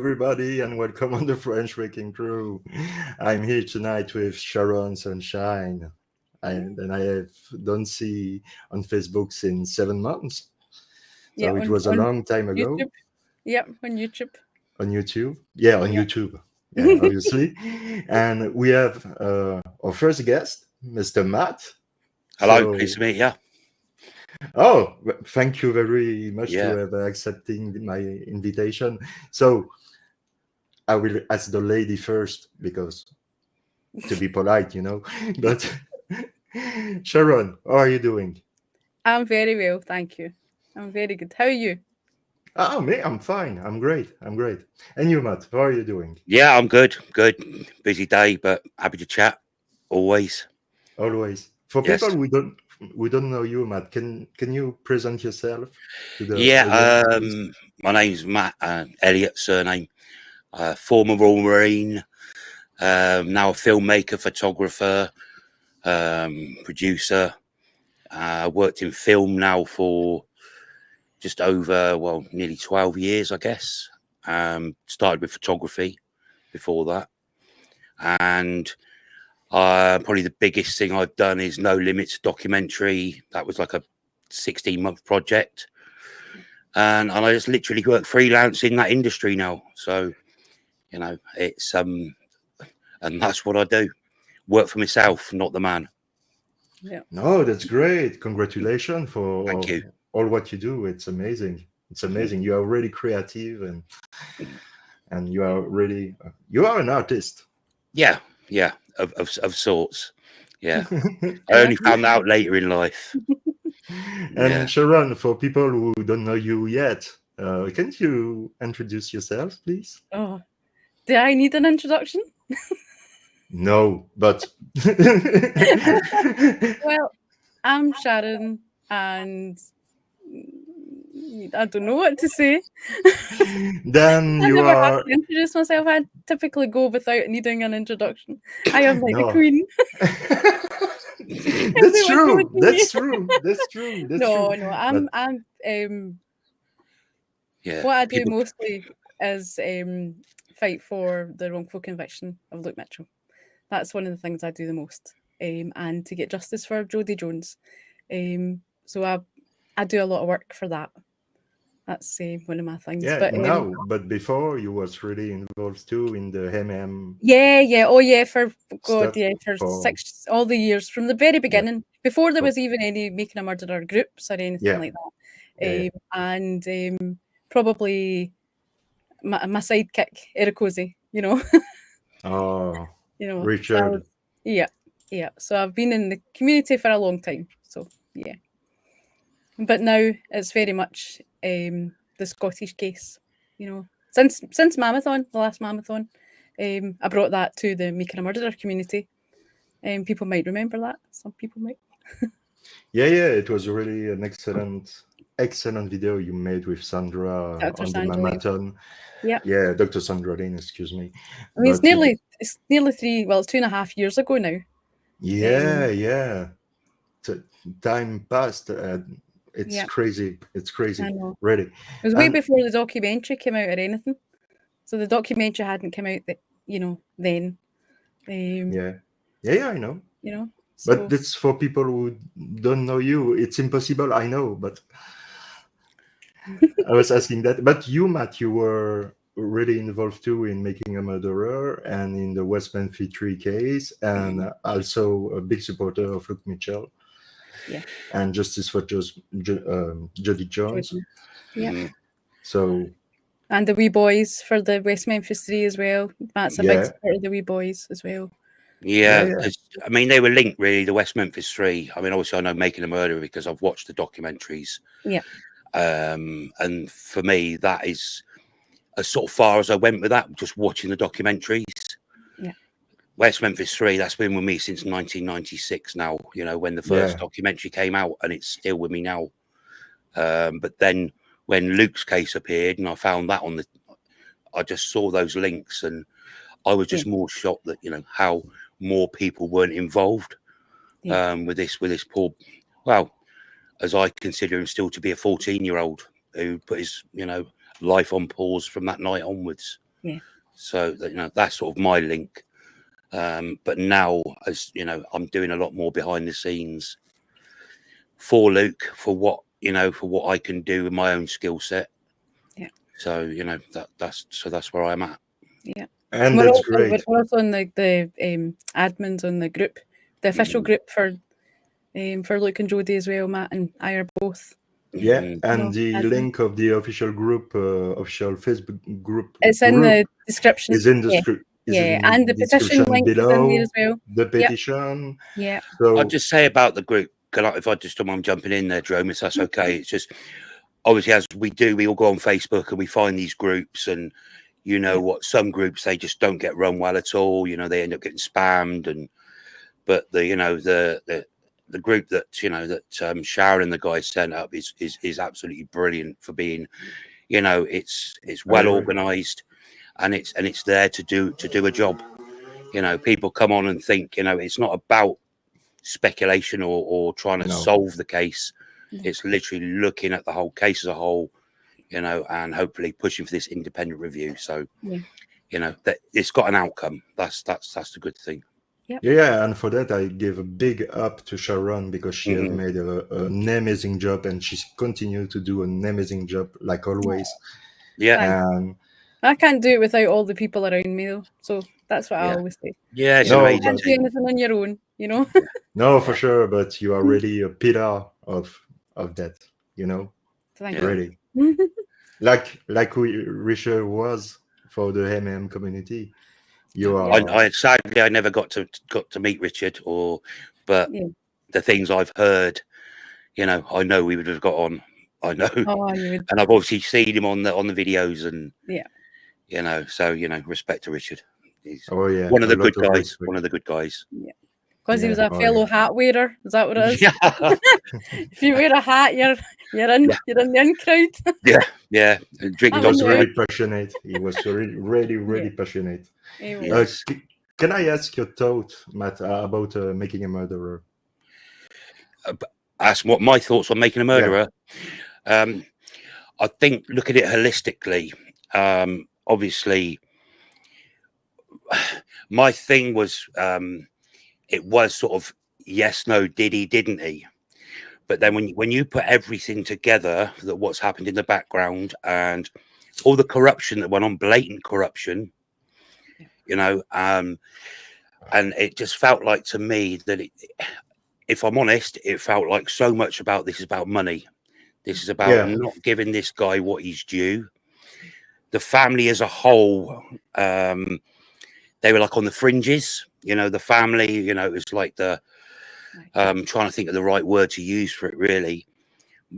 everybody, and welcome on the French Waking Crew. I'm here tonight with Sharon Sunshine, and I have don't see on Facebook since 7 months. Yeah, So it was a long time ago. YouTube. Yep, on YouTube. On YouTube? Yeah, on Yeah. YouTube. Yeah, obviously. And we have our first guest, Mr. Matt. Hello, pleased to meet you. Oh, thank you very much Yeah. to have accepting my invitation. So I will ask the lady first because to be polite, But Sharon, how are you doing? I'm very well, thank you. I'm very good. How are you? Oh, me, I'm fine. I'm great. And you, Matt, how are you doing? Yeah, I'm good. Good. Busy day, but happy to chat. Always. Always. For Yes. people we don't know you, Matt, can you present yourself to the Yeah, audience, please? my name's Matt Elliott, surname. Former Royal Marine, now a filmmaker, photographer, producer. Worked in film now for just over, nearly 12 years, I guess. Started with photography before that. And probably the biggest thing I've done is No Limits documentary. That was like a 16-month project. And I just literally work freelance in that industry now. So, it's, and that's what I do. Work for myself, not the man. Yeah. No, that's great. Congratulations for Thank you. all what you do. It's amazing. You are really creative and you are really you are an artist. Yeah, of sorts. Yeah. I only found that out later in life. And Yeah. Sharon, for people who don't know you yet, can't you introduce yourself, please? Oh, do I need an introduction? No, but Well, I'm Sharon, and I don't know what to say. then I you never have are. to introduce myself. I typically go without needing an introduction. I am like No. the queen. That's true. That's true. That's true. That's No, true. no, But I'm Yeah. what I do mostly is fight for the wrongful conviction of Luke Mitchell. That's one of the things I do the most, and to get justice for Jodie Jones. So I do a lot of work for that. That's one of my things. yeah, But but before you was really involved too in the yeah, oh yeah, for God, stuff yeah, for for all the years from the very beginning, before there For- was even any Making a Murderer groups or anything Yeah. like that. Yeah. And probably my sidekick, Erikozy, Oh, So Richard. yeah. So I've been in the community for a long time. So yeah. But now it's very much the Scottish case, Since Marathon, the last Marathon, I brought that to the Making a Murderer community. People might remember that. Some people might. Yeah, it was really an excellent video you made with Sandra Dr. on Sandra the Lean. marathon. Yeah. Yeah, Dr. Sandra Lean, excuse me. I mean, it's But nearly 2.5 years ago now. yeah. Time passed. It's Yeah. crazy. It's crazy. I know. Really. It was way And- before the documentary came out or anything. So the documentary hadn't come out then. Yeah, I know. So But that's for people who don't know you. It's impossible, I know, but I was asking that. But you, Matt, you were really involved too in Making a Murderer and in the West Memphis 3 case, and also a big supporter of Luke Mitchell. Yeah. And Justice for Jodie Jones. Yeah. So. And the Wee Boys for the West Memphis 3 as well. Matt's a big supporter of the Wee Boys as well. Yeah. I mean, they were linked really, the West Memphis 3. I mean, obviously I know Making a Murderer because I've watched the documentaries. Yeah. And for me, that is as sort of far as I went with that, just watching the documentaries. Yeah. West Memphis 3, that's been with me since 1996 now, when the first documentary came out, and it's still with me now. But then when Luke's case appeared and I found that I just saw those links, and I was just more shocked that, how more people weren't involved with this poor, well, as I consider him still to be a 14-year-old who put his, life on pause from that night onwards. Yeah. So that, that's sort of my link. But now, as I'm doing a lot more behind the scenes for Luke, for what I can do with my own skill set. Yeah. So that's where I'm at. Yeah. And We're that's also, great. we're also on the admins on the group, the official group for Luke and Jodie as well. Matt and I are both. Yeah, Mhm. and the admin. link of the official group, official Facebook group, It's in the description. is in the Yeah. is Yeah, in and the the petition description link is in there as below. well. The petition. Yeah. So I'll just say about the group, if I just don't mind jumping in there, Jerome, if that's okay. It's just obviously, as we all go on Facebook and we find these groups, and what, some groups, they just don't get run well at all. They end up getting spammed, but the group that Sharon and the guys sent up is absolutely brilliant for being, it's well organized, and it's there to do a job. People come on and think, it's not about speculation or trying to solve the case. It's literally looking at the whole case as a whole, and hopefully pushing for this independent review. So, that it's got an outcome. That's the good thing. yeah, and for that I give a big up to Sharon, because she has made an amazing job, and she's continued to do an amazing job like always. Yeah. And I can't do it without all the people around me, though. So that's what I always say. Yeah, it's No, amazing. You can't do anything on your own, no, for sure, but you are really a pillar of that, Thank really. you. Like Richard was for the MM community. You are I sadly I never got to meet Richard, but the things I've heard, I know we would have got on. I know, Oh, you would. and I've obviously seen him on the videos, and so respect to Richard. He's one of the good guys. respect. One of the good guys. Yeah. Because he was a fellow hat wearer. Is that what it is? Yeah, If you wear a hat, you're in the in crowd. yeah. And drinking He was lots of really passionate. He was really passionate. Yes. Can I ask your thought, Matt, about making a murderer? Ask what my thoughts on making a murderer. I think, look at it holistically. Obviously, my thing was, it was sort of yes, no, did he, didn't he? But then when you put everything together, that what's happened in the background and all the corruption that went on, blatant corruption, and it just felt like to me that if I'm honest, it felt like so much about this is about money. This is about not giving this guy what he's due. The family as a whole, they were like on the fringes, the family, it was like trying to think of the right word to use for it, really.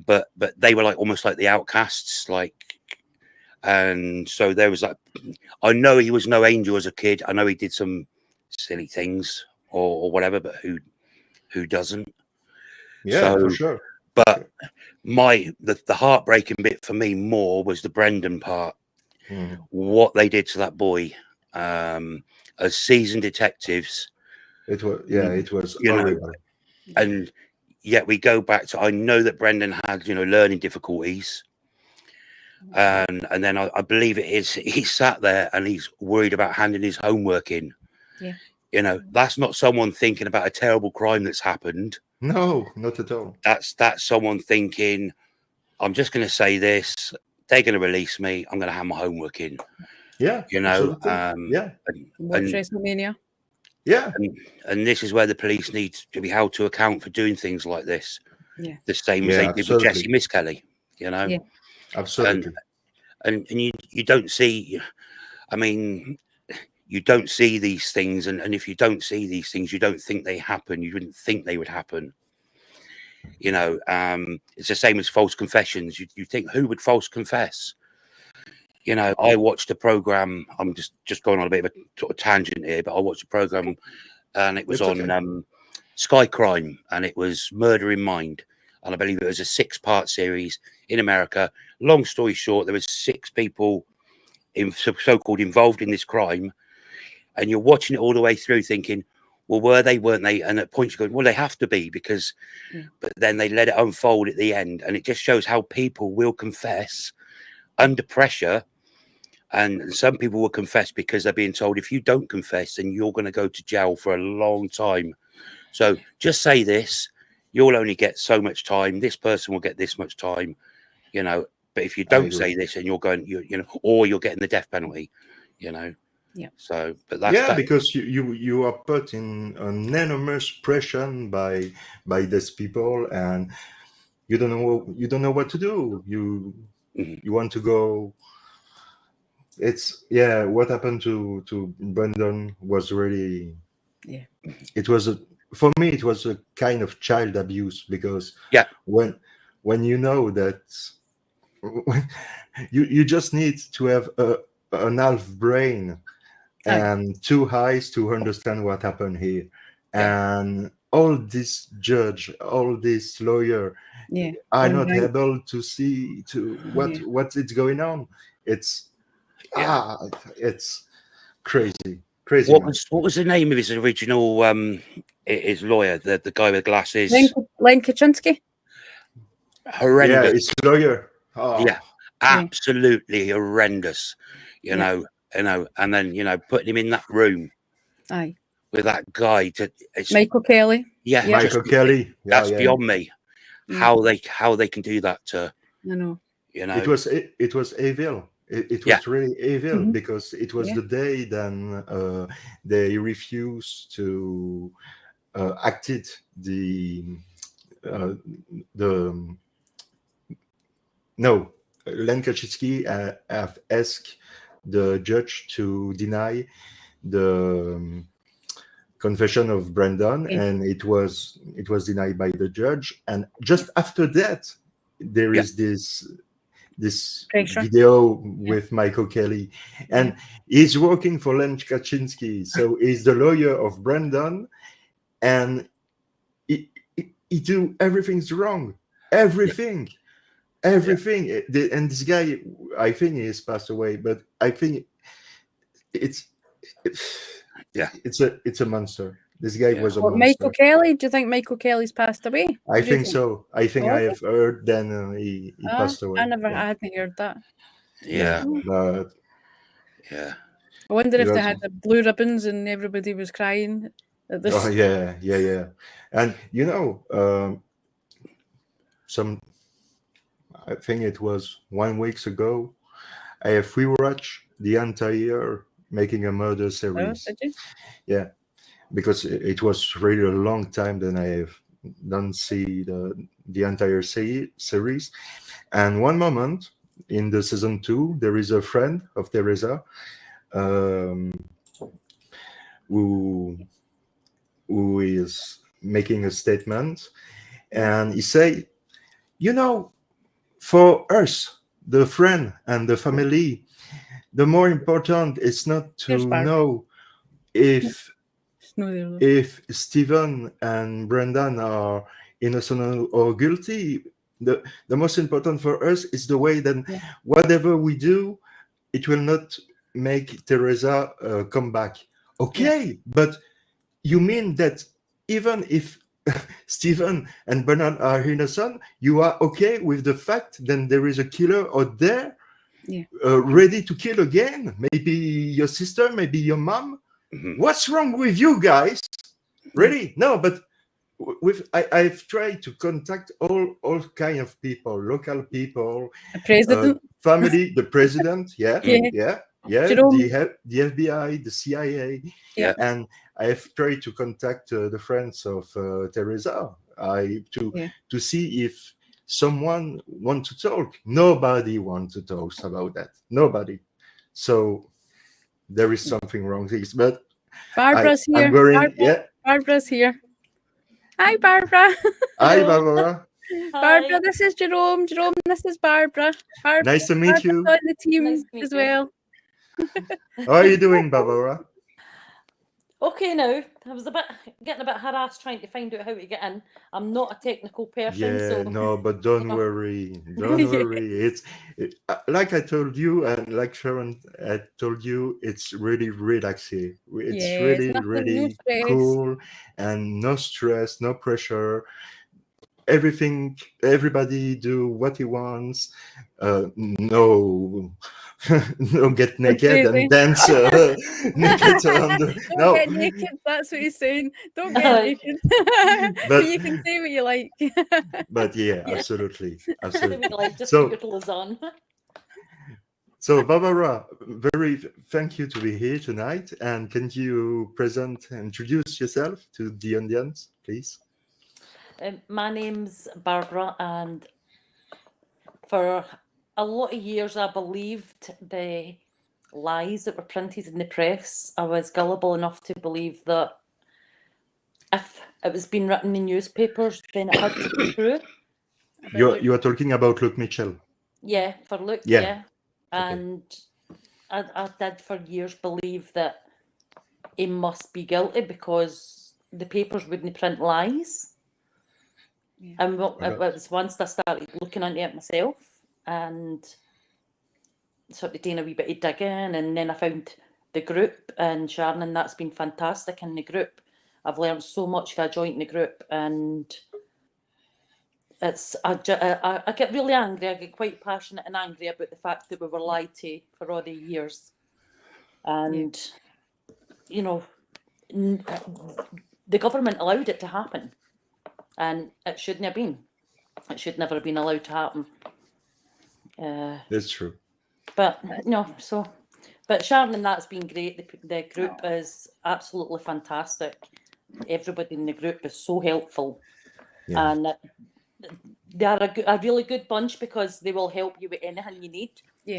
But they were like almost like the outcasts, and so there was I know he was no angel as a kid. I know he did some silly things or whatever, but who doesn't? Yeah, for sure. But the heartbreaking bit for me more was the Brendan part. What they did to that boy, as seasoned detectives. It was horrible. And yet we go back to, I know that Brendan had learning difficulties, and then I believe it is he sat there and he's worried about handing his homework in. That's not someone thinking about a terrible crime that's happened. No, not at all. That's someone thinking, I'm just going to say this, they're going to release me, I'm going to hand my homework in. Yeah, absolutely. Watch WrestleMania. Yeah, and this is where the police need to be held to account for doing things like this. The same as they did with Jesse Miss Kelly. Absolutely. And you don't see, I mean, you don't see these things, and if you don't see these things, you don't think they happen. You wouldn't think they would happen. It's the same as false confessions. You think, who would false confess? I watched a program. I'm just going on a bit of a sort of tangent here, but I watched a program, and it was on Sky Crime, and it was Murder in Mind, and I believe it was a 6-part series in America. Long story short, there was 6 people so-called involved in this crime, and you're watching it all the way through, thinking, well, were they, weren't they? And at points you're going, well, they have to be, because, but then they let it unfold at the end, and it just shows how people will confess under pressure, And some people will confess because they're being told, if you don't confess, then you're going to go to jail for a long time. So just say this, you'll only get so much time. This person will get this much time, you know. But if you don't say this, and you're going, you know, or you're getting the death penalty, you know. Yeah. So, but that's yeah, because you are put in an enormous pressure by these people, and you don't know what to do. You want to go. It's what happened to Brandon was really, it was for me it was a kind of child abuse, because when you know that you just need to have an half brain and two eyes to understand what happened here, and all this judge, all this lawyer are not able to see to what is going on. It's it's crazy. What was the name of his original his lawyer, the guy with glasses? Len Kaczynski. Horrendous. Yeah, his lawyer. Yeah, absolutely horrendous. You know, and then putting him in that room. With that guy Michael Kiely. Yeah, Michael Kiely. That's beyond me. How they can do that to. I know. You know, it was evil. It was really evil, because it was the day then they refused to acted Len Kaczynski have asked the judge to deny the confession of Brandon, and it was denied by the judge. And just after that, there is this video with Michael Kiely, and he's working for Len Kaczynski, so he's the lawyer of Brandon, and he do everything's wrong, everything. And this guy, I think he has passed away, but I think it's a monster. This guy was a monster. Michael Kiely? Do you think Michael Kelly's passed away? I think so. I think I have heard then he passed away. I hadn't heard that. Yeah. But I wonder if they had the blue ribbons and everybody was crying at this. Oh yeah. And I think it was 1 week ago, I have rewatched the entire Making a Murder series. Did you? Yeah, because it was really a long time that I have don't see the entire series. And one moment in the season 2, there is a friend of Teresa who is making a statement, and he say, for us, the friend and the family, the more important is not to know if Stephen and Brendan are innocent or guilty. The most important for us is the way that whatever we do, it will not make Teresa come back. Okay, but you mean that even if Stephen and Bernard are innocent, you are okay with the fact that there is a killer out there ready to kill again? Maybe your sister, maybe your mom? What's wrong with you guys? Really? No, but I've tried to contact all kind of people, local people, the president, family, the president, the FBI, the CIA, and I have tried to contact the friends of Teresa to see if someone wants to talk. Nobody wants to talk about that. Nobody. So there is something wrong. But Barbara's here. Barbara's here. Hi, Barbara. Hi, Barbara. Barbara, this is Jerome. Jerome, this is Barbara. Nice to meet you. On the team as well. How are you doing, Barbara? Okay, now I was getting a bit harassed trying to find out how to get in. I'm not a technical person. No, but don't worry. Don't worry. It's like I told you, and like Sharon had told you, it's really relaxing. It's really cool, and no stress, no pressure. Everybody do what he wants. No don't get naked crazy. and dance naked around the... Don't No, get naked. That's what he's saying. Don't get Aye. naked. But- but you can say what you like. but yeah, Yeah. absolutely, They absolutely. would like just So- put your clothes on. So, Barbara, thank you to be here tonight. And can you introduce yourself to the audience, please? My name's Barbara, and for a lot of years I believed the lies that were printed in the press. I was gullible enough to believe that if it was being written in newspapers, then it had to be true. You are talking about Luke Mitchell. Yeah, for Luke, Yeah. yeah. And I did for years believe that he must be guilty because the papers wouldn't print lies. Yeah. And it was once I started looking into it myself and sort of doing a wee bit of digging, and then I found the group and Sharon, and that's been fantastic in the group. I've learned so much if I joined the group, and it's I get really angry. I get quite passionate and angry about the fact that we were lied to for all the years, and you know, the government allowed it to happen, and it shouldn't have been. It should never have been allowed to happen. That's true. But no, so, but Sharon, and that's been great. The group is absolutely fantastic. Everybody in the group is so helpful, Yeah. and they are a really good bunch because they will help you with anything you need,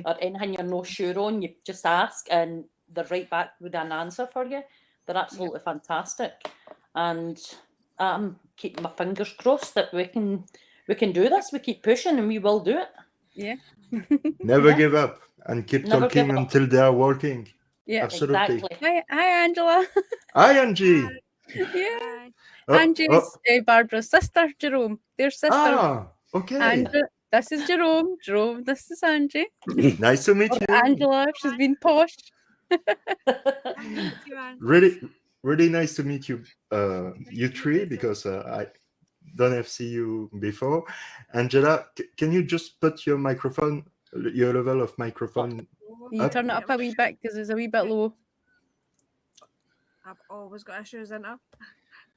or anything you're not sure on. You just ask, and they're right back with an answer for you. They're absolutely fantastic, and I'm keeping my fingers crossed that we can do this. We keep pushing, and we will do it. Yeah. Never Yeah. give up and keep Never talking give up. until they are working. Yeah. Absolutely. Exactly. Hi, Angela. Hi, Angie. Yeah. Oh, Angie's Barbara's sister, Jerome. Their sister. Ah, okay. Andrew, this is Jerome. Jerome, this is Angie. Nice to meet Or you. Angela, she's been posh. Really, really nice to meet you, you three, because I don't have seen you before. Angela, can you just put your microphone, your level of microphone? You Up. turn it up a wee bit because it's a wee bit low. I've always got issues in it.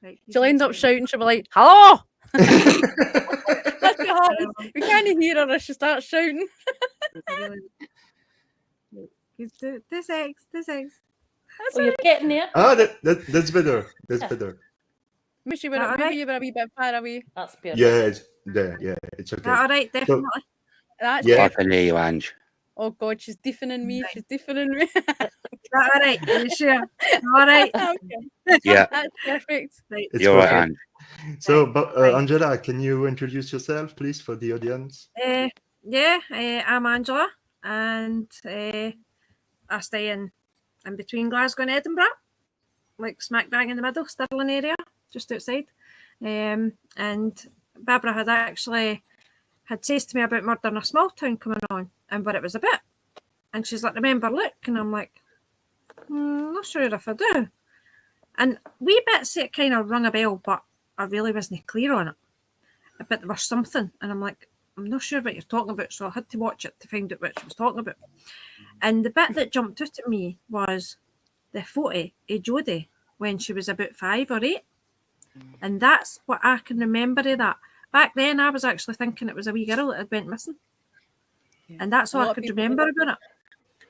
Right, She'll end up shouting, she'll be like, hello! That's what happens. Um, We can't hear her if she starts shouting. This eggs. That's Oh, you're getting there. Ah, that's better. That's better. Maybe you That were alright? a wee bit far away. That's perfect. Yeah, it's there. Yeah, it's okay. That all right, definitely. That's Yeah. I perfect. can hear you, Ange. Oh God, she's deafening me. She's deafening me. That all right? Are you sure? All right. Okay. Yeah, That's perfect. Right. It's you're right, perfect. Ange. So, Right. Angela, can you introduce yourself, please, for the audience? I'm Angela, and I stay in between Glasgow and Edinburgh, like smack bang in the middle, Stirling area, just outside. And Barbara had says to me about Murder in a Small Town coming on, and what it was about. And she's like, remember Luke? And I'm like, not sure if I do. And wee bits it kind of rung a bell, but I really wasn't clear on it. But there was something, and I'm like, I'm not sure what you're talking about, so I had to watch it to find out what she was talking about. And the bit that jumped out at me was the photo of Jodie when she was about 5 or 8. And that's what I can remember of that. Back then, I was actually thinking it was a wee girl that had went missing. Yeah. And that's A all lot I of could people remember about it.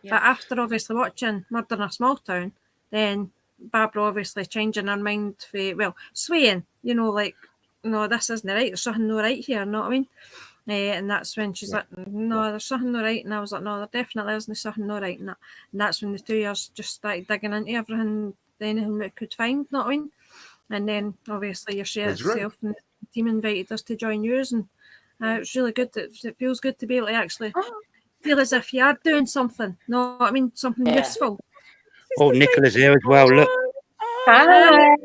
Yeah. But after obviously watching Murder in a Small Town, then Barbara obviously changing her mind, swaying, like, no, this isn't right, there's something not right here, you know what I mean? And that's when she's like, no, there's something not right. And I was like, no, there definitely isn't something not right. And that's when the 2 years just started digging into everything, anything we could find, you know what I mean? And then obviously That's right. yourself and the team invited us to join yours, and it's really good. It feels good to be able to actually feel as if you are doing something. No, I mean something Yeah. useful. Oh, Nicola's here as well. Look, Hi,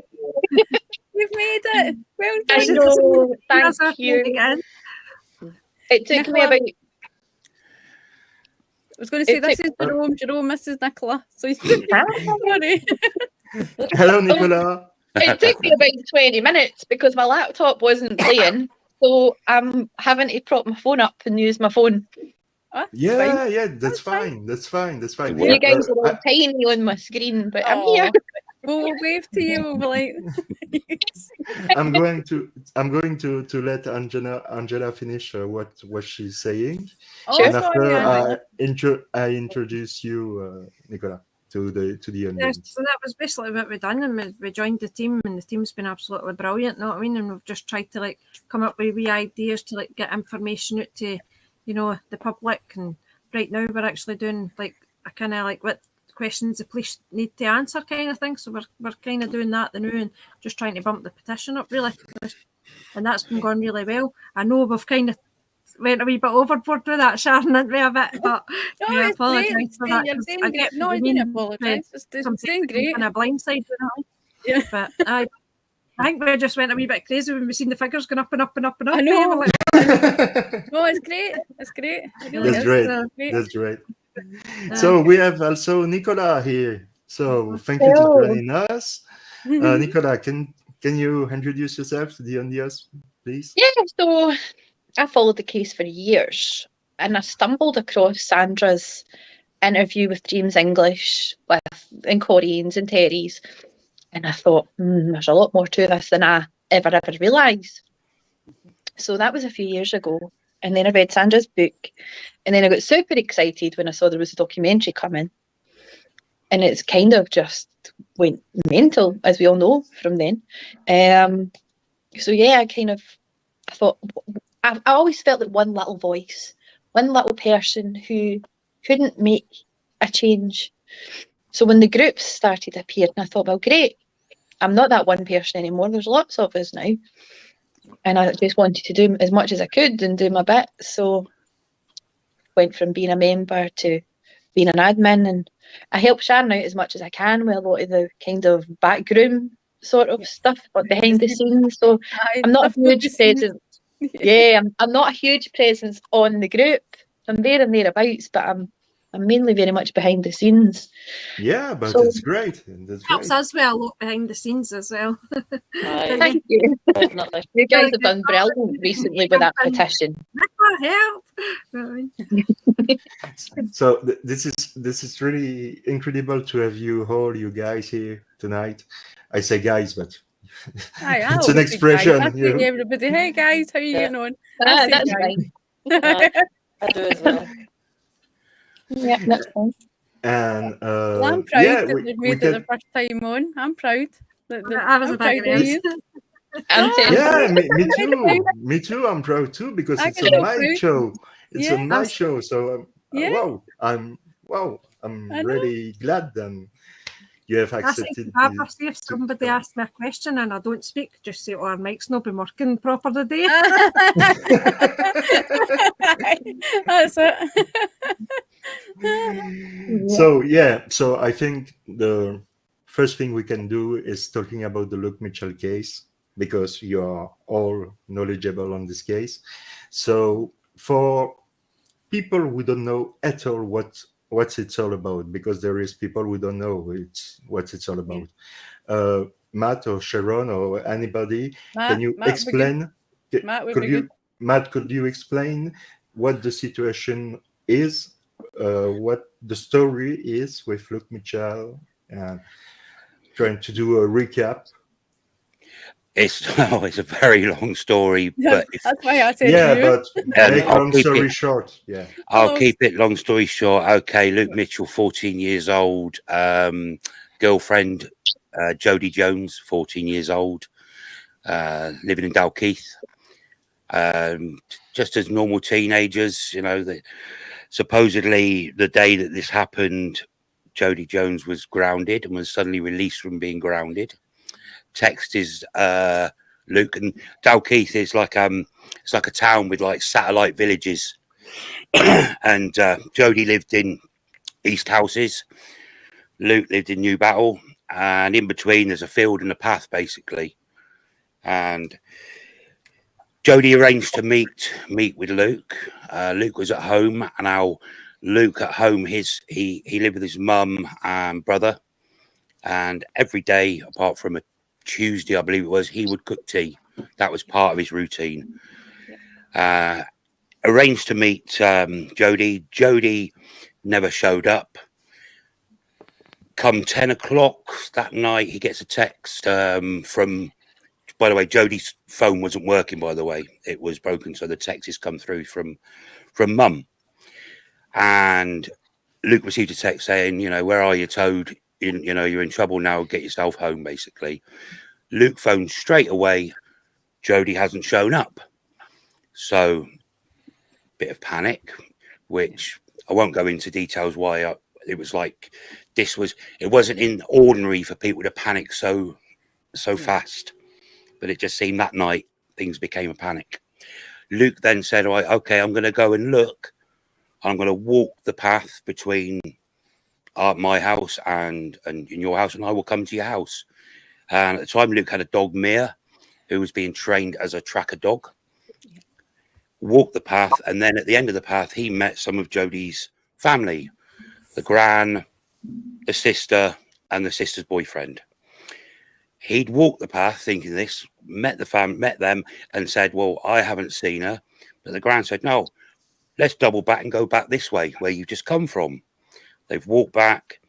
You've made it. Well I done. know. That's our Thank thing you. again. It took me Nicola. about I was going to say, It this took- is Jerome, this is Nicola. So you sorry. Hello, Nicola. it took me about 20 minutes because my laptop wasn't playing, so I'm having to prop my phone up and use my phone. Oh, that's Yeah, fine. yeah, that's That's fine. fine. That's fine. That's fine. It You guys Uh, are all tiny on my screen, but I'm Aw. here. We'll wave to you. We'll be like, I'm going to let Angela finish what she's saying, oh, and sorry, after Angela. I introduce you, Nicola, to the Yeah, audience. so that was basically what we've done, and we joined the team, and the team's been absolutely brilliant. Know what I mean? And we've just tried to like come up with wee ideas to like get information out to, you know, the public. And right now we're actually doing like a kind of like what questions the police need to answer kind of thing. So we're kind of doing that the new and just trying to bump the petition up really, and that's been going really well. I know we've kind of went a wee bit overboard with that, Sharon, didn't we, a bit, but No, yeah, it's great. apologise for that. You're 'cause doing I great. get No, what I you didn't mean, apologise. It's some doing great. kind of blindside, you know. Yeah. But I think we just went a wee bit crazy when we seen the figures going up and up and up and up. I know. We're like, No, it's great. It's great. It really That's is. great. Great. That's great. So we have also Nicola here. So thank you to Hello. joining us. Nicola, can you introduce yourself to the audience, please? Yeah, so I followed the case for years, and I stumbled across Sandra's interview with James English and Corrie's and Terry's, and I thought, there's a lot more to this than I ever realised. So that was a few years ago, and then I read Sandra's book, and then I got super excited when I saw there was a documentary coming, and it's kind of just went mental, as we all know from then. So yeah, I thought, I always felt like one little voice, one little person who couldn't make a change. So when the groups started appearing, I thought, well, great, I'm not that one person anymore. There's lots of us now. And I just wanted to do as much as I could and do my bit. So went from being a member to being an admin, and I help Sharon out as much as I can with a lot of the kind of backroom sort of stuff, but behind the scenes. So I'm not a huge presence. Yeah, I'm not a huge presence on the group. I'm there and thereabouts, but I'm mainly very much behind the scenes. Yeah, but So- it's great. That's helps great. us with a lot behind the scenes as well. Aye. Thank you. Definitely. You guys have done brilliant recently with that petition. Help! You know what I mean? So this is really incredible to have you guys here tonight. I say guys, but Aye, I it's an always say expression. guys. I say to everybody, hey guys, how are you getting on? Ah, say that's guys. fine. Aye, I do as well. Yeah, that's fine. And Well, I'm proud yeah, that we they've made it can, the first time on. I'm proud. I was I'm a proud bit of you. I'm Oh, saying, yeah, me proud. too. Me too. I'm proud too because I it's can on feel my proud. show. It's Yeah. on my show. So Yeah. I'm I know. really glad that you have I say accepted. to Barbara, see if somebody asks me a question and I don't speak, just say, our mic's not been working proper today. That's it. So yeah, so I think the first thing we can do is talking about the Luke Mitchell case because you are all knowledgeable on this case. So for people who don't know at all what it's all about, because there is people who don't know what it's all about. Matt or Sharon or anybody, can you Matt would be good. explain? Matt would be good. Matt, could you explain what the situation is, what the story is with Luke Mitchell, and trying to do a recap? It's a very long story, but That's why I said Yeah, you. but make I'll long keep story it- short. Yeah. I'll Close. keep it long story short. Okay, Luke Mitchell, 14 years old, girlfriend Jodie Jones, 14 years old, living in Dalkeith. Just as normal teenagers, you know, supposedly the day that this happened, Jodie Jones was grounded and was suddenly released from being grounded. Text is Luke, and Dalkeith is like it's like a town with like satellite villages. And Jodie lived in East Houses, Luke lived in New Battle, and in between there's a field and a path basically. And Jodie arranged to meet with Luke. Luke was at home, and now Luke at home, he lived with his mum and brother, and every day apart from a Tuesday, I believe it was, he would cook tea. That was part of his routine. arranged to meet Jodie. Jodie never showed up. Come 10 o'clock that night, he gets a text from, by the way, Jodie's phone wasn't working, by the way. It was broken, so the text has come through from Mum. And Luke received a text saying, you know, where are you, Toad? You know, you're in trouble now. Get yourself home, basically. Luke phoned straight away. Jodie hasn't shown up. So, bit of panic, which I won't go into details why it was like it wasn't in ordinary for people to panic so fast, but it just seemed that night things became a panic. Luke then said, all right, okay, I'm going to go and look. I'm going to walk the path between my house and your house, and I will come to your house. And at the time, Luke had a dog, Mia, who was being trained as a tracker dog. Walked the path, and then at the end of the path, he met some of Jodie's family, the gran, the sister, and the sister's boyfriend. He'd walked the path thinking this, met them, and said, well, I haven't seen her. But the gran said, no, let's double back and go back this way, where you've just come from. They've walked back.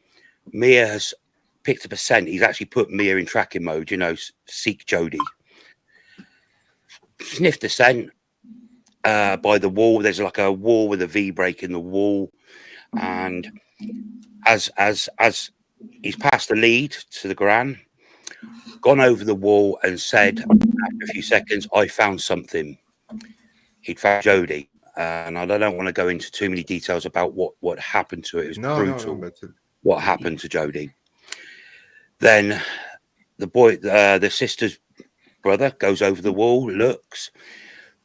Mia has picked up a scent. He's actually put Mia in tracking mode, you know, seek Jodie. Sniffed the scent by the wall. There's like a wall with a V break in the wall. And as he's passed the lead to the gran, gone over the wall and said, after a few seconds, I found something. He'd found Jodie. And I don't want to go into too many details about what happened to it. It was brutal. No, what happened to Jodie. Then the sister's brother goes over the wall, looks.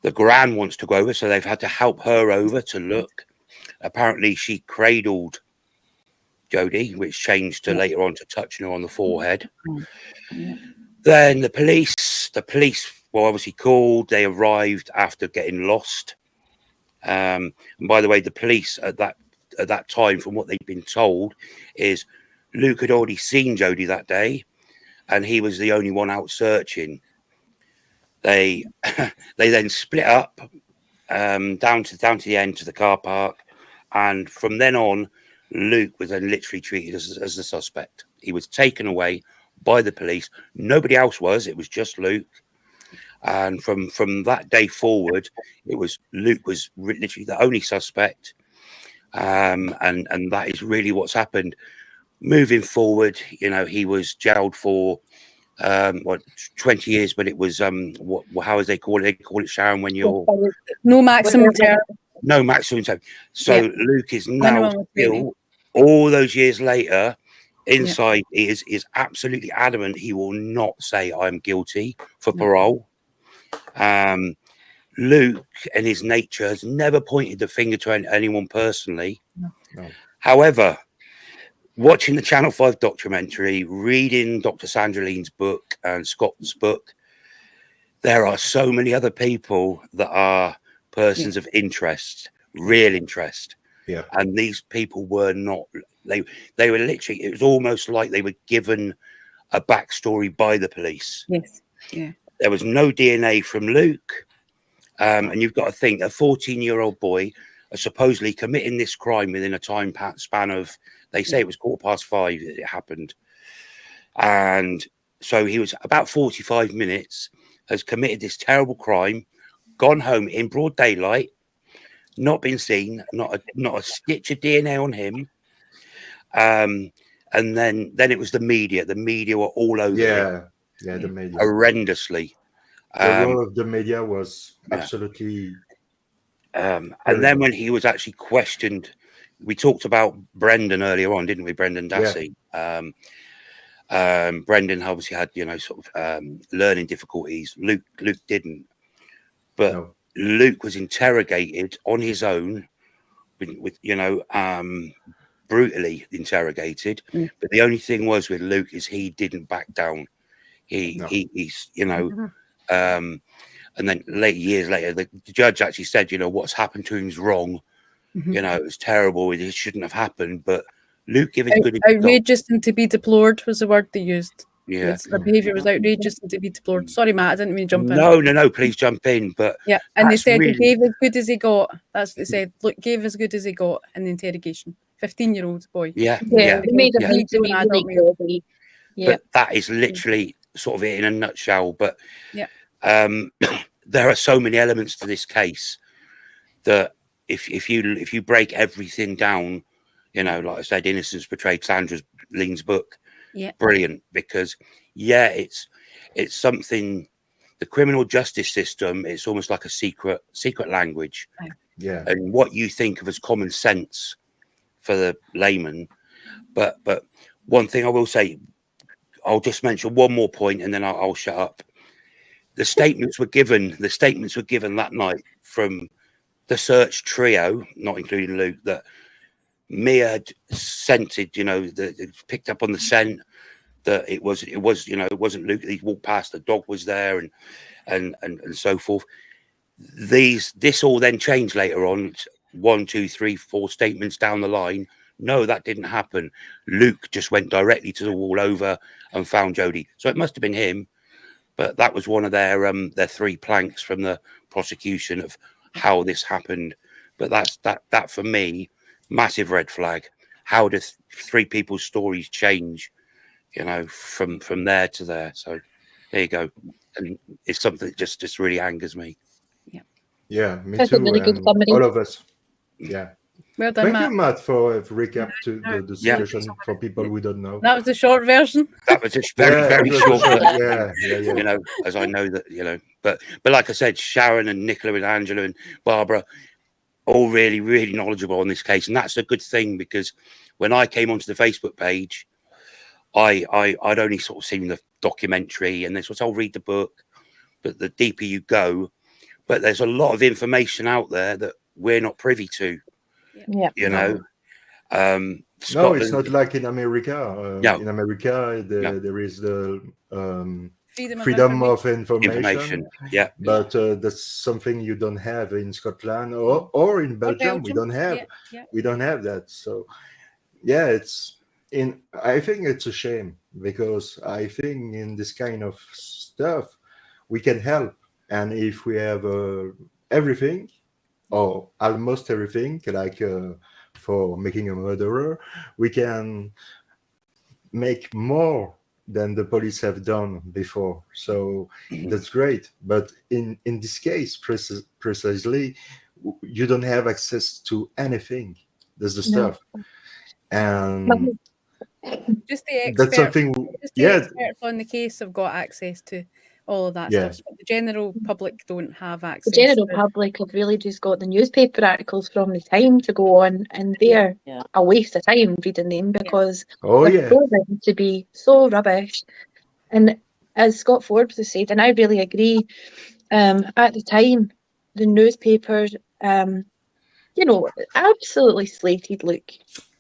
The gran wants to go over, so they've had to help her over to look. Apparently, she cradled Jodie, which changed to later on to touching her on the forehead. Then the police were obviously called. They arrived after getting lost. And by the way, the police at that time, from what they've been told, is Luke had already seen Jodie that day, and he was the only one out searching. They then split up down to the end to the car park, and from then on, Luke was then literally treated as the suspect. He was taken away by the police. Nobody else was. It was just Luke. And from that day forward, it was Luke was literally the only suspect. And that is really what's happened. Moving forward, you know, he was jailed for 20 years, but it was how as they call it? They call it, Sharon, when you're no maximum term. No maximum term. So Luke is now still, all those years later, inside he is absolutely adamant he will not say I'm guilty for parole. Luke and his nature has never pointed the finger to anyone personally. No. However, watching the Channel 5 documentary, reading Dr. Sandra Lean's book and Scott's book, there are so many other people that are persons of interest, real interest. Yeah. And these people were not, they were literally, it was almost like they were given a backstory by the police. Yes. Yeah. There was no DNA from Luke. And you've got to think, a 14-year-old boy supposedly committing this crime within a time span of, they say it was 5:15 that it happened. And so he was about 45 minutes, has committed this terrible crime, gone home in broad daylight, not been seen, not a stitch of DNA on him. And then it was the media. The media were all over it. Yeah, the media. Horrendously. The role of the media was absolutely... and then when he was actually questioned, we talked about Brendan earlier on, didn't we? Brendan Dassey. Brendan obviously had, sort of learning difficulties. Luke didn't. But Luke was interrogated on his own, with brutally interrogated. But the only thing was with Luke is he didn't back down. He's and then years later, the judge actually said, what's happened to him is wrong. It was terrible. It shouldn't have happened. But Luke gave it good. Outrageous and to be deplored was the word they used. Yeah. The behaviour was outrageous and to be deplored. Sorry, Matt, I didn't mean to jump in. No, please jump in. But Yeah, and they that's said really- he gave as good as he got. That's what they said. Look, gave as good as he got in the interrogation. 15-year-old boy. yeah. They made him Yeah. out to be Adult really male. clever. Yeah. But that is literally sort of it in a nutshell. But Yeah. there are so many elements to this case that if you break everything down, you know, like I said, Innocence Portrayed, Sandra Lean's book, Yeah. brilliant, because it's something. The criminal justice system, it's almost like a secret language. Yeah. And what you think of as common sense for the layman. But one thing I will say, I'll just mention one more point and then I'll shut up. The statements were given that night from the search trio, not including Luke, that Mia had scented, you know, that picked up on the scent, that it was, you know, it wasn't Luke. He walked past, the dog was there, and so forth. This all then changed later on. 1, 2, 3, 4 statements down the line. No, that didn't happen. Luke just went directly to the wall over and found Jodie. So it must have been him. But that was one of their 3 planks from the prosecution of how this happened. But that for me, massive red flag. How do 3 people's stories change, you know, from there to there? So there you go. And it's something that just really angers me. Yeah, me That's a too. really good And summary. all of us. Yeah. Well done, Thank Matt. you, Matt, for a recap to the Yeah. situation for people who don't know. That was the short version. That was just very, Yeah, very it was short. short. But, Yeah. you know, as I know that, you know, but like I said, Sharon and Nicola and Angela and Barbara, all really, really knowledgeable on this case. And that's a good thing, because when I came onto the Facebook page, I'd only sort of seen the documentary and this was, I'll read the book, but the deeper you go, but there's a lot of information out there that we're not privy to, Yeah. you No. know. No, Scotland, it's not like in America. No. In America, No. there is the Freedom of information. information. Yeah. But that's something you don't have in Scotland or in Belgium. We don't have that. So yeah, I think it's a shame, because I think in this kind of stuff we can help, and if we have everything or almost everything, like for making a murderer, we can make more than the police have done before. So that's great. But in this case, precisely, you don't have access to anything. That's the stuff. And Just the that's experts. something, Just the experts on the case have got access to all of that stuff. But the general public don't have access. The general public have really just got the newspaper articles from the time to go on, and they're a waste of time reading them, because they're proven to be so rubbish. And as Scott Forbes has said, and I really agree, at the time, the newspapers, you know, absolutely slated Luke,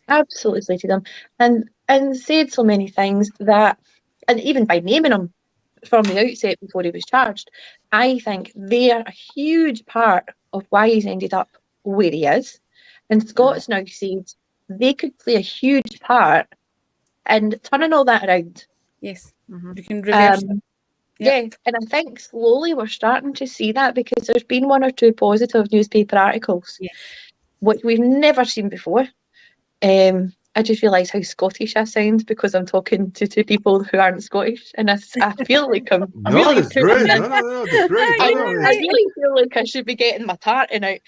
absolutely slated him, and said so many things that, and even by naming him from the outset before he was charged, I think they're a huge part of why he's ended up where he is. And Scott's now said they could play a huge part in turning all that around. Yes, you can reverse it. Yeah, and I think slowly we're starting to see that, because there's been 1 or 2 positive newspaper articles, which we've never seen before. I just realise how Scottish I sound because I'm talking to 2 people who aren't Scottish, and I feel like I'm really that's great. No, that's great. I really feel like I should be getting my tartan out.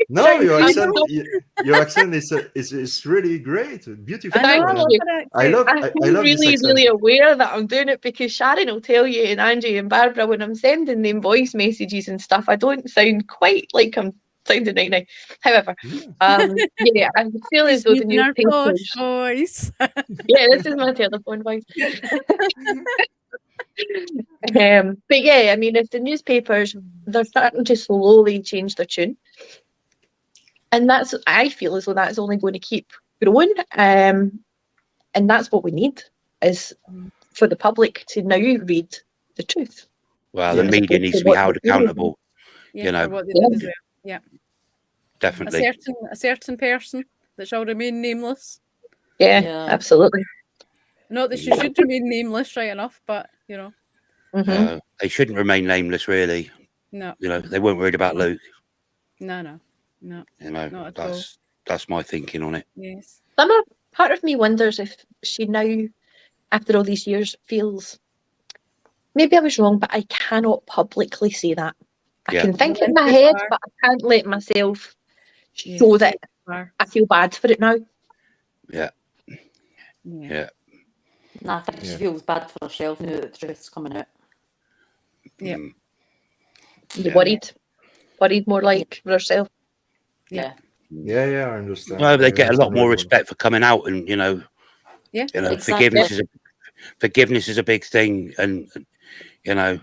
No, your accent is really great, beautiful. Thank you. I love I'm this accent. really aware that I'm doing it, because Sharon will tell you, and Angie and Barbara, when I'm sending them voice messages and stuff, I don't sound quite like I'm sounding right now. However, I feel as though the newspapers. Voice. Yeah, this is my telephone voice. But yeah, I mean, if the newspapers, they're starting to slowly change their tune, and I feel as though that's only going to keep growing, and that's what we need, is for the public to now read the truth. Well, the media needs to be held accountable. You know, what they did as well. Yeah, definitely. A certain person that shall remain nameless. Yeah, absolutely. Not that she should remain nameless, right enough, but you know, Mhm. They shouldn't remain nameless, really. no, You know, they weren't worried about Luke. no, You know, not at all. that's my thinking on it. Yes, Part of me wonders if she now, after all these years, feels maybe I was wrong, but I cannot publicly say that. I Yeah. can think You in went my too head, far. but I can't let myself Yeah, show that far. I feel bad for it now. Yeah. Yeah. Yeah. And I think she Yeah. feels bad for herself now that the truth's coming out. Yeah. Mm. You Yeah. worried more like for herself. Yeah. Yeah, I understand. No, they I get a lot understand more very well. respect for coming out, and Yeah. Exactly. forgiveness is a big thing, and you know,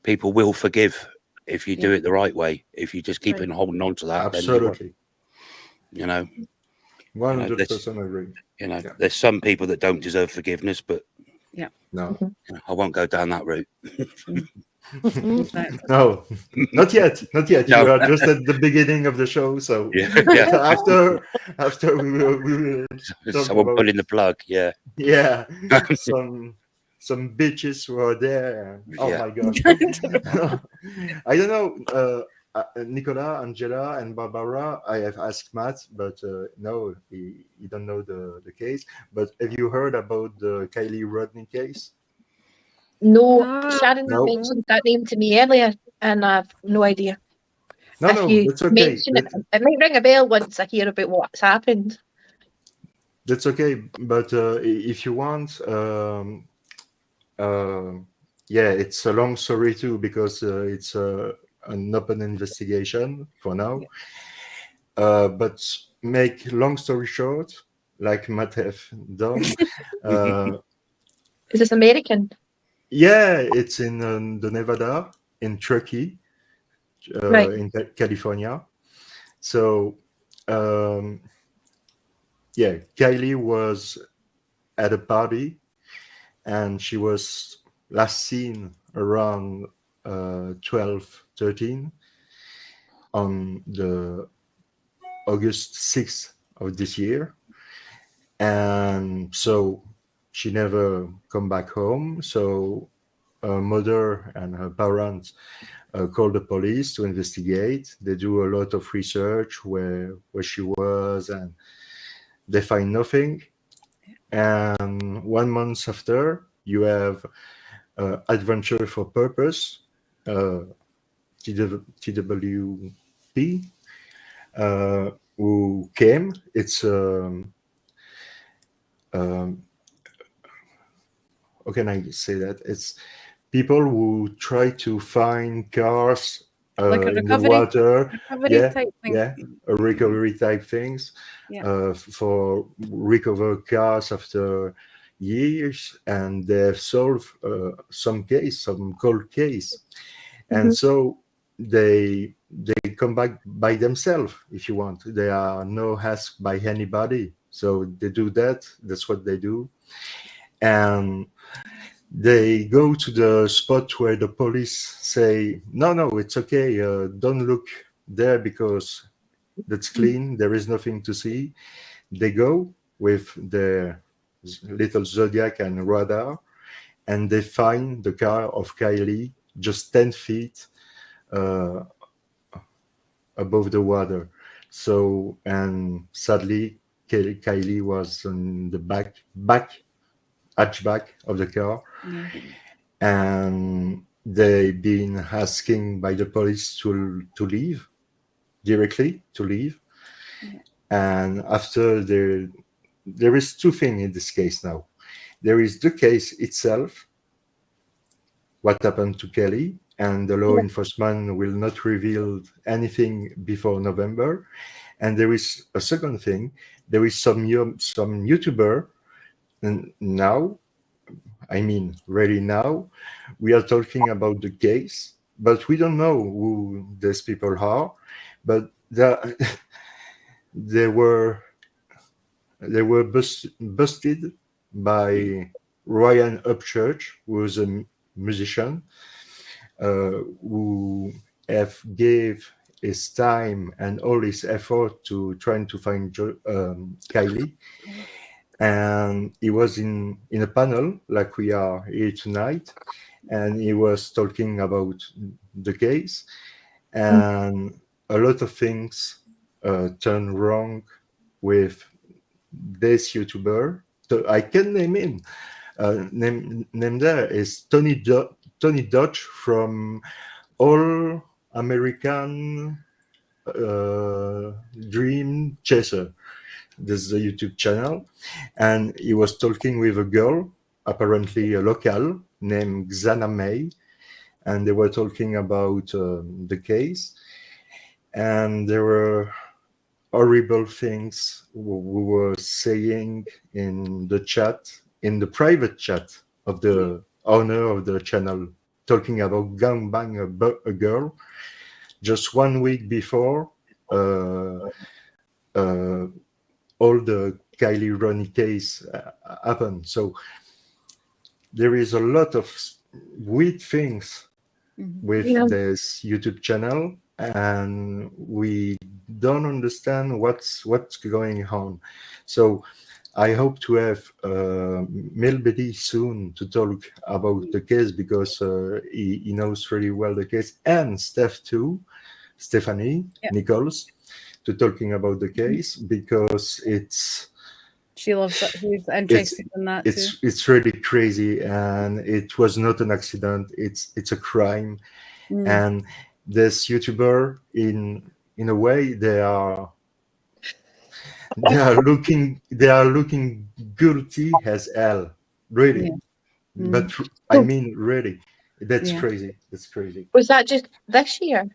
people will forgive if you do Yeah. it the right way. If you just keep Right. on holding on to that, then Absolutely. you know, 100% agree. Yeah. there's some people that don't deserve forgiveness, but No. I won't go down that route. No, not yet. Not yet. No. You are just at the beginning of the show. So Yeah, after we will talk someone about, pulling the plug. Yeah, yeah, some bitches who are there. Oh Yeah. my god. I don't know. Nicola, Angela, and Barbara, I have asked Matt, but no, he don't know the case. But have you heard about the Kiely Rodni case? No, No. Sharon No. mentioned that name to me earlier, and I've no idea. No, If no, you that's okay. mention it, it might ring a bell once I hear about what's happened. That's okay. But if you want, yeah, it's a long story too because it's an open investigation for now. But make long story short, like Matt have done. Is this American? Yeah, it's in the Nevada, in Turkey, Right. in California. So, yeah, Kylie was at a party, and she was last seen around 12:13 on the August 6th of this year. And so she never come back home. So her mother and her parents called the police to investigate. They do a lot of research where she was, and they find nothing. And 1 month after, you have Adventure for Purpose, TWP, who came. It's how can I say that? It's people who try to find cars Like a in the recovery water. Yeah, type thing. yeah, a recovery type things. Yeah. For recover cars after years, and they have solved some cold case, and so they come back by themselves if you want. They are no asked by anybody, so they do that. That's what they do, and they go to the spot where the police say, no, it's okay, don't look there because that's clean, there is nothing to see. They go with their little Zodiac and radar, and they find the car of Kylie just 10 feet uh, above the water. So, and sadly, Kylie was in the back hatchback of the car, Yeah. and they've been asking by the police to leave directly to leave. Yeah. And after there is two things in this case now. There is the case itself, what happened to Kelly, and the law enforcement will not reveal anything before November. And there is a second thing. There is some YouTuber, and now, I mean, really now, we are talking about the case, but we don't know who these people are. But they were busted by Ryan Upchurch, who is a musician, who have gave his time and all his effort to trying to find Kylie. and he was in a panel like we are here tonight, and he was talking about the case, and a lot of things turned wrong with this YouTuber. So I can name him. Name there is Tony Dodge from All American Dream Chaser. This is a YouTube channel, and he was talking with a girl, apparently a local, named Xana May, and they were talking about the case, and there were horrible things we were saying in the chat, in the private chat of the owner of the channel, talking about gangbang a girl just 1 week before all the Kiely Rodni case happened. So there is a lot of weird things with this YouTube channel, and we don't understand what's going on. So I hope to have Milbedy soon to talk about the case, because he knows really well the case, and Stephanie Nichols, to talking about the case, because she loves it. She's interested in that too. It's really crazy, and it was not an accident. It's a crime, and this YouTuber, in a way, they are looking guilty as hell, really. But I mean, really, that's crazy. That's crazy. Was that just this year?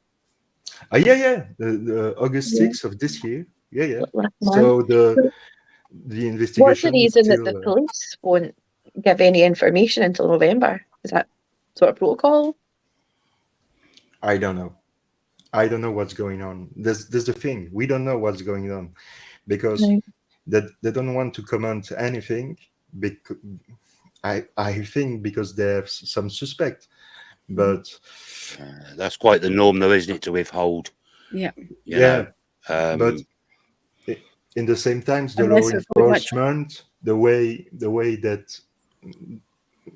The August 6th of this year. So the investigation. What's the reason that the police won't give any information until November? Is that sort of protocol? I don't know. I don't know what's going on. There's the thing. We don't know what's going on, because they don't want to comment anything. Because I think because they have some suspect, but that's quite the norm, though, isn't it, to withhold? Yeah. You know? But in the same time, the law enforcement, the way that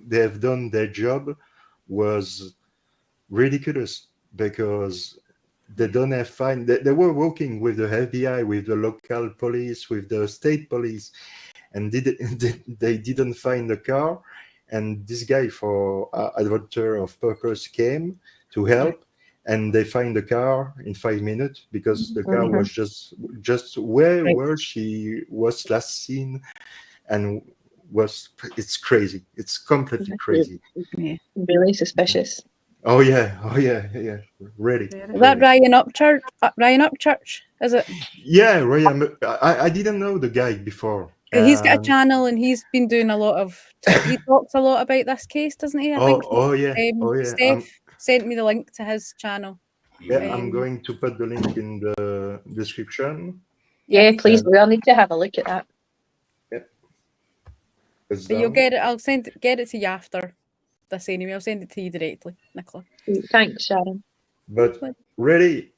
they have done their job was ridiculous, because they don't have fine. They were working with the FBI, with the local police, with the state police, and they didn't find the car. And this guy, for adventure of purpose, came to help, and they find the car in 5 minutes, because the car was just where she was last seen, and it's crazy. It's completely crazy. Really suspicious. Oh yeah, ready. Is that Ryan Upchurch? Ryan Upchurch, is it? Yeah, Ryan. I didn't know the guy before. He's got a channel, and he's been doing a lot of. He talks a lot about this case, doesn't he? I think. Steph sent me the link to his channel. Yeah, I'm going to put the link in the description. Yeah, please. We'll need to have a look at that. Yeah. But you'll get it. I'll get it to you after this anyway. I'll send it to you directly, Nicola. Thanks, Sharon. But really,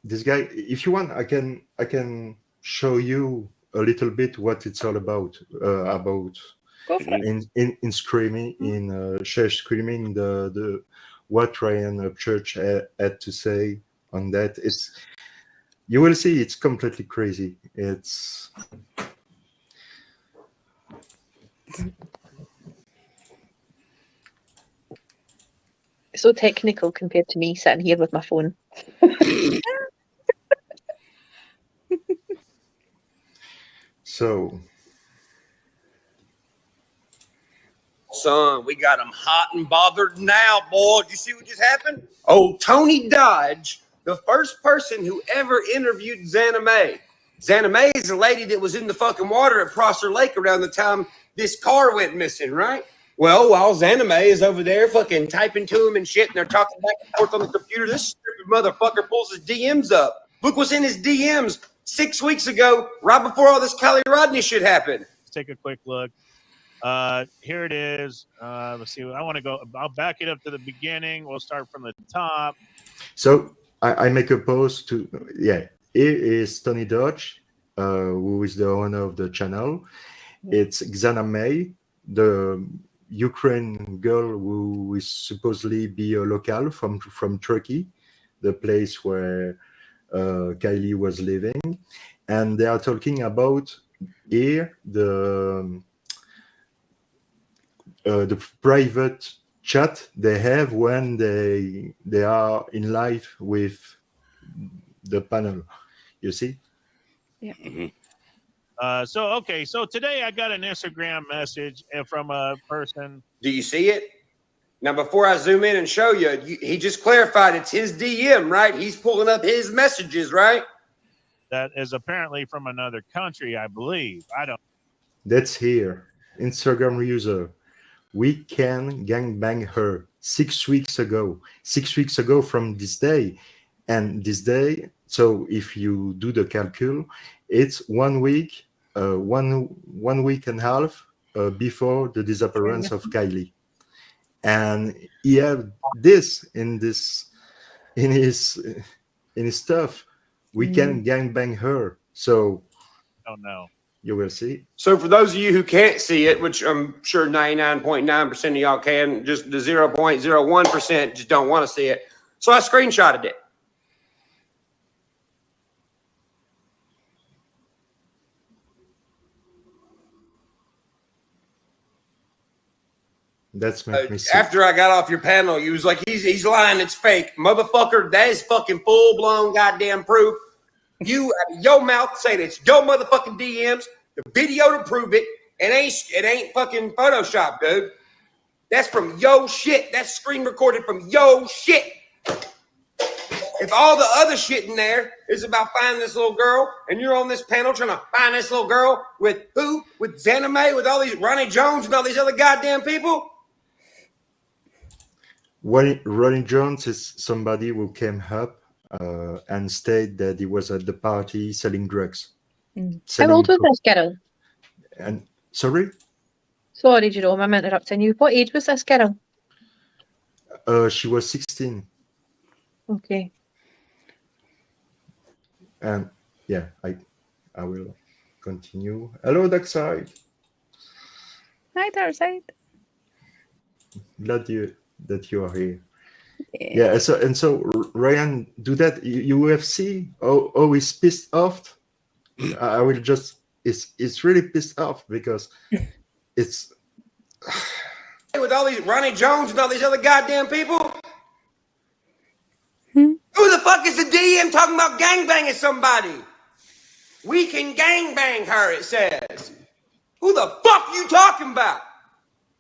this guy, if you want, I can show you a little bit what it's all about. Go for it. In screaming, share screaming, the what Ryan Upchurch had to say on that. You will see, it's completely crazy. It's so technical compared to me sitting here with my phone. So, son, we got them hot and bothered now, boy. Did you see what just happened? Oh, Tony Dodge, the first person who ever interviewed Xana May. Xana May is the lady that was in the fucking water at Prosser Lake around the time this car went missing, right? Well, while Xana May is over there fucking typing to him and shit, and they're talking back and forth on the computer, this stupid motherfucker pulls his DMs up. Look what's in his DMs 6 weeks ago, right before all this Kiely Rodni shit happened. Let's take a quick look. Here it is. Let's see. I want to go. I'll back it up to the beginning. We'll start from the top. So I make a post to, here is Tony Dodge, who is the owner of the channel. It's Xana May, the Ukraine girl who is supposedly be a local from Turkey, the place where Kiely was living, and they are talking about here the private chat they have when they are in live with the panel. You see? So today I got an Instagram message from a person. Do you see it? Now, before I zoom in and show you, he just clarified it's his DM, right? He's pulling up his messages, right? That is apparently from another country, I believe. I don't. That's here. Instagram user. We can gangbang her 6 weeks ago. 6 weeks ago from this day. And this day, so if you do the calcul, it's 1 week, 1 week and a half before the disappearance of Kiely. And he had this in his stuff. We can gangbang her. So Oh no. you will see. So for those of you who can't see it, which I'm sure 99.9% of y'all can, just the 0.01% just don't want to see it. So I screenshotted it. That's make me sick. After I got off your panel, you was like, he's lying, it's fake. Motherfucker, that is fucking full-blown goddamn proof. You out of your mouth say that it's your motherfucking DMs, the video to prove it. It ain't fucking Photoshop, dude. That's from yo shit. That's screen recorded from yo shit. If all the other shit in there is about finding this little girl, and you're on this panel trying to find this little girl with who? With Xana May, with all these Ronnie Jones and all these other goddamn people? Ronnie Jones is somebody who came up and stated that he was at the party selling drugs. How old was this girl? And sorry? Sorry, Jerome, I'm interrupting you. What age was this girl? She was 16. Okay. And yeah, I will continue. Hello, Darkside. Hi, Darkside. Glad that you are here. Yeah. So Ryan, do that. UFC. Oh, he's pissed off. I will just. It's really pissed off because it's with all these Ronnie Jones and all these other goddamn people. Who the fuck is the DM talking about gangbanging somebody? We can gangbang her, it says. Who the fuck you talking about?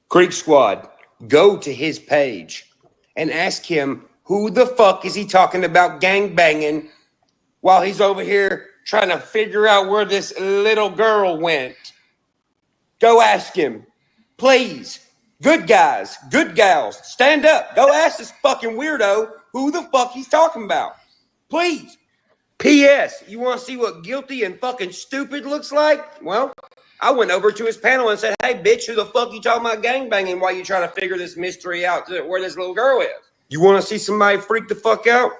Creek Squad, go to his page and ask him who the fuck is he talking about gangbanging while he's over here trying to figure out where this little girl went. Go ask him. Please. Good guys, good gals, stand up. Go ask this fucking weirdo who the fuck he's talking about. Please. P.S. You want to see what guilty and fucking stupid looks like? Well, I went over to his panel and said, hey, bitch, who the fuck you talking about gangbanging while you trying to figure this mystery out to where this little girl is? You want to see somebody freak the fuck out?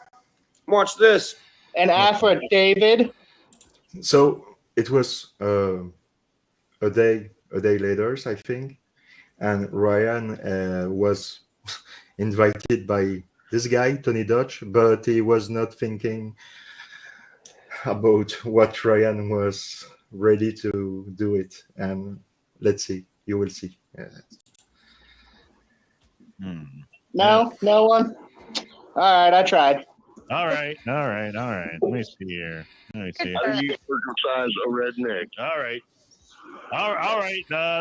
Watch this. And Afra David. So it was a day later, I think, and Ryan was invited by this guy, Tony Dutch, but he was not thinking about what Ryan was ready to do it. And let's see, you will see. No one. All right, I tried. All right. Let me see here. Are you circumcised a redneck? All right.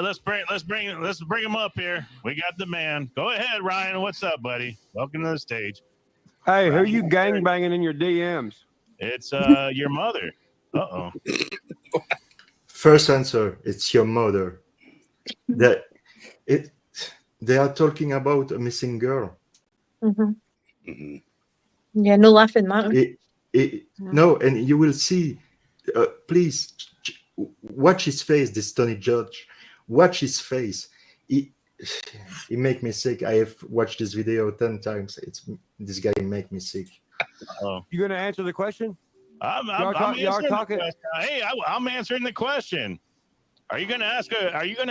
Let's bring him up here. We got the man. Go ahead, Ryan. What's up, buddy? Welcome to the stage. Hey, who you gangbanging in your DMs? It's your mother. Uh-oh. First answer, it's your mother. They are talking about a missing girl. Mm-hmm. Yeah, no laughing matter. No, and you will see. Please watch his face. This Tony Judge, watch his face. He make me sick. I have watched this video 10 times. This guy make me sick. You gonna answer the question? I'm answering the question. Hey, I'm answering the question. Are you gonna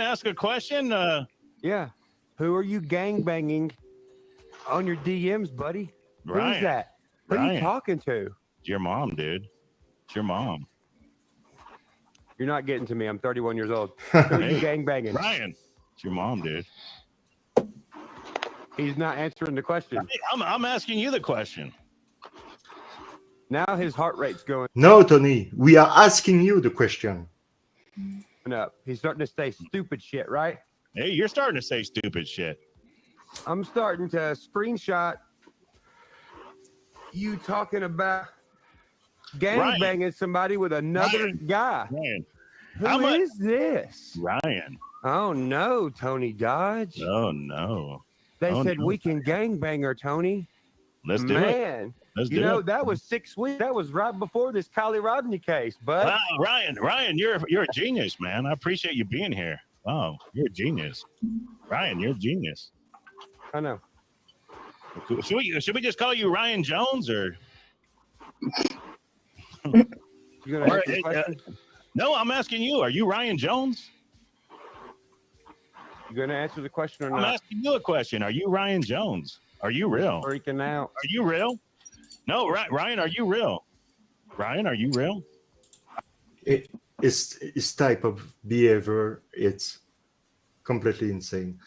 ask a question? Yeah. Who are you gangbanging on your DMs, buddy? Who's Ryan. that? Who are you Ryan. talking to? It's your mom, dude. It's your mom. You're not getting to me. I'm 31 years old. Who are you gangbanging? Ryan. It's your mom, dude. He's not answering the question. I'm asking you the question. Now his heart rate's going No, Tony, we are asking you the question. up. He's starting to say stupid shit, right? Hey, you're starting to say stupid shit. I'm starting to screenshot you talking about gangbanging somebody with another guy. Ryan. Who is this? Ryan. Oh no, Tony Dodge. Oh no. They Oh, said no. we can gangbang her, Tony. Let's do it. Man, Let's you do know it. that was 6 weeks. That was right before this Kiely Rodni case, bud. Wow, Ryan, you're a genius, man. I appreciate you being here. Wow, you're a genius. Ryan, you're a genius. I know. Should we just call you Ryan Jones or? You gonna answer the question? No, I'm asking you. Are you Ryan Jones? You gonna answer the question or I'm not? asking you a question. Are you Ryan Jones? Are you real? Freaking out. Are you real? No, Ryan, are you real? Ryan, are you real? His type of behavior, it's completely insane.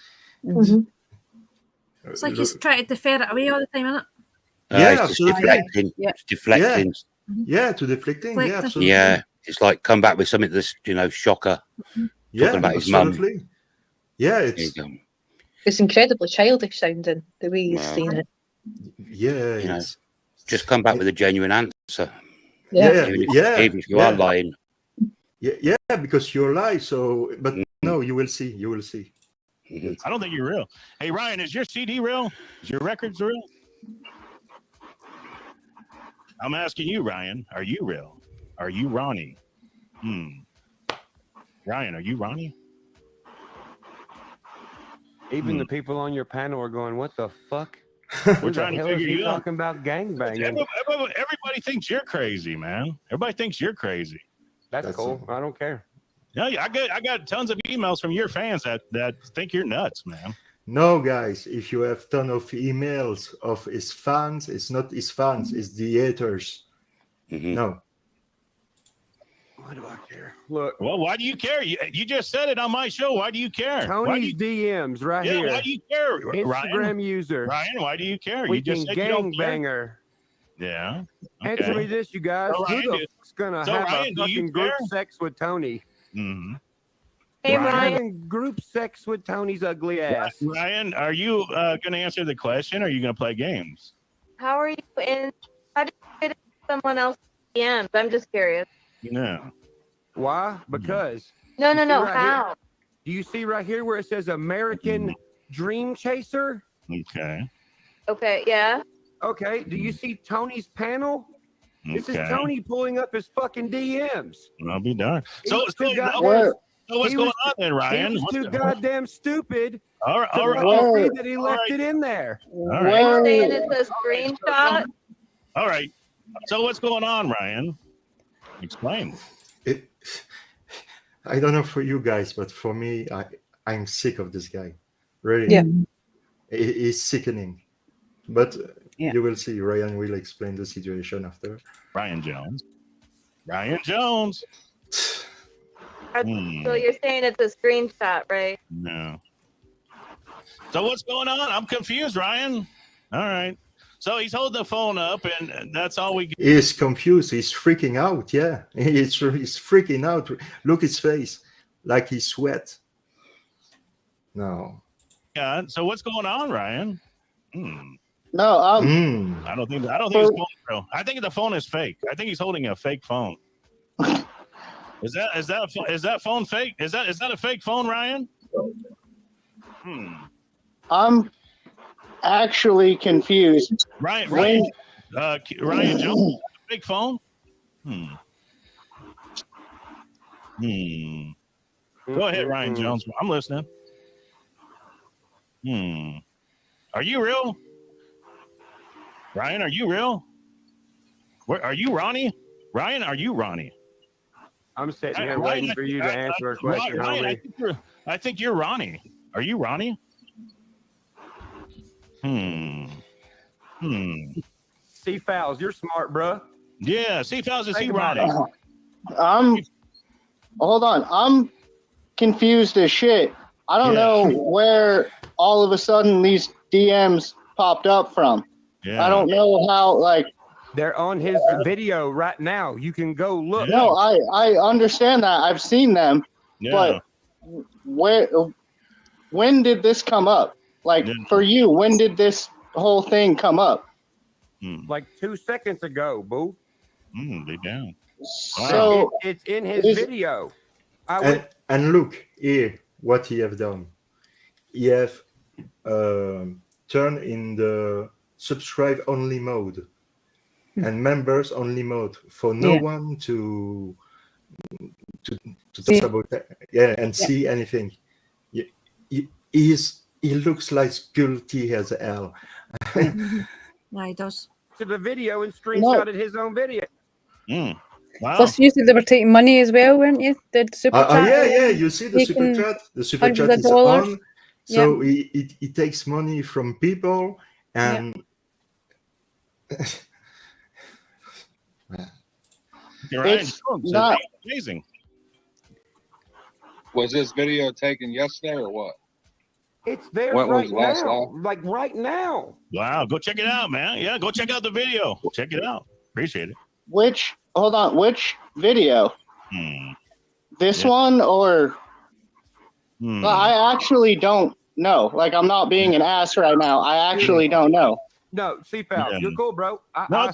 It's like he's trying to defer it away all the time, isn't it? Yeah, it's absolutely. deflecting. Yeah. It's deflecting. Yeah, to deflecting. Yeah, Deflecting. absolutely. Yeah, it's like come back with something that's shocker. Yeah, Talking about his mum. absolutely. Yeah, There it's you go. It's incredibly childish sounding, the way he's Wow. saying it. yeah, You know, it's, Just come back with a genuine answer. yeah, Even if, yeah, even if you yeah. are lying. yeah, because you're lying. So, but no, you will see. You will see. Mhm. I don't think you're real. Hey, Ryan, is your CD real? Is your records real? I'm asking you, Ryan. Are you real? Are you Ronnie? Ryan, are you Ronnie? Even the people on your panel are going, "What the fuck? We're Who the trying to hell is figure he you out. talking about gangbanging?" Everybody thinks you're crazy, man. Everybody thinks you're crazy. That's That's cool. I don't care. Yeah, I got tons of emails from your fans that think you're nuts, man. No, guys, if you have ton of emails of his fans, it's not his fans, it's the haters. Mhm. No. Why do I care? Look, Well, why do you care? You just said it on my show. Why do you care? Why do Tony's you, DMs right yeah, here. why do you care, Instagram Ryan? user. Ryan, why do you care? We You just can said you don't care. gangbang her. Yeah. Answer me Okay. this, you guys. So, Who Ryan, the fuck's gonna so, have Ryan, a do you fucking group care? sex with Tony? Mm-hmm. Hey, Ryan. Ryan. Having group sex with Tony's ugly ass. Ryan, are you going to answer the question or are you going to play games? How are you in? How did you get into someone else's DMs? I'm just curious. No. Why? Because No, You no, see no. right here? How? do you see right here where it says American Dream Chaser? Okay. Okay, yeah. Okay. Do you see Tony's panel? This is Okay. Tony pulling up his fucking DMs. I'll be darned. He So, was so, too goddamn- so what's he going was- on then, Ryan? He was What's too the- goddamn stupid all right. to All right. fucking see Whoa. that he All left right. it in there. All right. Whoa. Saying it's a screenshot. All right. So what's going on, Ryan? Explain. It, I don't know for you guys, but for me, I'm sick of this guy. Really. Yeah. He's sickening. But Yeah. you will see. Ryan will explain the situation after. Ryan Jones. Ryan Jones. So you're saying it's a screenshot, right? No. So what's going on? I'm confused, Ryan. All right. So he's holding the phone up, and that's all we get. He's confused. He's freaking out. Yeah. He's freaking out. Look his face. Like he sweat. No. Yeah. So what's going on, Ryan? No, I don't think his phone is real. I think the phone is fake. I think he's holding a fake phone. Is that phone fake? Is that a fake phone, Ryan? I'm actually confused. Ryan Jones, fake phone. Go ahead, Ryan Jones. I'm listening. Are you real? Ryan, are you real? Where are you, Ronnie? Ryan, are you Ronnie? I'm sitting Hey, here Ryan, waiting for you to answer a question, Ryan, homie. I think you're Ronnie. Are you Ronnie? C Fouls, you're smart, bro. Yeah, C Fouls is he Think about Ronnie? Hold on. I'm confused as shit. I don't know where all of a sudden these DMs popped up from. Yeah. I don't know how, like, they're on his video right now. You can go look. No, I understand that. I've seen them. Yeah. But when did this come up? Like, for you, when did this whole thing come up? Like 2 seconds ago, boo. Be down. So it's in his video. And look here, what he have done. He have turned in the subscribe only mode and members only mode for no one to talk about that, and see anything. He looks like guilty as hell. Yeah, he does. To the video and screenshotted his own video. Wow. Plus, you said they were taking money as well, weren't you? The super chat. Yeah. You see the super chat. The super chat is on. So he takes money from people and. It's not amazing. Was this video taken yesterday or what? It's there What right was last now. live? Like right now. Wow, go check it out, man. Yeah, go check out the video. Check it out. Appreciate it. Which video? This one or? I actually don't know. Like, I'm not being an ass right now. I actually don't know. No, C-Foul, you're cool, bro. I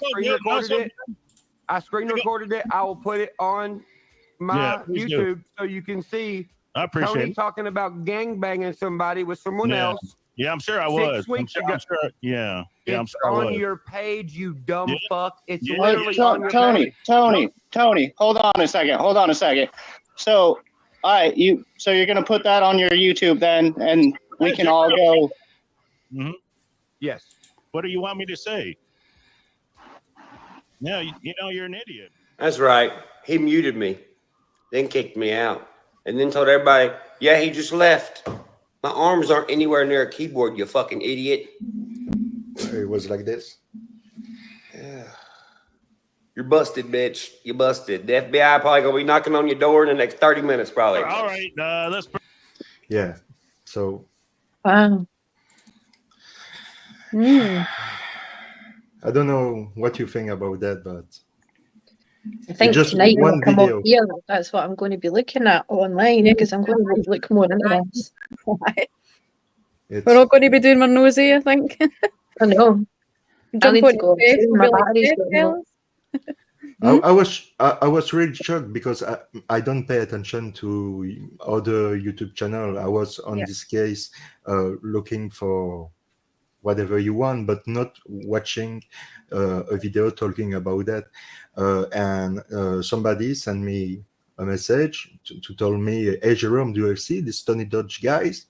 screen recorded it. I will put it on my YouTube so you can see I appreciate Tony it. talking about gangbanging somebody with someone else. Yeah, I'm sure I was. 6 weeks ago. I'm sure, yeah, I'm It's sure I on was. your page, you dumb fuck. It's Wait, literally on your page. Tony, hold on a second. So, all right, you're gonna put that on your YouTube then, and we can all go. Yes. What do you want me to say? No, you know you're an idiot. That's right. He muted me, then kicked me out, and then told everybody, yeah, he just left. My arms aren't anywhere near a keyboard, you fucking idiot. It was like this. Yeah. You're busted, bitch. You busted. The FBI probably gonna be knocking on your door in the next 30 minutes, probably. All right, let's. Yeah. So. Wow. I don't know what you think about that, but I think just tonight when one I come video. up here, that's what I'm going to be looking at online because I'm going to look more into this. We're all going to be doing our nosy, I think. I know. I need to go upstairs. My battery's getting low. I was really shocked because I don't pay attention to other YouTube channel. I was on this case looking for whatever you want, but not watching a video talking about that. And somebody sent me a message to tell me, hey Jerome, do you see this Tony Dodge guys?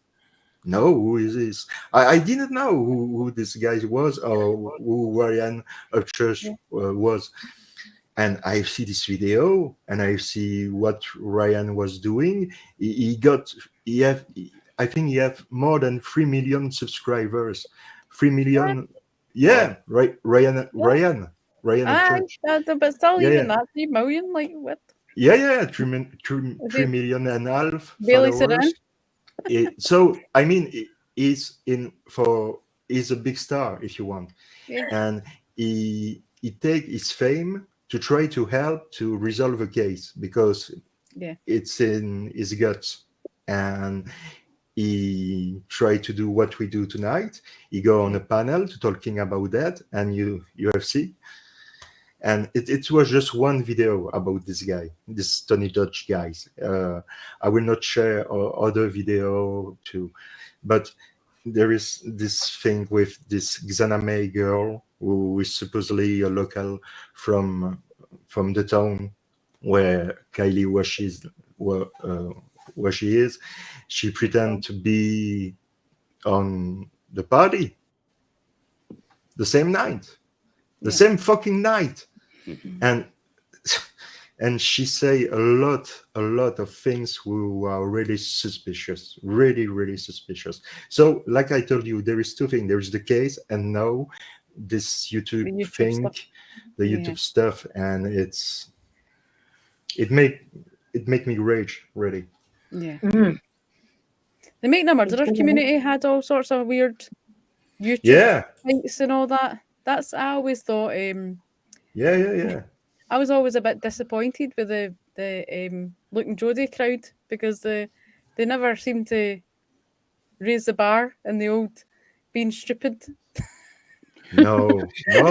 No, who is this? I didn't know who this guy was or who Ryan of Church was. And I see this video and I see what Ryan was doing. I think he have more than 3 million subscribers. 3 million. Yeah, right. Ryan of Church. But still, even that 3 million, like what? Yeah, 3 million and a half Barely followers. So I mean, he's a big star if you want, and he take his fame to try to help to resolve a case because it's in his guts, and he tried to do what we do tonight. He go on a panel to talking about that and UFC. And it was just one video about this guy, this Tony Dodge guys. I will not share other video too, but there is this thing with this Xaname girl who is supposedly a local from the town where Kiely where she is. She pretend to be on the party the same night, the same fucking night. And and she say a lot of things who are really suspicious, really suspicious. So like I told you, there is two things. There is the case, and now this YouTube, The YouTube thing, stuff. the Yeah. YouTube stuff, and it make me rage, really. Yeah. Mm. The Make No Murderers It's community had all sorts of weird YouTube Yeah, fights and all that. That's I always thought. yeah. I was always a bit disappointed with the Luke and Jodie crowd because they never seemed to raise the bar in the old being stupid. No. You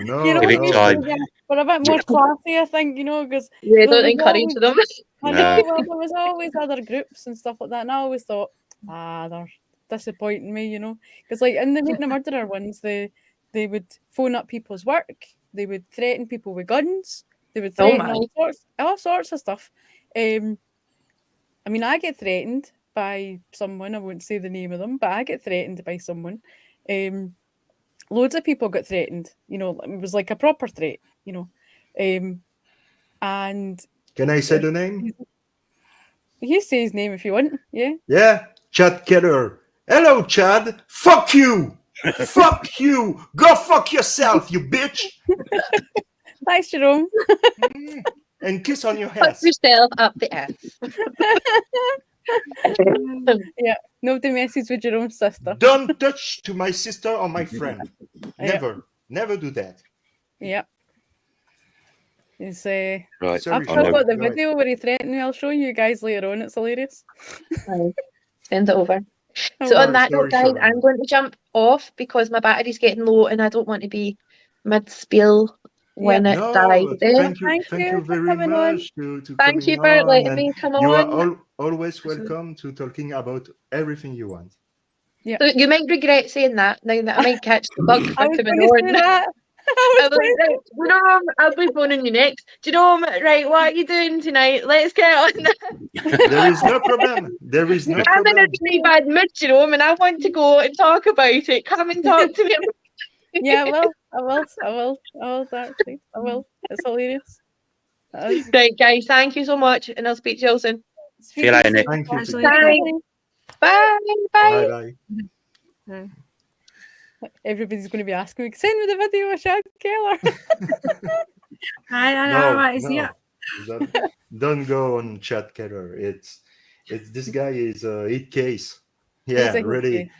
know, Every we time. we're a bit more classy, I think. You know, because Yeah, don't was encourage always, them. I know, well, there was always other groups and stuff like that, and I always thought, they're disappointing me, you know, because like in the Making a Murderer ones, they would phone up people's work, they would threaten people with guns, they would Oh threaten my. all sorts of stuff. I mean, I get threatened by someone. I won't say the name of them, but I get threatened by someone. Loads of people got threatened. You know, it was like a proper threat. You know, and Can I say the name? you say his name if you want. Yeah. Yeah, Chad Keller. Hello, Chad. Fuck you. Fuck you. Go fuck yourself, you bitch. Thanks, Jerome. And kiss on your Fuck ass. yourself up the ass. Yeah. Nobody messes with Jerome's sister. Don't touch to my sister or my friend. Yeah. Never do that. Yeah. It's Right. I've Sorry, still Sharon. got the Go ahead. video where he threatened me. I'll show you guys later on. It's hilarious. Right. Send it over. Oh, So well. on that note, Sorry, guys, Sharon. I'm going to jump off because my battery's getting low and I don't want to be mid-spiel when it dies No, there. thank you Thank you for very coming on. much to Thank coming you for on, letting and me come you on. are always welcome to talking about everything you want. So you might regret saying that now that I might catch the bug I for was coming going to say on. that. I'll be like, right, you know, I'll be phoning you next. Do you know, right, what are you doing tonight? Let's get on that. There is no problem. There is no I'm in a problem. really bad mood, Jerome, and I want to go and talk about it. Come and talk to me. Yeah, I will, actually. I will. It's hilarious. That is. Right, guys, thank you so much, and I'll speak to you all soon. See you later, Nick. Thank you. Actually, Thanks. Bye. Bye. Bye bye. Everybody's going to be asking me, send me the video of Chad Keller. I know what is No. here. Don't go on Chad Keller. It's this guy is a hit case. He's Yeah, a hit really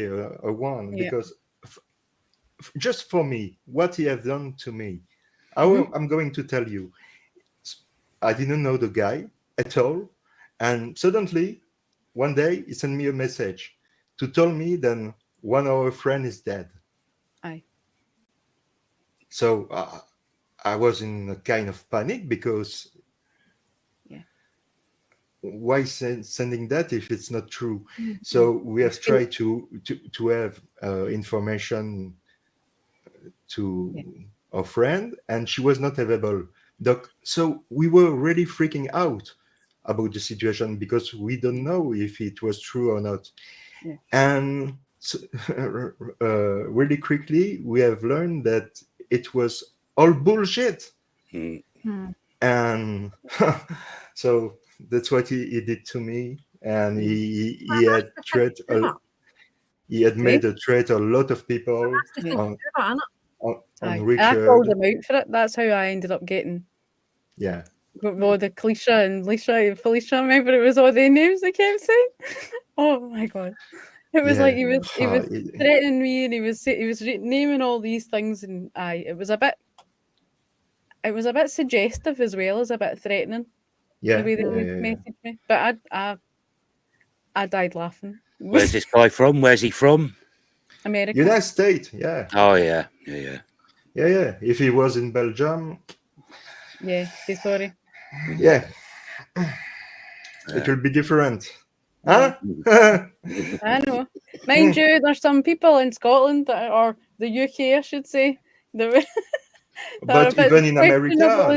a one, Yeah. because just for me, what he has done to me, Mm-hmm. I'm going to tell you. I didn't know the guy at all, and suddenly one day he sent me a message to tell me that one of our friends is dead. Aye. So I was in a kind of panic because why sending that if it's not true? So we have tried to have information to a friend, and she was not available. So we were really freaking out about the situation because we don't know if it was true or not. Yeah. And so, really quickly, we have learned that it was all bullshit. And so that's what he did to me. And he had he had made a threat a lot of people on I Richard. called him out for it. That's how I ended up getting Yeah. all the Cleisha and Leisha and Felicia. Remember, it was all the names they kept saying. Oh my god! It was like he was threatening me, and he was naming all these things, and it was a bit suggestive as well as a bit threatening. Yeah. The way that he messaged me, but I died laughing. Where's this guy from? Where's he from? America. United States. Yeah. Oh yeah. Yeah. If he was in Belgium. Yeah. Say sorry. Yeah. It will be different. Huh? I know. Mind you, there's some people in Scotland or the UK, I should say. But even in America, well,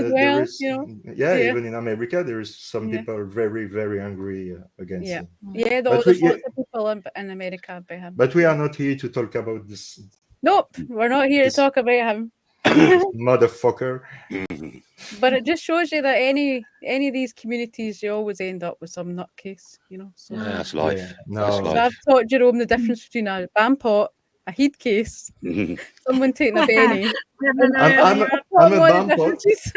you know? Even in America, there is some people very, very angry against him. Yeah, there's lots of people in America by him. But we are not here to talk about this. Nope, we're not here to talk about him. motherfucker. But it just shows you that any of these communities, you always end up with some nutcase, you know. So, Yeah, that's life. Yeah, That's no. so life. I've taught Jerome the difference between a bampot, a heat case, someone taking a Benny. I'm a bampot. differences.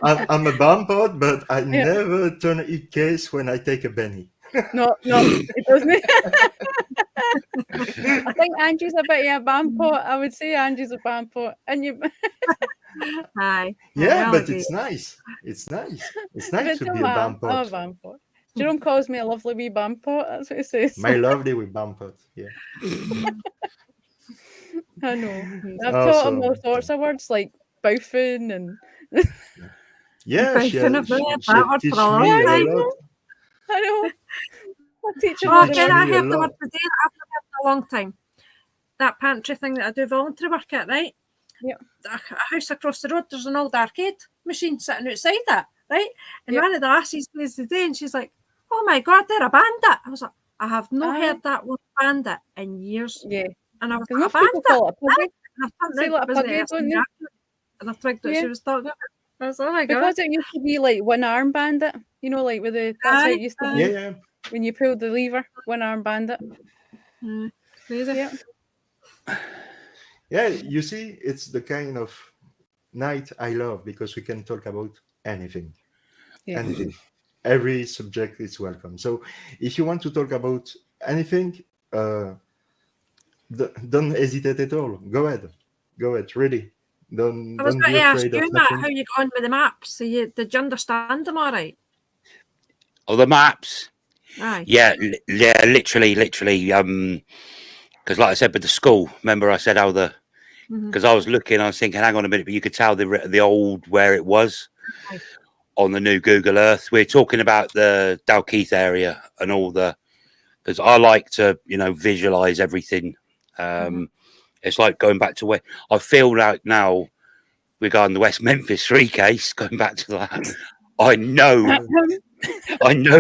I'm a bampot, but I never turn a case when I take a Benny. No, it doesn't. I think Angie's a bit of a bampot. I would say Angie's a bampot, and you. Aye. Yeah, I but agree. it's nice. It's nice. It's But nice to it's be a I'm a bampot. bampot. Jerome calls me a lovely wee bampot. That's what he says. My lovely with bampot. Yeah. I know. I've taught him all sorts of words like boufing and. Yeah, she Boufing, I've heard that word teach for a long me a time. lot. I know. I teach him Oh, all the again, teach I me a heard the word lot. today that I've not heard in a long time. That pantry thing that I do voluntary work at, right? Yeah. A house across the road, there's an old arcade machine sitting outside it, right? And Yeah. one of the lassies plays today, and she's like, "Oh my God, they're a bandit!" I was like, "I have not Aye. heard that word bandit in years." Yeah. And I was Because like, most "A people bandit?" call it a puggy. And I turned Say out like it a wasn't puggy, it, don't they? and I twigged that Yeah. she was talking about it. I was like, "Oh my God." Because it used to be like one arm bandit, you know, like with the that's how it used to be Yeah. when you pulled the lever, one arm bandit. Crazy. Yeah. Yeah, you see, it's the kind of night I love because we can talk about anything. Yeah. Anything. Every subject is welcome. So if you want to talk about anything, don't hesitate at all. Go ahead. Go ahead, really. Don't I was be going to ask afraid you, of Matt, nothing. how you got on with the maps. So did you understand them all right? Oh, the maps. Aye. Yeah, literally. Because like I said, with the school, remember I said how because I was looking, I was thinking, hang on a minute, but you could tell the old where it was Aye. on the new Google Earth. We're talking about the Dalkeith area and all because I like to, visualize everything. It's like going back to where I feel like now regarding the West Memphis 3 case, going back to that, I know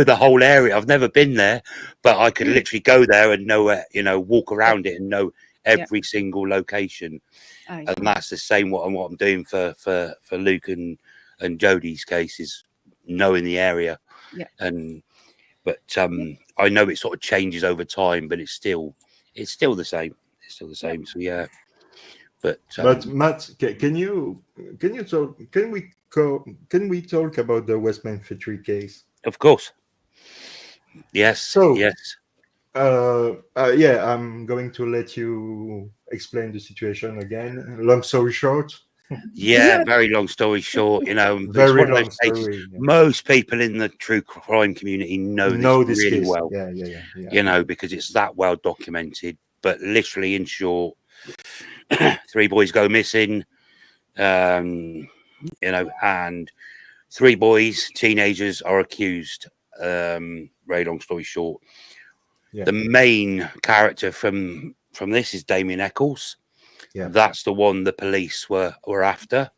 the whole area. I've never been there, but I could literally go there and know where, walk around it and know every single location. Aye. And that's the same what I'm doing for Luke and Jodie's case is knowing the area. Yeah. But I know it sort of changes over time, but it's still the same. It's still the same. So yeah. But Matt, can we talk about the West Memphis 3 case? Of course. Yes. So yes. Yeah, I'm going to let you explain the situation again. Long story short. Yeah, very long story short, it's very one of long those cases. story. Yeah. Most people in the true crime community know this really case. well. Yeah. Because it's that well documented. But literally, in short, 3 boys go missing. And 3 boys, teenagers, are accused. Very long story short. Yeah. The main character from this is Damien Eccles. Yeah. That's the one the police were after.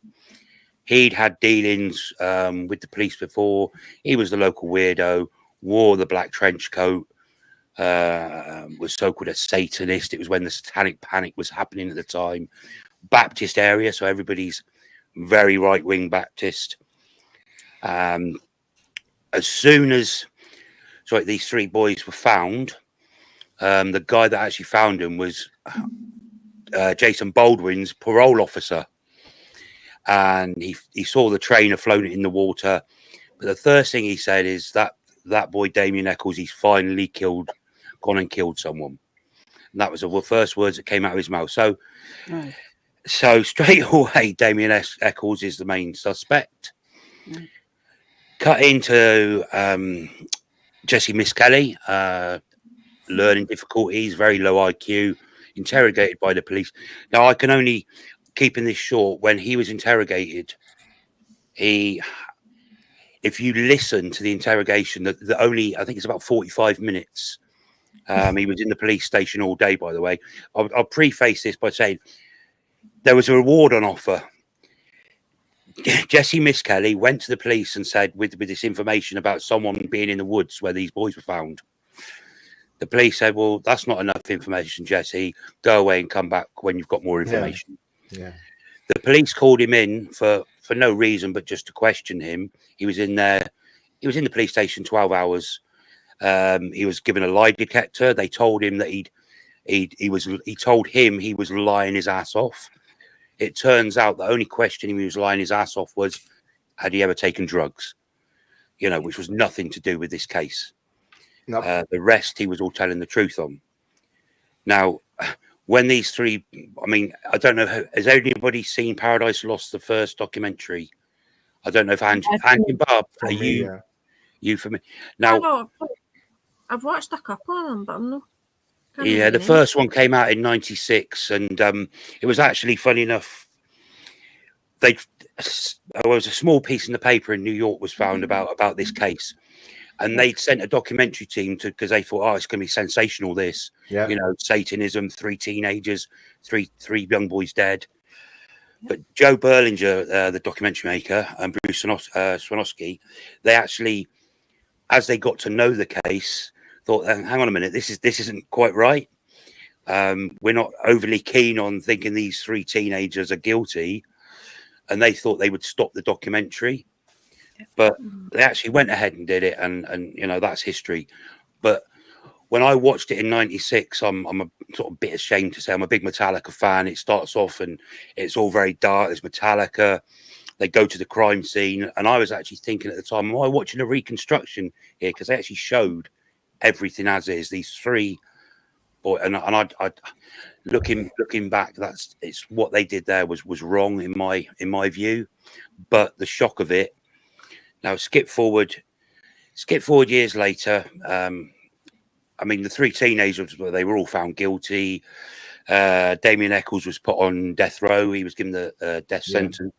He'd had dealings with the police before. He was the local weirdo, wore the black trench coat, was so-called a Satanist. It was when the satanic panic was happening at the time. Baptist area, so everybody's very right-wing Baptist. As soon as these 3 boys were found, the guy that actually found them was Jason Baldwin's parole officer, and he saw the trainer floating in the water. But the first thing he said is that boy Damien Eccles, he's finally gone and killed someone. And that was the first words that came out of his mouth. So straight away, Damien Eccles is the main suspect. Cut into Jesse Miss Kelly, learning difficulties, very low IQ, interrogated by the police. Now, I can only keep in this short. When he was interrogated, if you listen to the interrogation, the only, I think it's about 45 minutes. He was in the police station all day, by the way. I'll preface this by saying there was a reward on offer. Jesse Miss Kelly went to the police and said, with this information about someone being in the woods where these boys were found. The police said, well, that's not enough information, Jesse. Go away and come back when you've got more information. Yeah. The police called him in for no reason, but just to question him. He was in there. He was in the police station 12 hours. He was given a lie detector. They told him that he told him he was lying his ass off. It turns out the only question he was lying his ass off was, had he ever taken drugs? You know, which was nothing to do with this case. Nope. The rest he was all telling the truth on. Now, when these three, I mean, I don't know, has anybody seen Paradise Lost, the first documentary? I don't know if Angie and Barb, are you for me? Now, I've watched a couple of them, but I'm not. Yeah, the first one came out in '96, and it was actually funny enough. There was a small piece in the paper in New York was found about this case, and they'd sent a documentary team because they thought, oh, it's going to be sensational. This, you know, Satanism, 3 teenagers, three young boys dead. But Joe Berlinger, the documentary maker, and Bruce Swanovsky, they actually, as they got to know the case, thought, hang on a minute, this isn't quite right. We're not overly keen on thinking these 3 teenagers are guilty, and they thought they would stop the documentary, but they actually went ahead and did it, and you know, that's history. But when I watched it in '96, I'm a sort of bit ashamed to say I'm a big Metallica fan. It starts off and it's all very dark. There's Metallica. They go to the crime scene, and I was actually thinking at the time, am I watching a reconstruction here? Because they actually showed everything as is. These 3 boys, and I looking back, it's what they did there was wrong in my view. But the shock of it. Now skip forward years later. I mean, the 3 teenagers, they were all found guilty. Damien Eccles was put on death row. He was given the death sentence.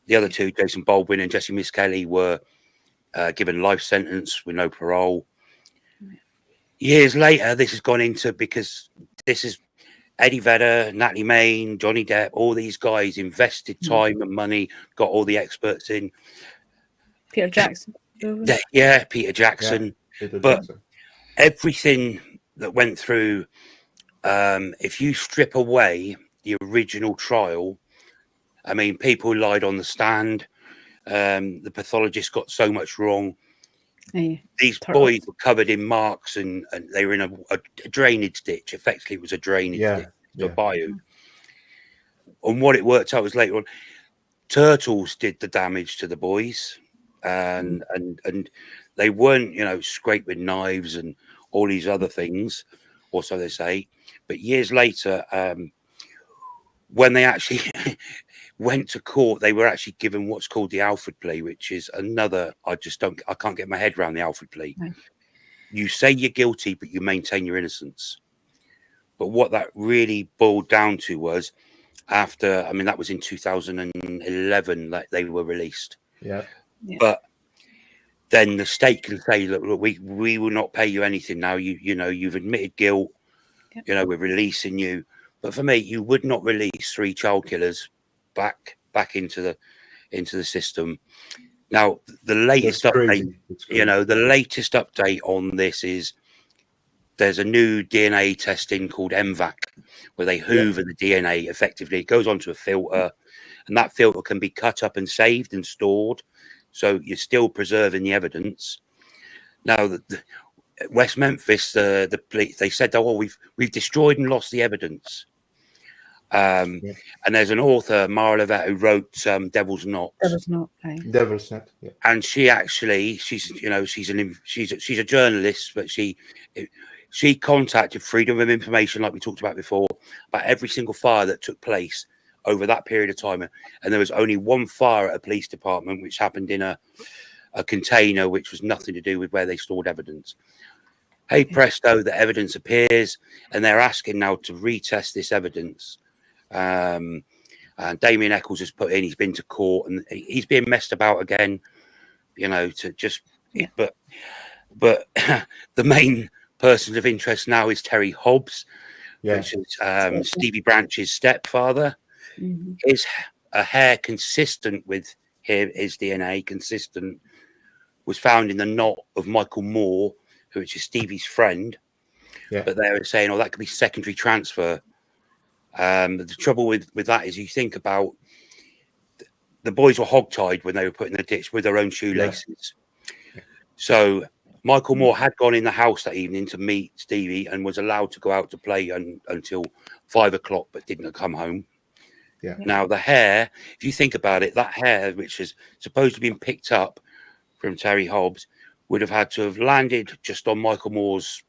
The other 2, Jason Baldwin and Jesse Miskelly, were given life sentence with no parole. Years later, this has gone into, because this is Eddie Vedder, Natalie Main, Johnny Depp, all these guys invested time and money, got all the experts in. Peter Jackson. Yeah, Peter Jackson. Peter but Jackson. Everything that went through, if you strip away the original trial, I mean, people lied on the stand. The pathologist got so much wrong. These boys were covered in marks, and they were in a drainage ditch. Effectively, it was a drainage ditch, a bayou. And what it worked out was later on, turtles did the damage to the boys, and they weren't, you know, scraped with knives and all these other things, or so they say. But years later, when they actually went to court, they were actually given what's called the Alfred plea, which is another, I can't get my head around the Alfred plea. Right. You say you're guilty, but you maintain your innocence. But what that really boiled down to was, after, I mean, that was in 2011 that they were released. Yeah. But then the state can say, look, we will not pay you anything now. You know, you've admitted guilt. Yep. You know, we're releasing you. But for me, you would not release 3 child killers back into the system. Now, the latest update, you know, the latest update on this is there's a new DNA testing called MVAC, where they hoover the DNA effectively. It goes onto a filter, and that filter can be cut up and saved and stored. So you're still preserving the evidence. Now, the West Memphis, the police, they said, "Oh, we've destroyed and lost the evidence." And there's an author, Mara Levette, who wrote "Devil's Knot." Devil's Knot, right. Devil's Knot. Yeah. And she's a journalist, but she contacted Freedom of Information, like we talked about before, about every single fire that took place over that period of time. And there was only one fire at a police department, which happened in a container, which was nothing to do with where they stored evidence. Hey, presto, the evidence appears, and they're asking now to retest this evidence. And Damien Eccles has put in, he's been to court, and he's being messed about again, you know, to just, but the main person of interest now is Terry Hobbs, which is Stevie Branch's stepfather. Mm-hmm. Is a hair consistent with his DNA, consistent, was found in the knot of Michael Moore, which is Stevie's friend. Yeah. But they were saying, oh, that could be secondary transfer. The trouble with that is you think about the boys were hogtied when they were put in the ditch with their own shoelaces. Yeah. So Michael Moore had gone in the house that evening to meet Stevie and was allowed to go out to play until 5 o'clock, but didn't come home. Yeah. Now the hair, if you think about it, that hair, which is supposed to have been picked up from Terry Hobbs, would have had to have landed just on Michael Moore's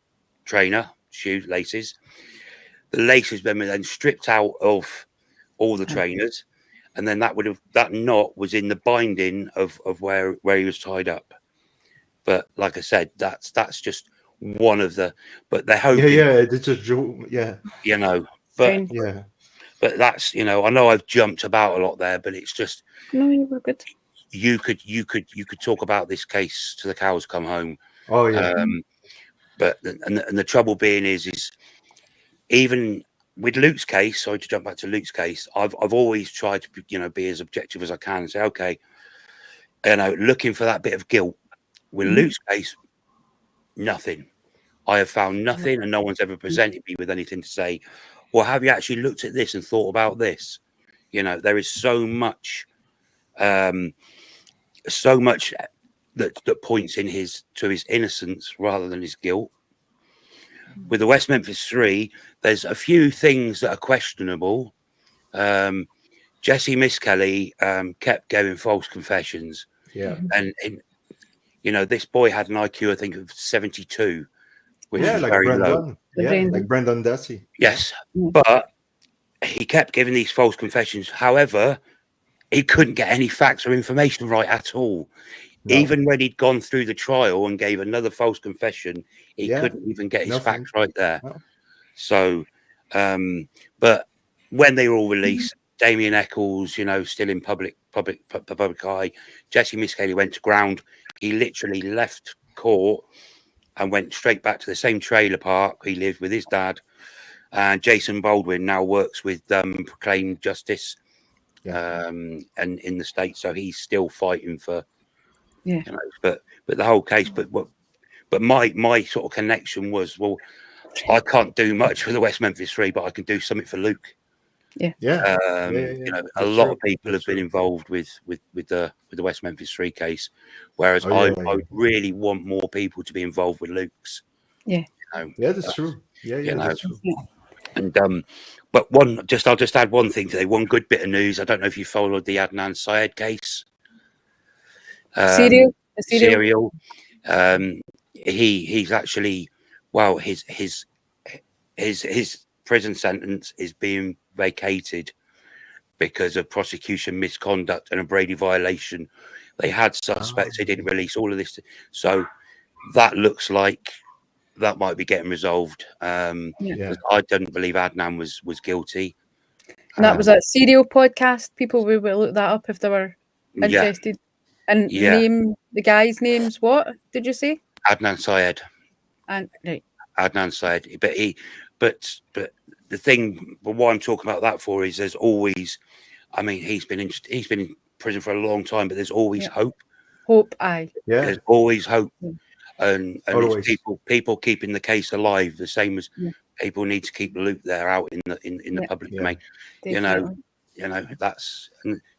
trainer shoelaces. The laces were then stripped out of all the trainers, and then that knot was in the binding of where he was tied up. But like I said, that's just one of the. But they're hoping. Yeah, it's a joke. Yeah, you know. But yeah, but that's, I know I've jumped about a lot there, but it's just. No, you were good. You could talk about this case till the cows come home. Oh yeah. But the trouble being is even with Luke's case. Sorry to jump back to Luke's case. I've always tried to be as objective as I can and say, okay, looking for that bit of guilt. With Luke's case, nothing. I have found nothing, and no one's ever presented me with anything to say, well, have you actually looked at this and thought about this? There is so much that points to his innocence rather than his guilt. With the West Memphis 3, there's a few things that are questionable. Jesse Miss Kelly kept giving false confessions. Yeah. And this boy had an IQ, I think, of 72, which is like very Brendan. low. Yeah, like Brendan Dassey. Yes, but he kept giving these false confessions. However, he couldn't get any facts or information right at all. No. Even when he'd gone through the trial and gave another false confession, he couldn't even get his facts right there. No. So, but when they were all released, Damien Eccles, still in public eye. Jesse Miss Kelly went to ground. He literally left court and went straight back to the same trailer park he lived with his dad. And Jason Baldwin now works with Proclaim Justice, and in the States, so he's still fighting for. Yeah. But the whole case, but my sort of connection was, well, I can't do much for the West Memphis 3, but I can do something for Luke. Yeah. A lot of people have been involved with the West Memphis 3 case, whereas I really want more people to be involved with Luke's. Yeah. Yeah, that's true. Yeah, that's true. And but I'll just add one thing today. One good bit of news. I don't know if you followed the Adnan Syed case. Serial. He's actually, his prison sentence is being vacated because of prosecution misconduct and a Brady violation. They had suspects. They didn't release all of this, so that looks like that might be getting resolved. I don't believe Adnan was guilty. And that was a Serial podcast. People will look that up if they were interested. And name the guy's names. What did you say? Adnan Syed. And right. Adnan Syed. But the thing, but what I'm talking about that for is there's always, he's been in prison for a long time, but there's always hope. Hope, aye. Yeah. There's always hope. And it's people keeping the case alive, the same as people need to keep Luke there out in the public domain. That's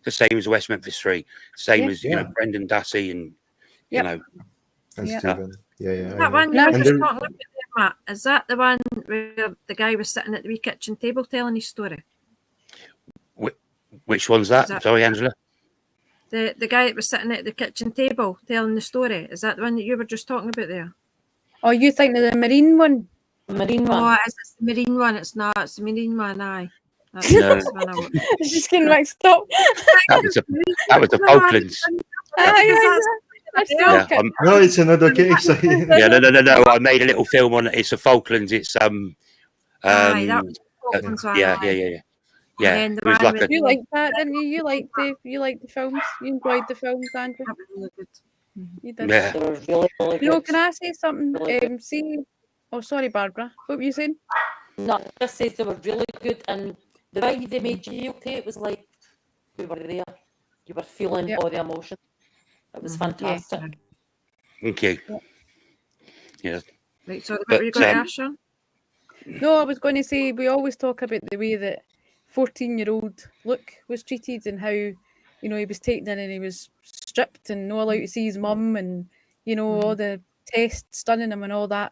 the same as West Memphis 3, same as Brendan Dassey and and Stephen. That one you were just talking about there, Matt, is that the one where the guy was sitting at the wee kitchen table telling his story? Which one's that? Sorry, Angela. The guy that was sitting at the kitchen table telling the story, is that the one that you were just talking about there? Oh, you think of the Marine one? Marine one. Oh, it's the Marine one. It's not. It's the Marine one. Aye. That's no. the one I want. It's just getting mixed up. That was the Falklands. No, it's another case. No. I made a little film on it. It's the Falklands. It's that was Falklands one. Yeah. It was like you liked that, didn't you? You liked the films. You enjoyed the films, Andrew. That was really good. You did. Yeah. They were really, really good. Can I say something? Oh, sorry, Barbara. What were you saying? No, just says they were really good, and the way they made you take it was like we were there. You were feeling all the emotion. It was fantastic. Thank you. Yeah. Right, so what were you going to ask, Sean? No, I was going to say we always talk about the way that 14-year-old Luke was treated, and how, you know, he was taken in and he was stripped and not allowed to see his mum, and, you know, all the tests done on him and all that.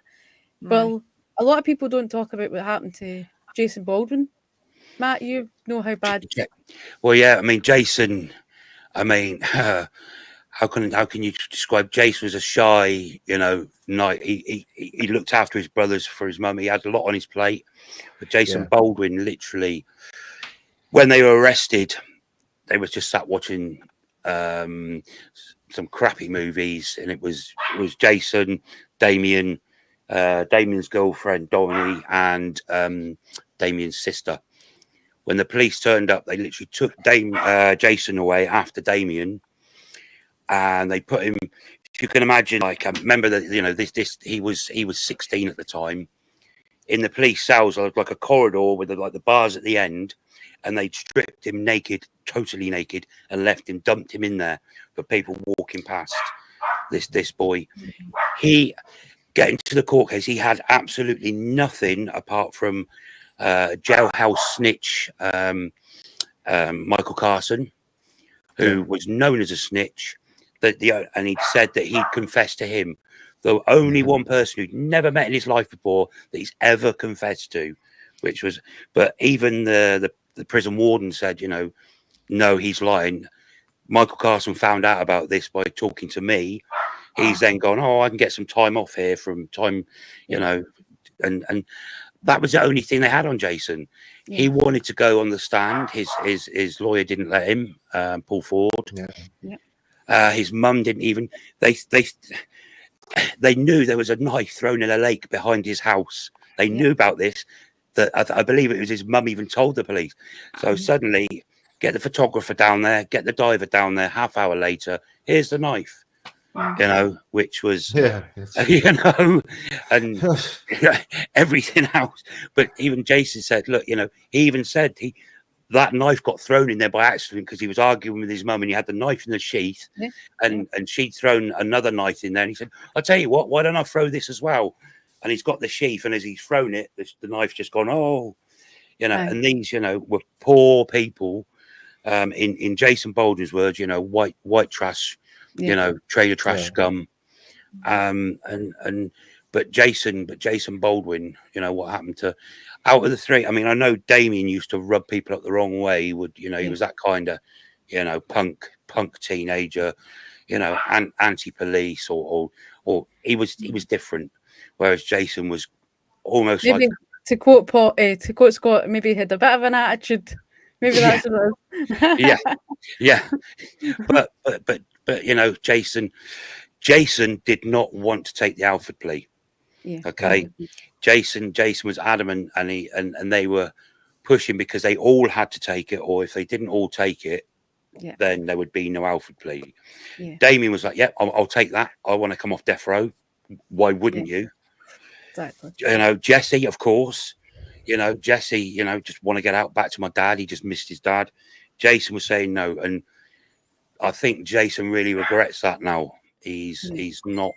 Well, a lot of people don't talk about what happened to Jason Baldwin. Matt, you know how bad. Well, yeah, I mean, Jason, I mean, how can you describe Jason as a shy, you know, night? He looked after his brothers for his mum. He had a lot on his plate. But Jason Baldwin, literally, when they were arrested, they were just sat watching some crappy movies, and it was Jason, Damien, Damien's girlfriend Donnie, and Damien's sister. When the police turned up, they literally took Jason away after Damien, and they put him. If you can imagine, like, I remember that, you know, he was 16 at the time. In the police cells, like a corridor with the bars at the end, and they'd stripped him naked, totally naked, and left him, dumped him in there for people walking past. This boy, he getting to the court case, he had absolutely nothing apart from jailhouse snitch Michael Carson, who was known as a snitch. And he'd said that he'd confessed to him. The only one person who'd never met in his life before that he's ever confessed to, which was, but even the prison warden said, you know, no, he's lying. Michael Carson found out about this by talking to me. He's then gone, oh, I can get some time off here from time, you know, and that was the only thing they had on Jason. He wanted to go on the stand. His lawyer didn't let him, Paul Ford. His mum didn't even. They knew there was a knife thrown in a lake behind his house. They knew about this. That I believe it was his mum even told the police. So suddenly, get the photographer down there, get the diver down there. Half hour later, here's the knife. You know, which was you know, and everything else. But even Jason said, look, you know, he even said that knife got thrown in there by accident because he was arguing with his mum, and he had the knife in the sheath, and she'd thrown another knife in there. And he said, I'll tell you what, why don't I throw this as well? And he's got the sheath, and as he's thrown it, the knife's just gone, oh, you know. And these, you know, were poor people. In Jason Baldwin's words, you know, white trash, you know, trailer trash scum. But Jason Baldwin, you know, what happened to, out of the three, I mean, I know Damien used to rub people up the wrong way. He would, you know, he was that kind of, you know, punk teenager, you know, anti-police, or he was different. Whereas Jason was almost maybe, like, to quote Scott, maybe he had a bit of an attitude. Maybe that's what it is. But you know, Jason did not want to take the Alford plea. Okay. Jason was adamant, and they were pushing because they all had to take it, or if they didn't all take it, then there would be no Alford plea. Damien was like, yeah, I'll take that. I want to come off death row. Why wouldn't you? Exactly. You know, Jesse, of course. You know, Jesse, you know, just want to get out back to my dad. He just missed his dad. Jason was saying no. And I think Jason really regrets that now. He's not.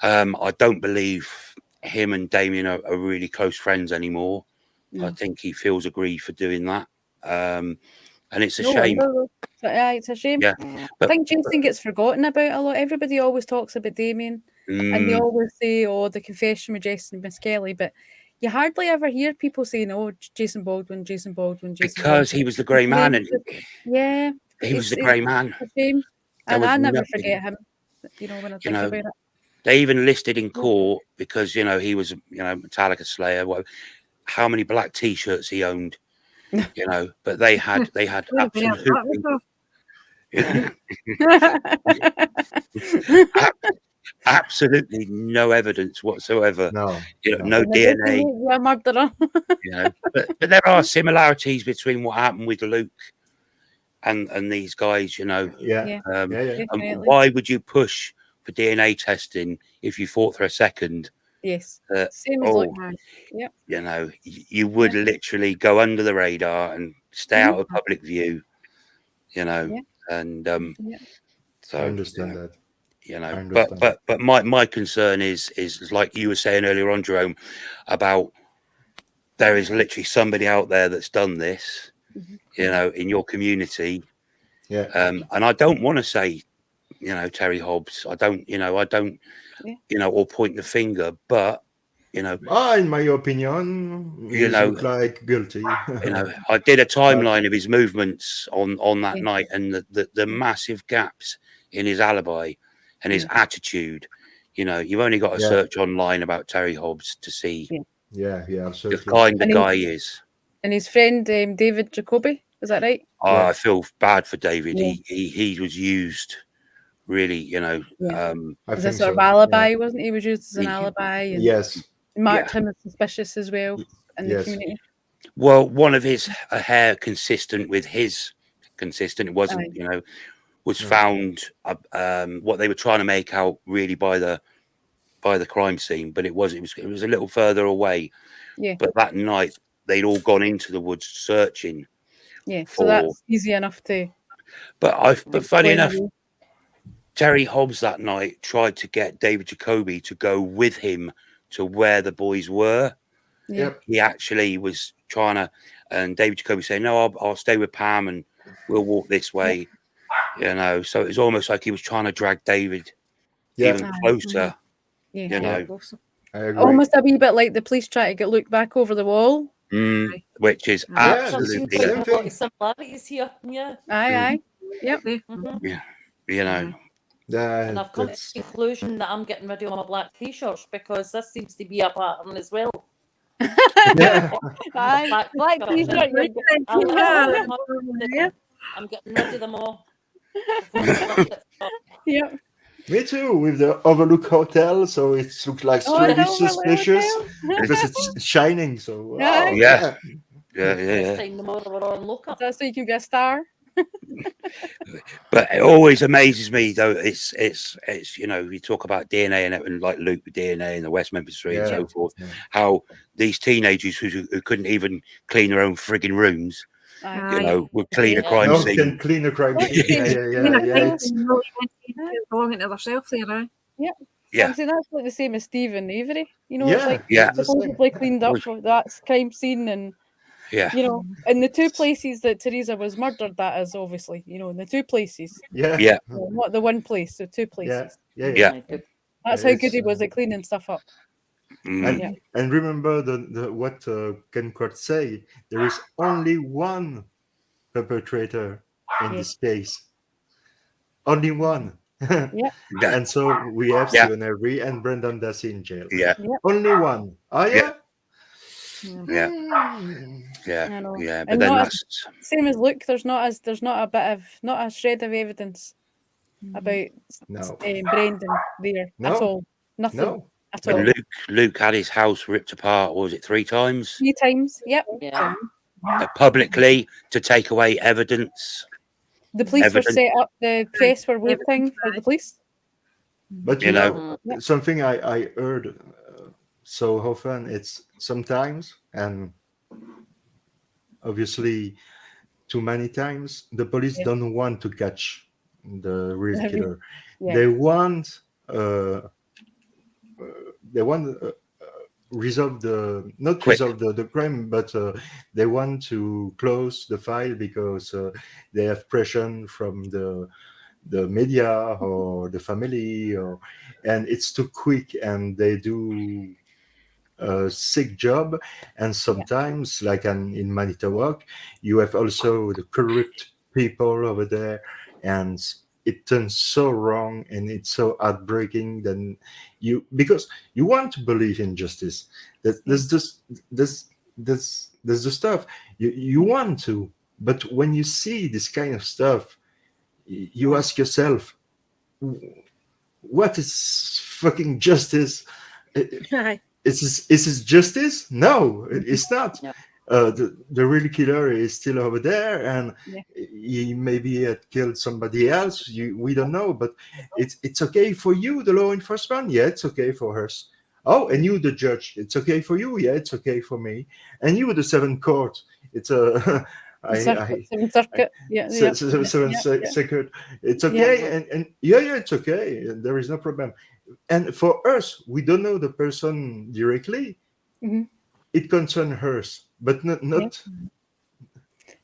I don't believe him and Damien are really close friends anymore. I think he feels aggrieved for doing that. And it's a shame. It's a shame. Yeah. I think Jason gets forgotten about a lot. Everybody always talks about Damien, and they always say, oh, the confession with Jason and Miss Kelly, but you hardly ever hear people saying, oh, Jason Baldwin. Because he was the grey man. And he was the grey man. It's a shame. And I never forget him, you know, when I think about it. They even listed in court, because, you know, he was, you know, Metallica Slayer, how many black T-shirts he owned, you know, but they had absolutely no evidence whatsoever. You know, no DNA. You know, but there are similarities between what happened with Luke and these guys, you know. And why would you push for DNA testing if you thought for a second? Same as Luke. You know, you would literally go under the radar and stay out of public view, you know. And so I understand that. You know, but my concern is like you were saying earlier on, Jerome, about there is literally somebody out there that's done this, you know, in your community. Yeah. And I don't want to say, you know, Terry Hobbs. I don't, you know, or point the finger, but, you know, in my opinion, you he know, look like guilty. you know, I did a timeline of his movements on that night, and the massive gaps in his alibi and his attitude. You know, you've only got to search online about Terry Hobbs to see Yeah, the absolutely. kind of guy he is. And his friend David Jacoby, is that right? I feel bad for David. He was used really, you know. As a sort of alibi, wasn't he? He was used as an alibi, and yes, marked him as suspicious as well in the community. Well, one of his hair consistent with his it wasn't, you know, was found. What they were trying to make out really by the crime scene, but it was a little further away. Yeah. But that night they'd all gone into the woods searching. Yeah, so that's easy enough to. But funny enough, Terry Hobbs that night tried to get David Jacoby to go with him to where the boys were. Yeah. He actually was trying to, and David Jacoby saying, "No, I'll stay with Pam and we'll walk this way." You know, so it was almost like he was trying to drag David even closer. Yeah, you know, almost a wee bit like the police try to get Luke back over the wall. Which is absolutely a lot of similarities here. Yeah. Aye. Yep. Yeah. You know. And I've come to the conclusion that I'm getting rid of my black t-shirts because this seems to be a pattern as well. Aye, black t-shirt. I'm getting rid of them all. Yep. Me too, with the Overlook Hotel, so it looks like really suspicious because it's shining. So yeah. That's so you can be a star. But it always amazes me, though. It's you know, you talk about DNA and like Luke with DNA and the West Memphis 3 and so forth. How these teenagers who couldn't even clean their own frigging rooms, you know, would clean a crime scene. Can clean a crime scene. Belonging to themselves there, Yeah. See, that's like the same as Stephen Avery. You know, it's like it's supposedly cleaned up for that crime scene, and you know, in the two places that Teresa was murdered, that is obviously, you know, in the two places. Yeah. Not the one place, so two places. Yeah. That's how good he was at cleaning stuff up. And remember the what Ken Kurt say. There is only one perpetrator in this case. Only one. And so we have Stephen Avery and Brendan Dassey in jail. Only one. Oh yeah. Yeah. But and then that's same as Luke. There's not a shred of evidence about Brendan there at all. Nothing at all. Luke had his house ripped apart. What was it, 3 times? 3 times. Yep. Yeah. Publicly to take away evidence. The police were set up. The press were waiting for the police. But you know something I heard so often. It's sometimes, and obviously too many times, the police don't want to catch the real killer. They want resolve the crime, but they want to close the file because they have pressure from the media or the family, and it's too quick, and they do a sick job. And sometimes, like in Manitowoc, you have also the corrupt people over there, and it turns so wrong, and it's so heartbreaking. Then because you want to believe in justice. There's the stuff you want to, but when you see this kind of stuff, you ask yourself, what is fucking justice? Is this justice? No, it's not. The real killer is still over there, and he maybe had killed somebody else. We don't know, but it's okay for you, the law enforcement. Yeah, it's okay for us. Oh, and you, the judge, it's okay for you. Yeah, it's okay for me. And you, the Seventh Court, it's a Seventh Circuit. Seventh Circuit. It's okay, and it's okay. There is no problem. And for us, we don't know the person directly. it concerns hers, but not.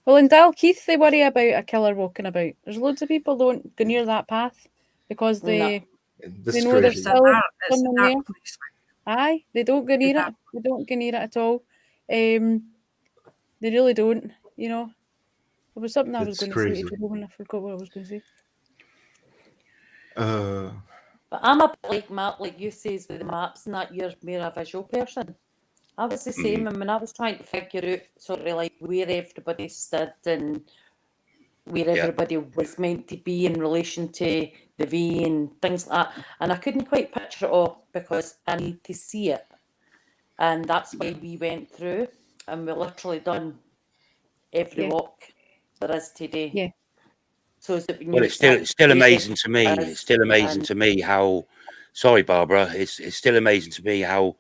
Well, in Dalkeith, they worry about a killer walking about. There's loads of people don't go near that path because they That's know there's crazy. still It's a someone dark there. place. Aye, they don't go near it. They don't go near it at all. They really don't. You know, there was something I was That's going to say crazy. to Jerome and I forgot what I was going to say. But I'm a bit like you says with the maps and that, you're more a visual person. I was the same, and when I was trying to figure out sort of like where everybody stood and where everybody was meant to be in relation to the V and things like that, and I couldn't quite picture it all because I need to see it, and that's why we went through, and we literally done every walk there is today. Yeah. So is it when Well, you it's still amazing to me. It's still amazing and to me how. Sorry, Barbara. It's still amazing to me how,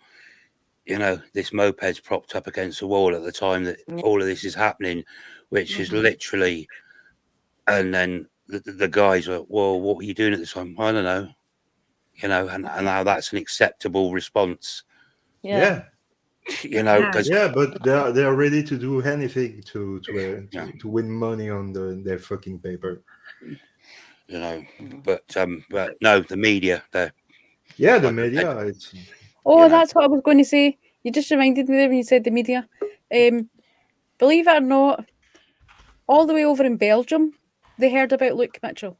this moped's propped up against the wall at the time that all of this is happening, which is literally. And then the guys are, well, what were you doing at the time? I don't know. And now that's an acceptable response. Yeah. Because but they are ready to do anything to win money on their fucking paper. But no, the media. The media. It's, that's what I was going to say. You just reminded me there when you said the media. Believe it or not, all the way over in Belgium, they heard about Luke Mitchell.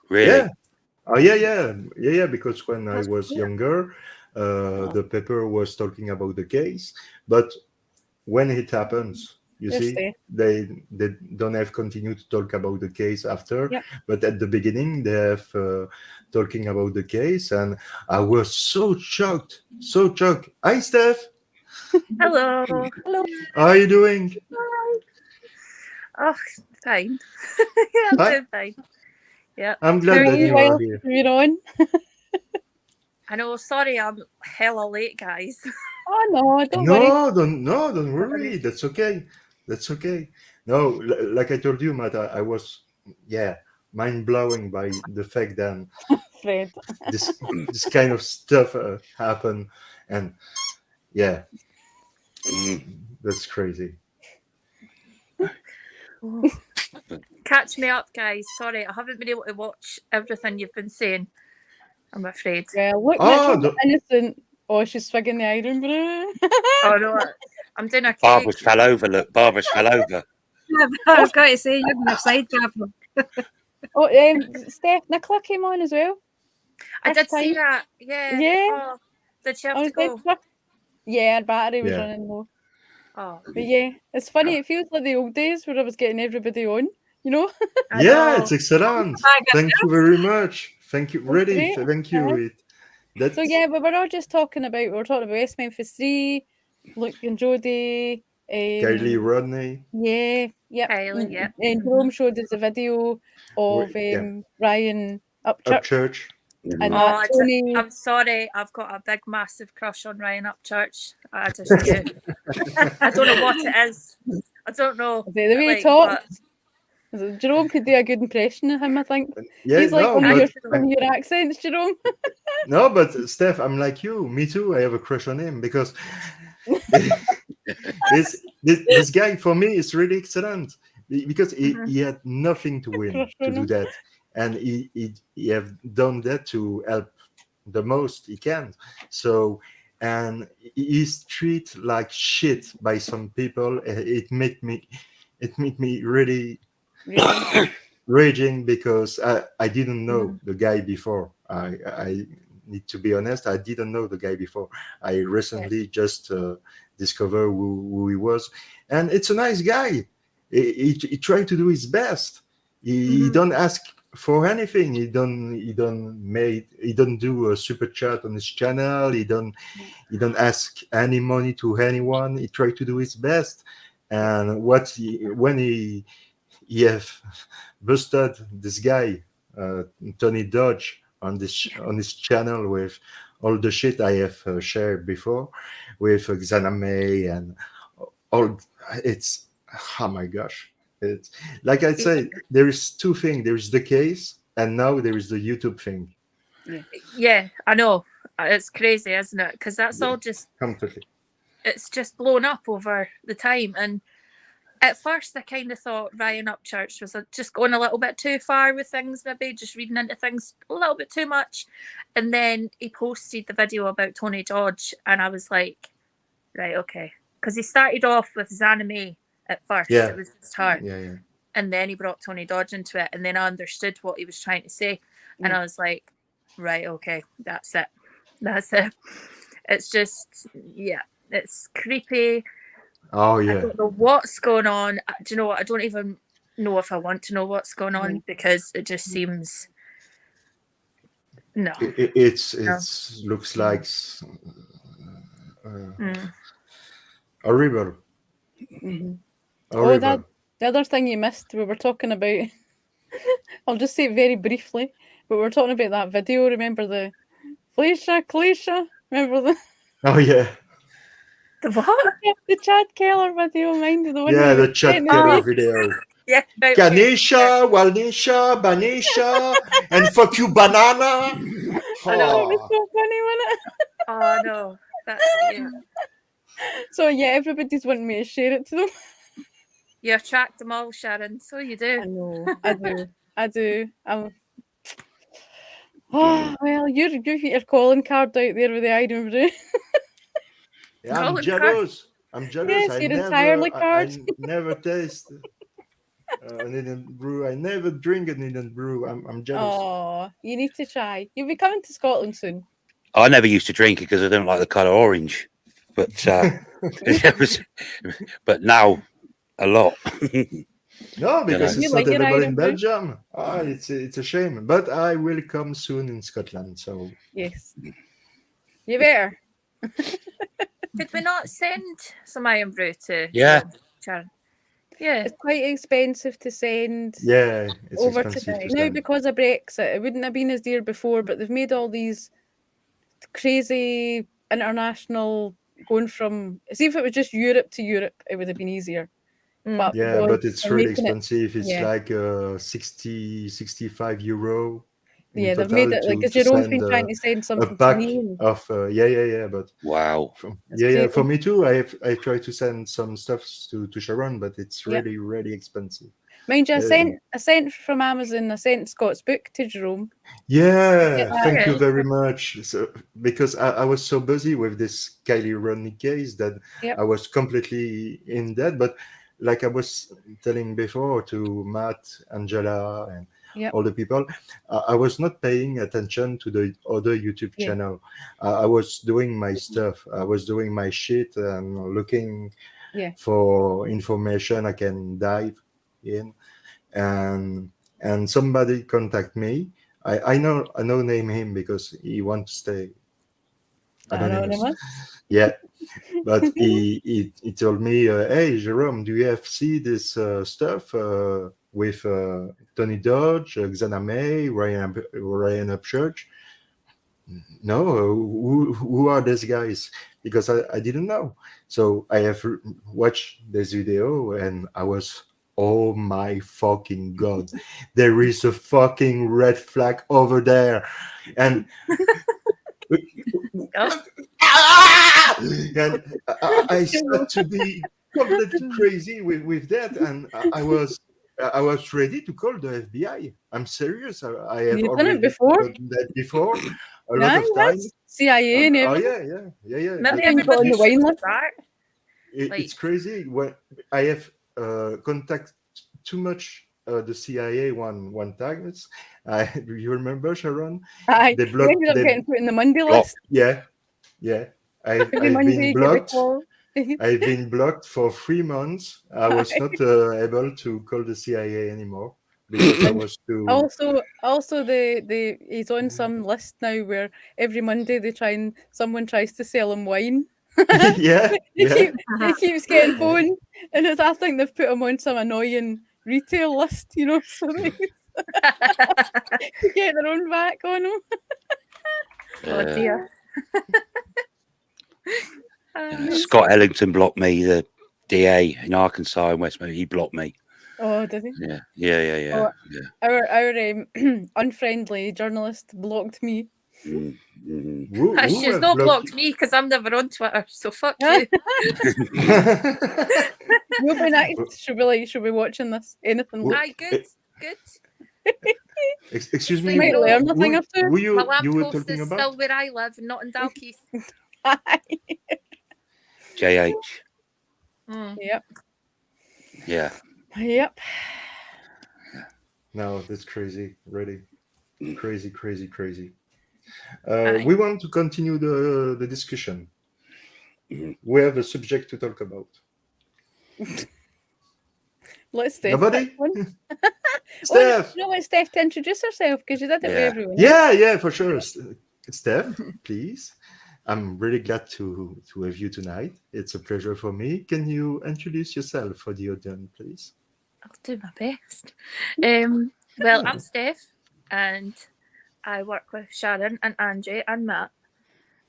Really? Yeah. Oh yeah. Because when I was younger, the paper was talking about the case, but when it happens, they don't have continued to talk about the case after. Yep. But at the beginning, they have talking about the case, and I was so shocked. Hi, Steph. Hello. How are you doing? Oh, fine. I'm doing fine. Yeah. I'm glad that you are here. You're on. I know. Sorry, I'm hella late, guys. Oh no, don't worry. Don't worry. That's okay. No, like I told you, Matt, I was mind blowing by the fact that Fred. this kind of stuff happen, and that's crazy. Catch me up, guys. Sorry, I haven't been able to watch everything you've been saying, I'm afraid. Yeah, look, Mitchell's innocent. Oh, she's swigging the iron brew. Oh no, I'm doing a cake. Barbara's fell over. Look, Barbara's fell over. I was going to say you're in the side traveling. Steph, Nicola came on as well. I did see that. Yeah. Oh, did she have to go? Yeah, her battery was running low. Oh. But it's funny. It feels like the old days where I was getting everybody on, It's excellent. Thank you very much. Thank you. Really, thank you. So but we're all just talking about, West Memphis 3, Luke and Jodie. Kiely, Rodni. Yeah, yep. Kiely, yeah. And Jerome showed us a video of Ryan Upchurch. And Tony... I'm sorry, I've got a big, massive crush on Ryan Upchurch. I just do. I don't know what it is. I don't know. The way he talks. Jerome could do a good impression of him, I think. He's like one of your accents, Jerome. No, but Steph, I'm like you. Me too. I have a crush on him because this guy, for me, is really excellent because he had nothing to win to do that. And he have done that to help the most he can. So, and he's treated like shit by some people. It made me really raging because I didn't know the guy before. I need to be honest. I didn't know the guy before. I recently just discovered who he was, and it's a nice guy. He tried to do his best. He don't ask for anything. He don't do a super chat on his channel. He don't ask any money to anyone. He tried to do his best, and when he have busted this guy Tony Dodge on his channel with all the shit I have shared before with Xaname and all. It's oh my gosh. It's like I say, there is two things. There is the case, and now there is the YouTube thing. Yeah, I know. It's crazy, isn't it? Because that's all just completely. it's just blown up over the time. And at first, I kind of thought Ryan Upchurch was just going a little bit too far with things, maybe just reading into things a little bit too much. And then he posted the video about Tony Dodge, and I was like, right, okay. Because he started off with Xana May at first. Yeah. It was just her. Yeah. And then he brought Tony Dodge into it, and then I understood what he was trying to say. And I was like, right, okay, that's it. That's it. It's just, yeah, it's creepy. Oh I yeah. don't know what's going on. Do you know what? I don't even know if I want to know what's going on because it just seems no. It's looks like horrible. Oh, Horrible. the other thing you missed, we were talking about. I'll just say it very briefly, but we were talking about that video. Remember the Cleisha? Remember the Oh yeah. The what? the Chad Keller video? Mind the one. Yeah, where he the was Chad getting Keller away? video. Yeah. Right, Ganesha, Walnesha, Banesha, and fuck you, banana. I know, it was Oh. so funny, wasn't it? Oh no. Yeah. So yeah, everybody's wanting me to share it to them. You attract them all, Sharon. So you do. I know. I do. Oh well, you've got your calling card out there with the Iron Brew. Yeah, I'm Calling jealous. I'm jealous. Yes, I you're never, entirely I card. never taste an Indian brew. I never drink an Indian brew. I'm jealous. Oh, you need to try. You'll be coming to Scotland soon. I never used to drink it because I don't like the colour orange. But but now a lot. No, because You it's like not your available in Iron Brew? Belgium. It's a shame. But I will come soon in Scotland. So Yes. You better. Did we not send some Iron Brew to Yeah. Sharon? Yeah. It's quite expensive to send yeah, it's over expensive to to now send. because of Brexit. It wouldn't have been as dear before, but they've made all these crazy international going from. See, if it was just Europe to Europe, it would have been easier. But Yeah, because but it's they're really making it- expensive. It's yeah. like 65 euro. In Yeah, they've total made it like to because Jerome's send been trying to send a something to pack me. And, of yeah. But Wow. It's yeah, for crazy. me too. I try to send some stuff to Sharon, but it's Yep. really expensive. mind you, Uh, I sent from Amazon. I sent Scott's book to Jerome. Yeah, Yeah, thank you yeah. very much. So, because I was so busy with this Kiely Rodni case that Yep. I was completely in debt. But like I was telling before to Matt, Angela, and Yep. all the people, I was not paying attention to the other YouTube Yeah. channel. I was doing my stuff. I was doing my shit and looking Yeah. for information I can dive in. And somebody contact me. I know name him because he wants to stay anonymous. Anonymous. Yeah, but he told me, hey Jerome, do you have see this stuff with Tony Dodge, Xana May, Ryan Upchurch? No, who are these guys? Because I didn't know. So I have watched this video and I was, oh my fucking god, there is a fucking red flag over there. And and I started to be completely crazy with that, and I was ready to call the FBI. I'm serious. I have You've done it already before? done that before a Yeah, lot of yes. times. CIA and Oh everything. yeah. Maybe You've been put on the wine should list. start. It's crazy when I have contact too much the CIA one time. Do you remember, Sharon? Aye, They you blocked. ended up They getting put in the Monday blocked. list. Yeah. I've Every been Monday you get a blocked. call. I've been blocked for 3 months. I was not able to call the CIA anymore because I was too. Also, the he's on some list now where every Monday someone tries to sell him wine. Yeah. He keeps getting phoned, and I think they've put him on some annoying retail list, so they get their own back on him. Oh dear. Scott Ellington blocked me, the DA in Arkansas and Westmead. He blocked me. Oh, did he? Yeah. Oh, our unfriendly journalist blocked me. She's have not blocked blocked me because I'm never on Twitter, so fuck you. You'll be nice. She'll be watching this. Anything. Aye, good. Excuse me. Might learn a thing or two. Who you My were lamppost talking is about? still where I live, not in Dalkeith. JH. Yep. Yeah. Yep. No, that's crazy. Really, crazy. Aye. We want to continue the discussion. We have a subject to talk about. Let Steph. Nobody? pick one. Steph. Let Steph to introduce herself because you did it with everyone. Yeah, for sure. Steph, please. I'm really glad to have you tonight. It's a pleasure for me. Can you introduce yourself for the audience, please? I'll do my best. Well, I'm Steph, and I work with Sharon and Angie and Matt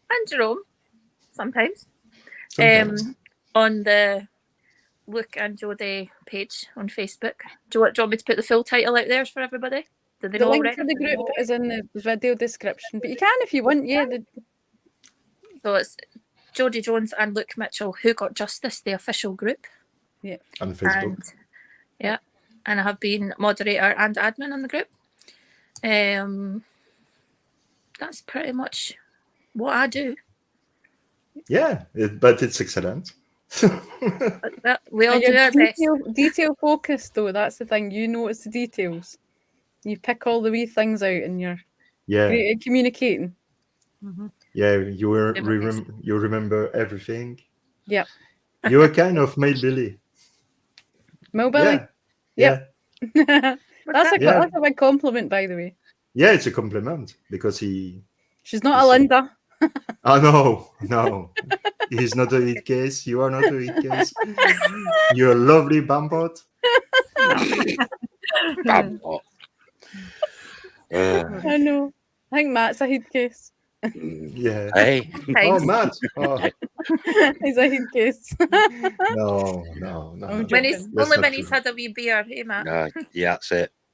and Jerome sometimes. On the Luke and Jodie page on Facebook. Do you want me to put the full title out there for everybody? Do they The know link already? for the group is in the video description, but you can if you want. Yeah. So it's Jodie Jones and Luke Mitchell, Who Got Justice, the official group. Yeah. On Facebook. And I have been moderator and admin on the group. That's pretty much what I do. Yeah, but it's excellent. We all do our best. Detail focused though, that's the thing. You notice the details. You pick all the wee things out and you're great at communicating. Yeah, you remember everything. Yep. You're kind of Billy. Billy? Yeah. That's a big compliment, by the way. Yeah, it's a compliment because she's not a Linda. Oh no. He's not a hit case. You are not a hit case. You're a lovely Bambot. Bambot. I know. I think Matt's a hit case. Yeah. Hey. Oh, Matt. Oh. He's a hit case. No. When he's had a wee beer, hey Matt. Yeah,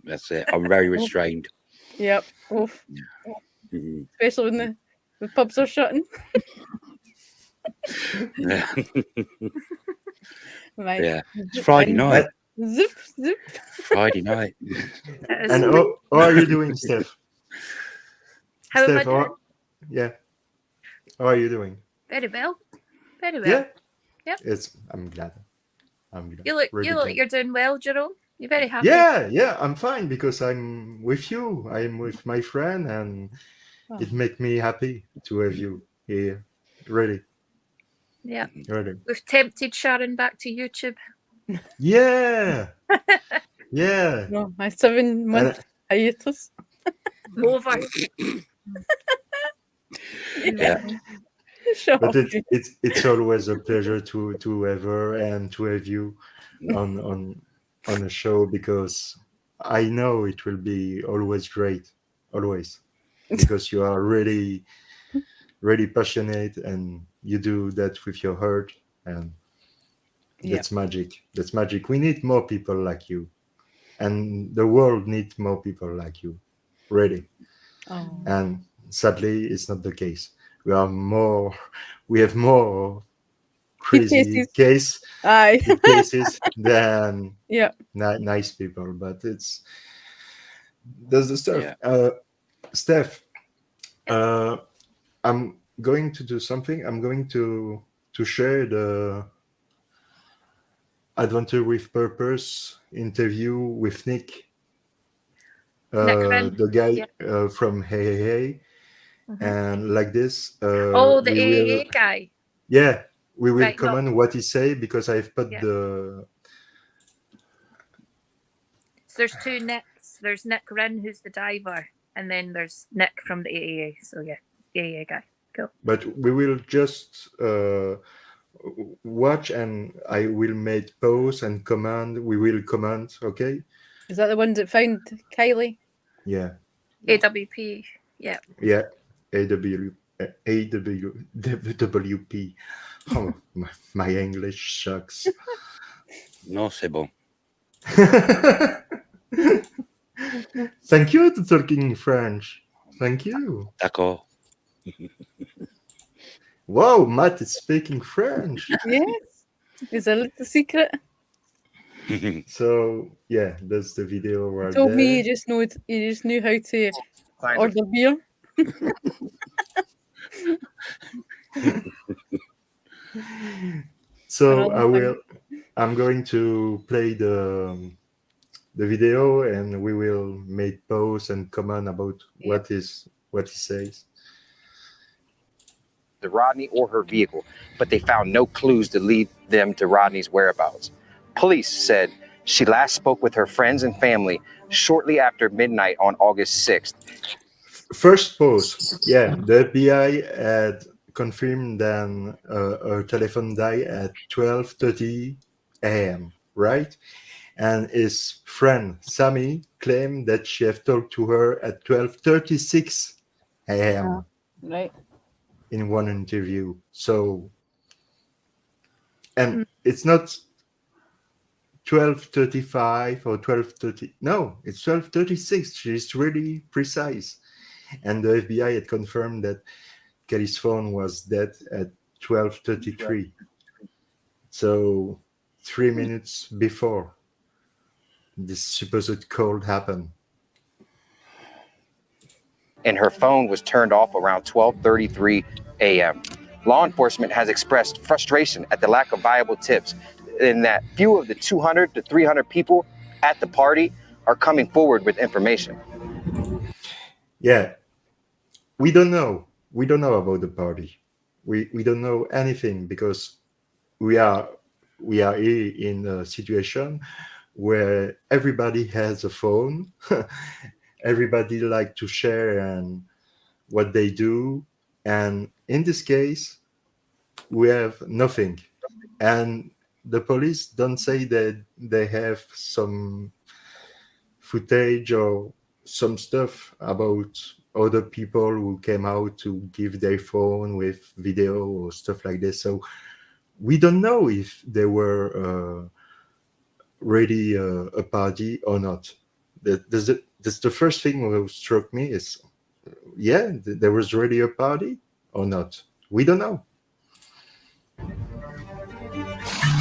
that's it. I'm very restrained. Yep. Oof. Especially when the pubs are shutting. Right. Yeah. It's Friday night. Zip. Friday night. And how are you doing, Steph? How am I doing? Yeah. How are you doing? Very well. Yeah. Yep. I'm glad. You look like you're doing well, Jerome. You're very happy. Yeah, I'm fine because I'm with you. I'm with my friend, and it makes me happy to have you here. Really. Yeah. Really. We've tempted Sharon back to YouTube. Yeah. Yeah. No, my 7-month hiatus. Over. Yeah. But it's always a pleasure to have her and to have you on a show because I know it will be always great, always, because you are really, really passionate and you do that with your heart, and that's magic. That's magic. We need more people like you, and the world needs more people like you, really. Oh. And sadly, it's not the case. We have more crazy cases than nice people, but that's the stuff. Yeah. Steph, I'm going to do something. I'm going to share the Adventure with Purpose interview with Nick, the guy from Hey. And like this, the AAA guy. Yeah, we will comment what he say because I've put the. So there's two Nicks. There's Nick Wren, who's the diver, and then there's Nick from the AAA. So yeah, AAA guy. Cool. But we will just watch, and I will make pause and comment. We will comment. Okay. Is that the one that found Kiely? Yeah. AWP. Yeah. Yeah. AWP. Oh, my English sucks. No, c'est bon. Thank you for talking French. Thank you. D'accord. Wow, Matt is speaking French. Yes, it's a little secret. So yeah, that's the video He right told me there. he just knew how to Kinds of- order beer. So Another thing. I'm going to play the video, and we will make pause and comment about what he says. To Rodni or her vehicle, but they found no clues to lead them to Rodni's whereabouts. Police said she last spoke with her friends and family shortly after midnight on August 6th. First pause. Yeah, the FBI had confirmed that her telephone died at 12:30 a.m. Right, and his friend Sammy claimed that she had talked to her at 12:36 a.m. Right. in one interview. So, and it's not 12:35 or 12:30. No, it's 12:36. She's really precise. And the FBI had confirmed that Kelly's phone was dead at 12:33. So 3 minutes before this supposed call happened. And her phone was turned off around 12:33 a.m. Law enforcement has expressed frustration at the lack of viable tips, in that few of the 200 to 300 people at the party are coming forward with information. Yeah, we don't know. We don't know about the party. We don't know anything because we are here in a situation where everybody has a phone. Everybody like to share and what they do, and in this case we have nothing, and the police don't say that they have some footage or some stuff about other people who came out to give their phone with video or stuff like this. So we don't know if they were really a party or not. That's the first thing that struck me is, yeah, there was really a party or not. We don't know.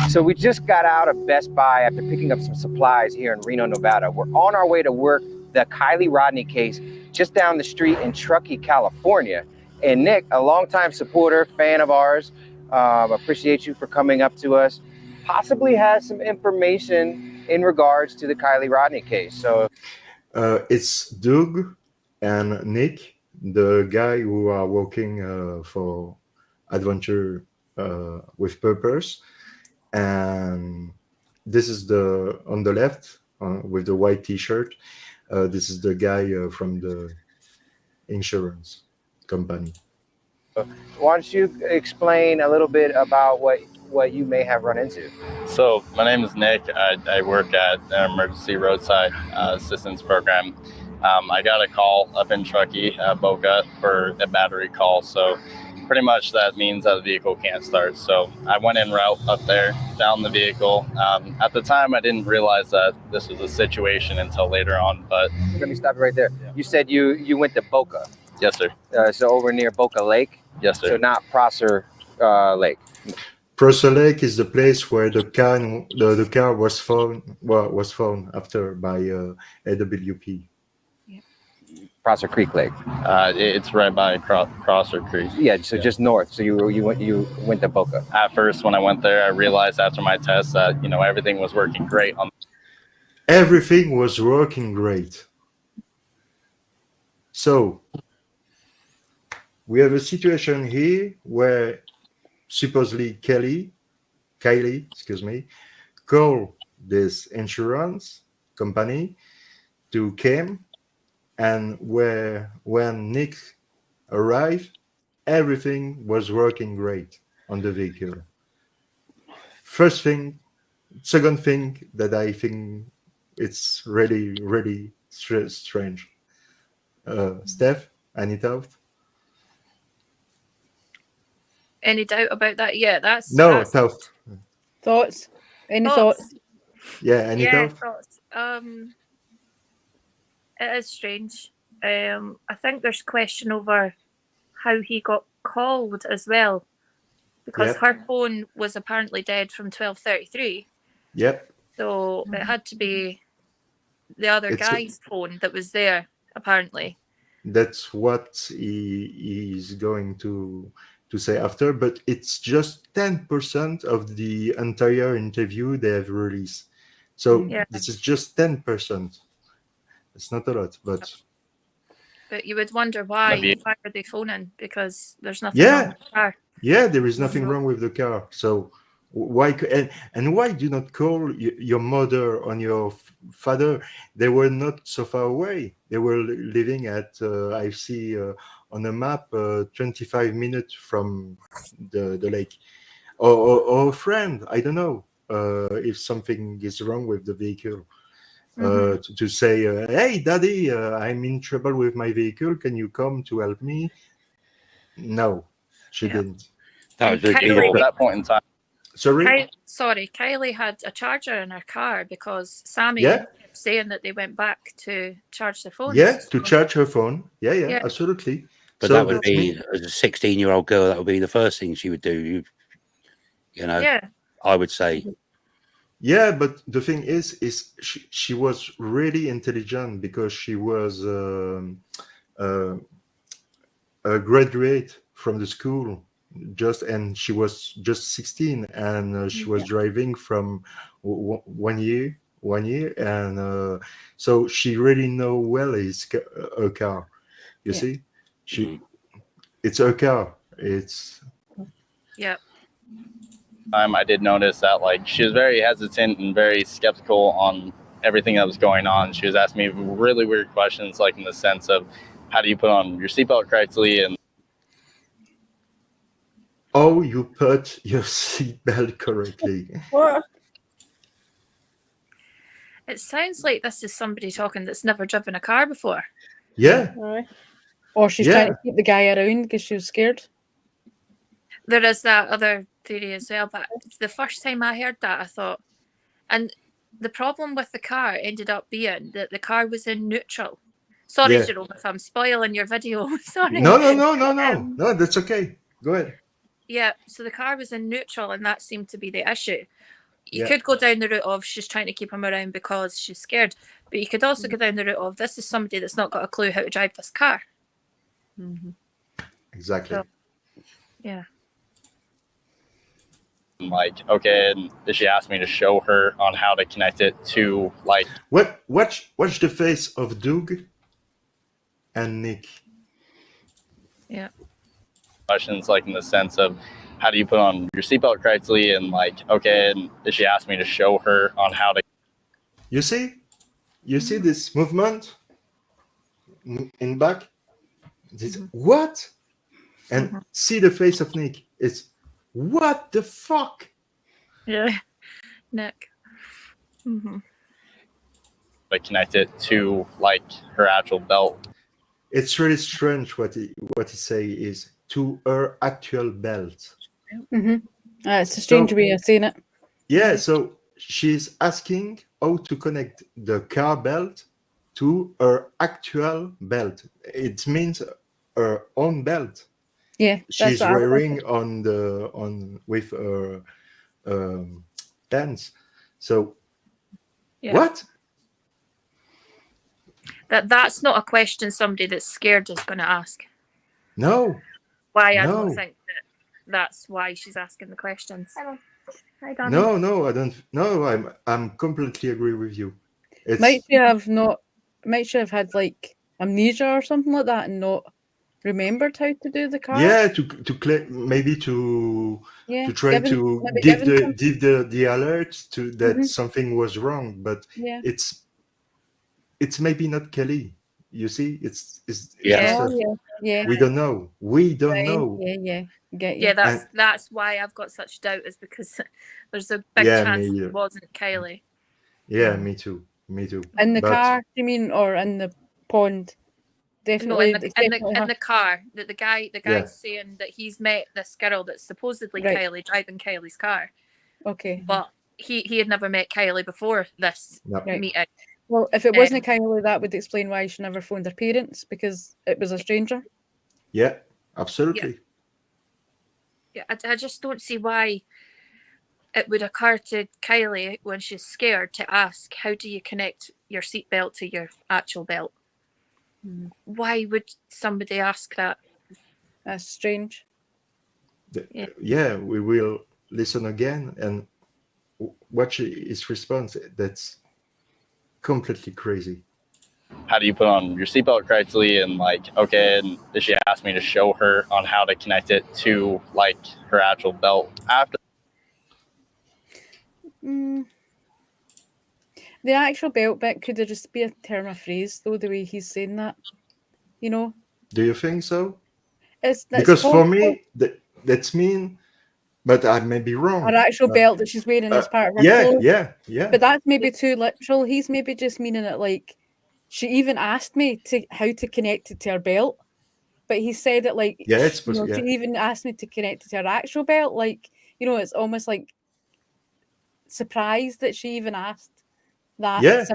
So we just got out of Best Buy after picking up some supplies here in Reno, Nevada. We're on our way to work the Kiely Rodni case just down the street in Truckee, California. And Nick, a longtime supporter, fan of ours, appreciate you for coming up to us, possibly has some information in regards to the Kiely Rodni case. So It's Doug and Nick, the guy who are working for Adventure with Purpose, and this is the on the left with the white T-shirt. This is the guy from the insurance company. why don't you explain a little bit about what you may have run into? So my name is Nick. I work at an emergency roadside assistance program. I got a call up in Truckee, Boca, for a battery call. So pretty much that means that the vehicle can't start. So I went en route up there, found the vehicle. At the time, I didn't realize that this was a situation until later on. But let me stop you right there. Yeah. You said you went to Boca. Yes, sir. So over near Boca Lake. Yes, sir. So not Prosser Lake. Prosser Lake is the place where the car was found. Well, was found after by AWP. Prosser Creek Lake. It's right by Prosser Creek. Yeah, so just north. So you went to Boca. At first, when I went there, I realized after my test that everything was working great. Everything was working great. So we have a situation here where supposedly Kiely, called this insurance company to come, and when Nick arrived, everything was working great on the vehicle. First thing, second thing that I think it's really, really strange. Steph, any doubt? Any doubt about that? Yeah, that's thought. Thoughts? Any thoughts? Yeah, any doubt? Thoughts. It is strange. I think there's question over how he got called as well, because Yep. her phone was apparently dead from 12:33. Yep. So it had to be the other It's guy's phone that was there, apparently. that's what he is going to say after, but it's just 10% of the entire interview they have released. So Yeah. this is just 10%. It's not a lot, but But you would wonder why are they phoning? Because there's nothing wrong with the car. yeah, there is nothing wrong with the car. So why and why do not call your mother or your father? They were not so far away. They were living at I see on a map 25 minutes from the lake, or a friend. I don't know if something is wrong with the vehicle. To say, hey, daddy, I'm in trouble with my vehicle. Can you come to help me? No, she didn't. That was Kiely, at that point in time. Sorry? Kylie had a charger in her car because Sammy Yeah. kept saying that they went back to charge their phones. Yeah, to charge her phone. Yeah, Yeah. absolutely. But So that would that's be, me. as a 16-year-old girl, that would be the first thing she would do. You know, Yeah. I would say. Yeah, but the thing is she was really intelligent because she was a graduate from the school, and she was just 16, and she was driving from 1 year, and so she really know well her car. You see, it's her car. It's Yeah. I did notice that like she was very hesitant and very skeptical on everything that was going on. She was asking me really weird questions, like in the sense of how do you put on your seatbelt correctly, and how you put your seatbelt correctly. What? It sounds like this is somebody talking that's never driven a car before. Yeah. Or she's trying to keep the guy around because she was scared. There is that other theory as well, but the first time I heard that, I thought, and the problem with the car ended up being that the car was in neutral. Sorry, Yeah. Jerome, if I'm spoiling your video. Sorry. No, that's okay. Go ahead. Yeah, so the car was in neutral, and that seemed to be the issue. You Yeah. could go down the route of she's trying to keep him around because she's scared, but you could also go down the route of this is somebody that's not got a clue how to drive this car. Exactly. So, yeah. like, okay, and she asked me to show her on how to connect it to like. Watch the face of Doug and Nick. Yeah. Questions like in the sense of how do you put on your seatbelt correctly, and like, okay, and she asked me to show her on how to. You see this movement in back. This what? And see the face of Nick. It's what the fuck? Yeah, Nick. Like connect it to like her actual belt. It's really strange what he say is to her actual belt. It's a strange way of saying it. Yeah, so she's asking how to connect the car belt to her actual belt. It means her own belt. Yeah, she's wearing with her pants. So what? That's not a question somebody that's scared is going to ask. No. Why I don't think that's why she's asking the questions. Hi, Danny. No, I don't. No, I'm completely agree with you. Might she have had like amnesia or something like that and not remembered how to do the car? Yeah, to maybe to try to give the alert to that something was wrong, but it's maybe not Kelly. You see, it's we don't know. We don't know. Yeah, that's why I've got such doubt, is because there's a big chance it wasn't Kiely. Yeah, me too. In the car, you mean, or in the pond? Definitely. No, in the car. That the guy's saying that he's met this girl that's supposedly Kiely driving Kylie's car. Okay. But he had never met Kiely before this meeting. Well, if it wasn't Kiely, that would explain why she never phoned her parents, because it was a stranger. Yeah. Absolutely. Yeah, I just don't see why it would occur to Kiely when she's scared to ask, how do you connect your seatbelt to your actual belt? Why would somebody ask that? That's strange. Yeah, we will listen again and watch his response. That's completely crazy. How do you put on your seatbelt correctly? And like, okay, and she asked me to show her on how to connect it to like her actual belt after. The actual belt bit could just be a term of phrase, though, the way he's saying that. You know? Do you think so? That's Because for possible. me, that's mean, but I may be wrong. Her actual belt that she's wearing is part of her Yeah, clothes. yeah. But that's maybe too literal. He's maybe just meaning it like, she even asked me how to connect it to her belt. But he said it like, Yeah, it's possible. she even asked me to connect it to her actual belt. Like, it's almost like surprised that she even asked that. Yeah,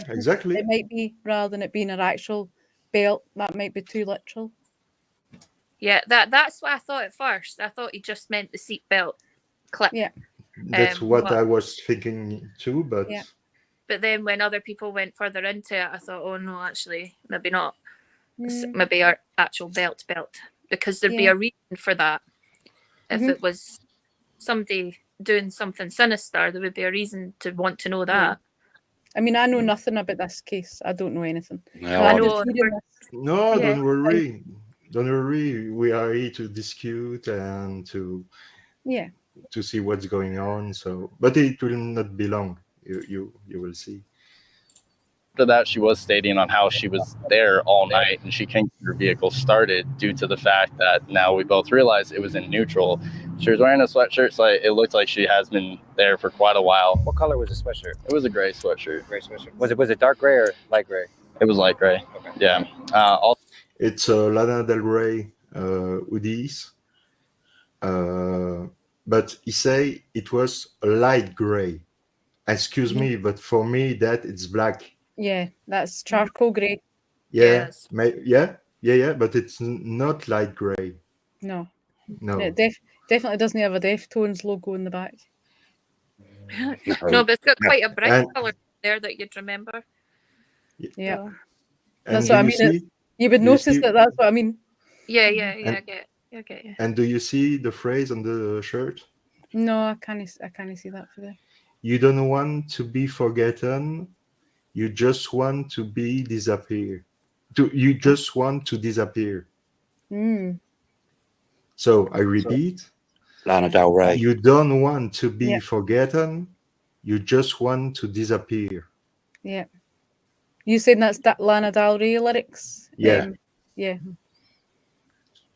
exactly. It might be, rather than it being her actual belt, that might be too literal. Yeah, that's what I thought at first. I thought he just meant the seatbelt clip. Yeah. That's what I was thinking too, but But then when other people went further into it, I thought, oh no, actually, maybe not. Maybe our actual belt, because there'd be a reason for that. If it was somebody doing something sinister, there would be a reason to want to know that. I mean, I know nothing about this case. I don't know anything. No, I know. Don't worry. Don't worry. We are here to discuss and to see what's going on. So, but it will not be long. You will see. After that, she was stating on how she was there all night and she can't get her vehicle started due to the fact that now we both realized it was in neutral. She was wearing a sweatshirt, so it looked like she has been there for quite a while. What color was the sweatshirt? It was a gray sweatshirt. Gray sweatshirt. Was it dark gray or light gray? It was light gray. Okay. Yeah. It's Lana Del Rey hoodies, but he say it was a light gray. Excuse me, but for me that it's black. Yeah, that's charcoal grey. Yeah, but it's not light gray. No. No. It definitely doesn't have a Deftones logo in the back. No, but it's got quite a bright And- colour there that you'd remember. Yeah. And That's do what I you mean. see- You would do you notice see- that. That's what I mean. Yeah, And- I get it. And do you see the phrase on the shirt? No, I can't see that for there. You don't want to be forgotten. You just want to be disappear. You just want to disappear. So I repeat. Lana Del Rey. You don't want to be forgotten. You just want to disappear. Yeah. You saying that's that Lana Del Rey lyrics? Yeah. Yeah.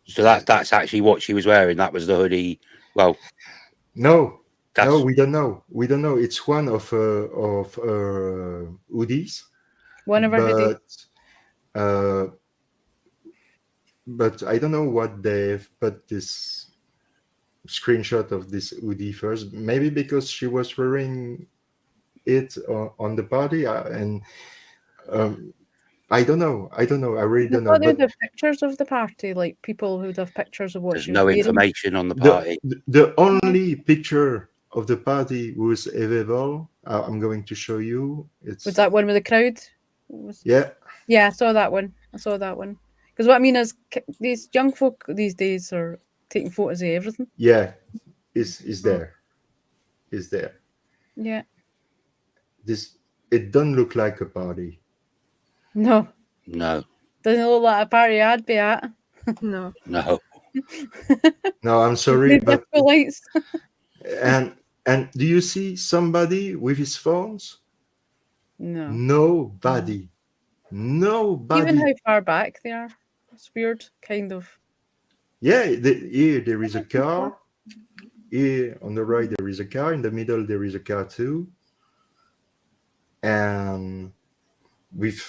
So that's actually what she was wearing. That was the hoodie. Well, No, we don't know. We don't know. It's one of hoodies. One of her hoodies. But I don't know what they've put this screenshot of this hoodie first. Maybe because she was wearing it on the party, and I don't know. I really don't know. They would But have pictures of the party, like people who'd have pictures of what there's she was no wearing. information on the party. the only picture of the party was available. I'm going to show you. Was that one with the crowd? Yeah. Yeah, I saw that one. Because what I mean is, these young folk these days are taking photos of everything. Yeah, is there. Is there. Yeah. It doesn't look like a party. No. No. Doesn't look like a party I'd be at. No. No. No, I'm sorry, but lights. and do you see somebody with his phones? No. Nobody. Even how far back they are. It's weird, kind of. Yeah, here there is a car. Here on the right there is a car. In the middle there is a car too. And with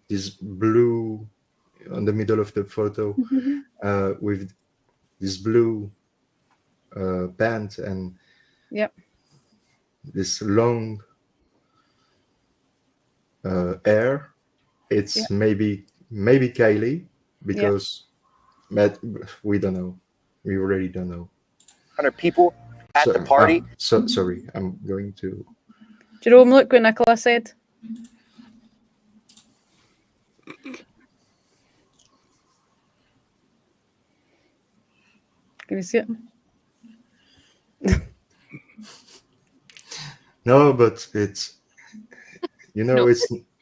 this blue on the middle of the photo, with this blue pants and this long hair. It's maybe Kiely, because But we don't know. We really don't know. 100 people at the party. Sorry, I'm going to. Jerome, look what Nicola said. Can you see it? No, but it's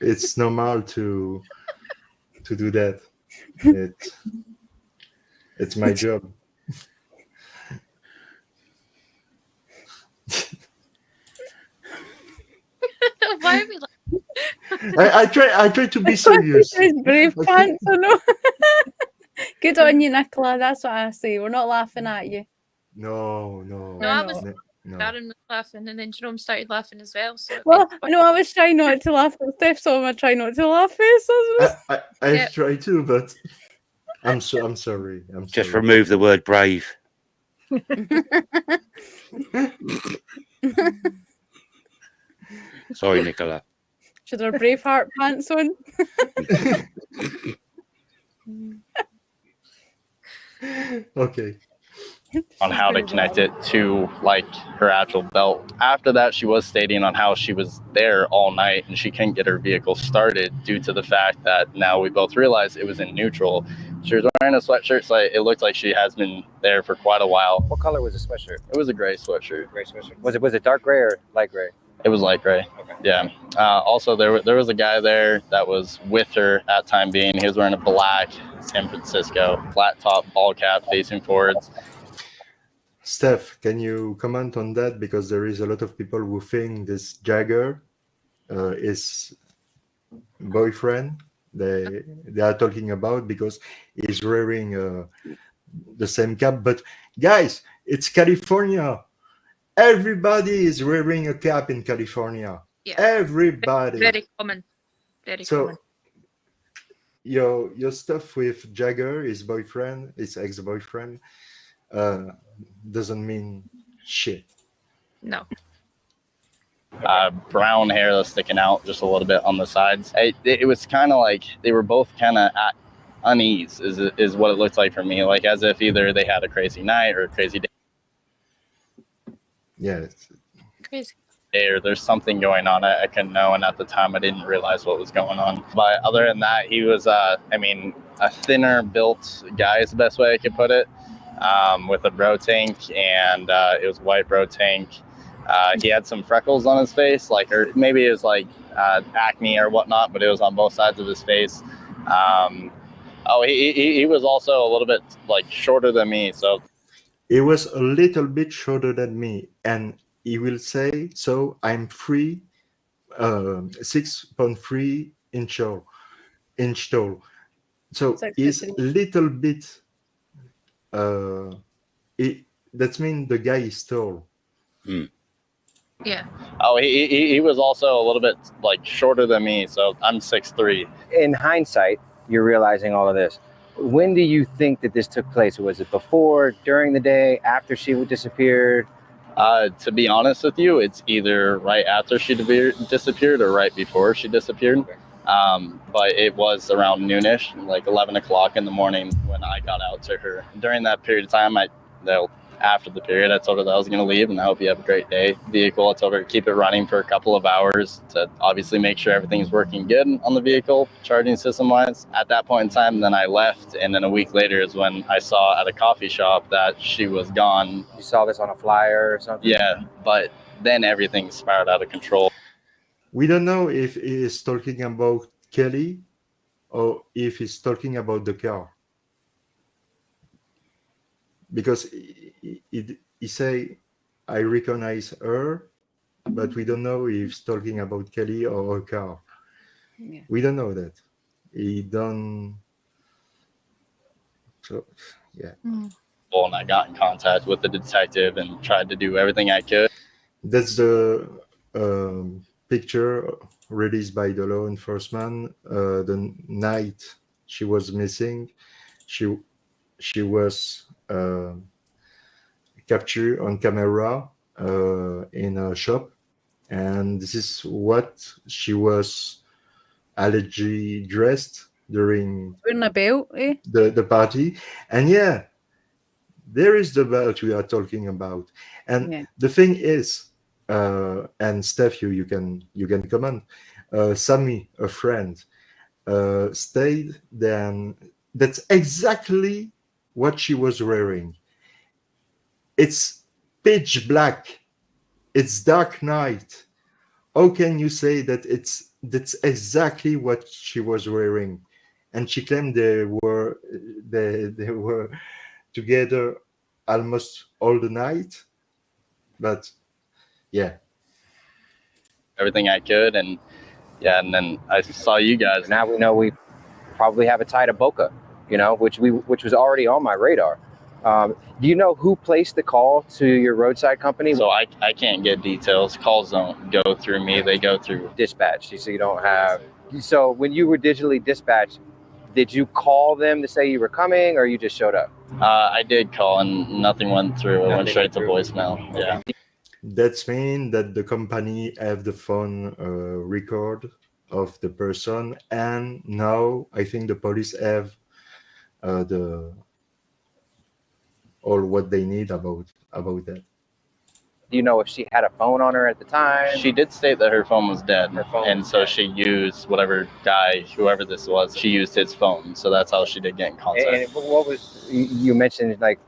it's normal to do that. It's my job. Why are we I try to be serious. Brave pants, I know. Good on you, Nicola. That's what I say. We're not laughing at you. No. No, I was. No. Aaron was laughing, and then Jerome started laughing as well. So Well, no, I was trying not to laugh at Steph, so I try not to laugh at I try to, but I'm sorry. Just remove the word brave. Sorry, Nicola. Should our Braveheart pants on? Okay. On how to connect it to like her actual belt. After that, she was stating on how she was there all night and she couldn't get her vehicle started due to the fact that now we both realized it was in neutral. She was wearing a sweatshirt, so it looked like she has been there for quite a while. What color was the sweatshirt? It was a gray sweatshirt. Gray sweatshirt. Was it dark gray or light gray? It was light gray. Okay. Yeah. Also, there was a guy there that was with her at time being. He was wearing a black San Francisco flat top ball cap facing forwards. Steph, can you comment on that? Because there is a lot of people who think this Jagger is boyfriend. They are talking about because he's wearing the same cap. But guys, it's California. Everybody is wearing a cap in California. Yeah. Everybody. Very common. Very common. Your stuff with Jagger, his boyfriend, his ex-boyfriend, doesn't mean shit. No. Brown hair that's sticking out just a little bit on the sides. It was kind of like they were both kind of at unease is what it looked like for me, like as if either they had a crazy night or a crazy day. Yeah. Crazy. Or there's something going on I couldn't know, and at the time I didn't realize what was going on. But other than that, he was a thinner built guy is the best way I could put it, with a bro tank, and it was white bro tank. He had some freckles on his face, or maybe it was acne or whatnot, but it was on both sides of his face. He was also a little bit shorter than me, so he was a little bit shorter than me, and he will say, so I'm 6.3 inch tall. So he's a little bit, that means the guy is tall. Yeah. He was also a little bit shorter than me, so I'm 6'3". In hindsight, you're realizing all of this. When do you think that this took place? Was it before, during the day, after she disappeared? To be honest with you, it's either right after she disappeared or right before she disappeared. But it was around noonish, 11 o'clock in the morning when I got out to her. During that period of time, after the period, I told her that I was going to leave and I hope you have a great day. Vehicle, I told her to keep it running for a couple of hours to obviously make sure everything's working good on the vehicle, charging system wise. At that point in time, then I left, and then a week later is when I saw at a coffee shop that she was gone. You saw this on a flyer or something? Yeah, but then everything spiraled out of control. We don't know if he is talking about Kiely or if he's talking about the car. Because he say, I recognize her, but we don't know if he's talking about Kiely or her car. Yeah. We don't know that. He don't. So, yeah. And I got in contact with the detective and tried to do everything I could. That's the picture released by the law enforcement. The night she was missing, she was captured on camera in a shop, and this is what she was allegedly dressed during Wearing a belt, eh? the party. And yeah, there is the belt we are talking about. And Yeah. the thing is, and Steph, you can comment. Sammy, a friend, stayed. Then that's exactly what she was wearing. It's pitch black. It's dark night. How can you say that that's exactly what she was wearing? And she claimed they were together almost all the night. But yeah, everything I could, and yeah, and then I saw you guys. Now we know we probably have a tie to Boca, which was already on my radar. Do you know who placed the call to your roadside company? So I can't get details. Calls don't go through me; they go through dispatch. So you don't have. So when you were digitally dispatched, did you call them to say you were coming, or you just showed up? I did call, and nothing went through. It went straight to voicemail. Yeah. That's mean that the company have the phone record of the person, and now I think the police have the all what they need about that. Do you know if she had a phone on her at the time? She did state that her phone was dead, and so she used whatever guy, whoever this was, she used his phone. So that's how she did get in contact. And what was you mentioned? Like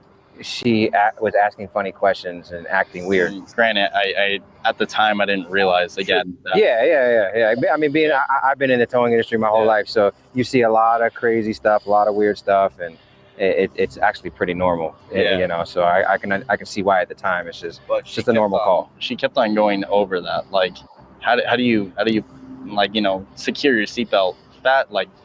she was asking funny questions and acting weird. Granted, I at the time I didn't realize again. Yeah. I mean, I've been in the towing industry my whole life, so you see a lot of crazy stuff, a lot of weird stuff, and it's actually pretty normal. So I can see why at the time it's just a normal call. She kept on going over that, like how do you like secure your seatbelt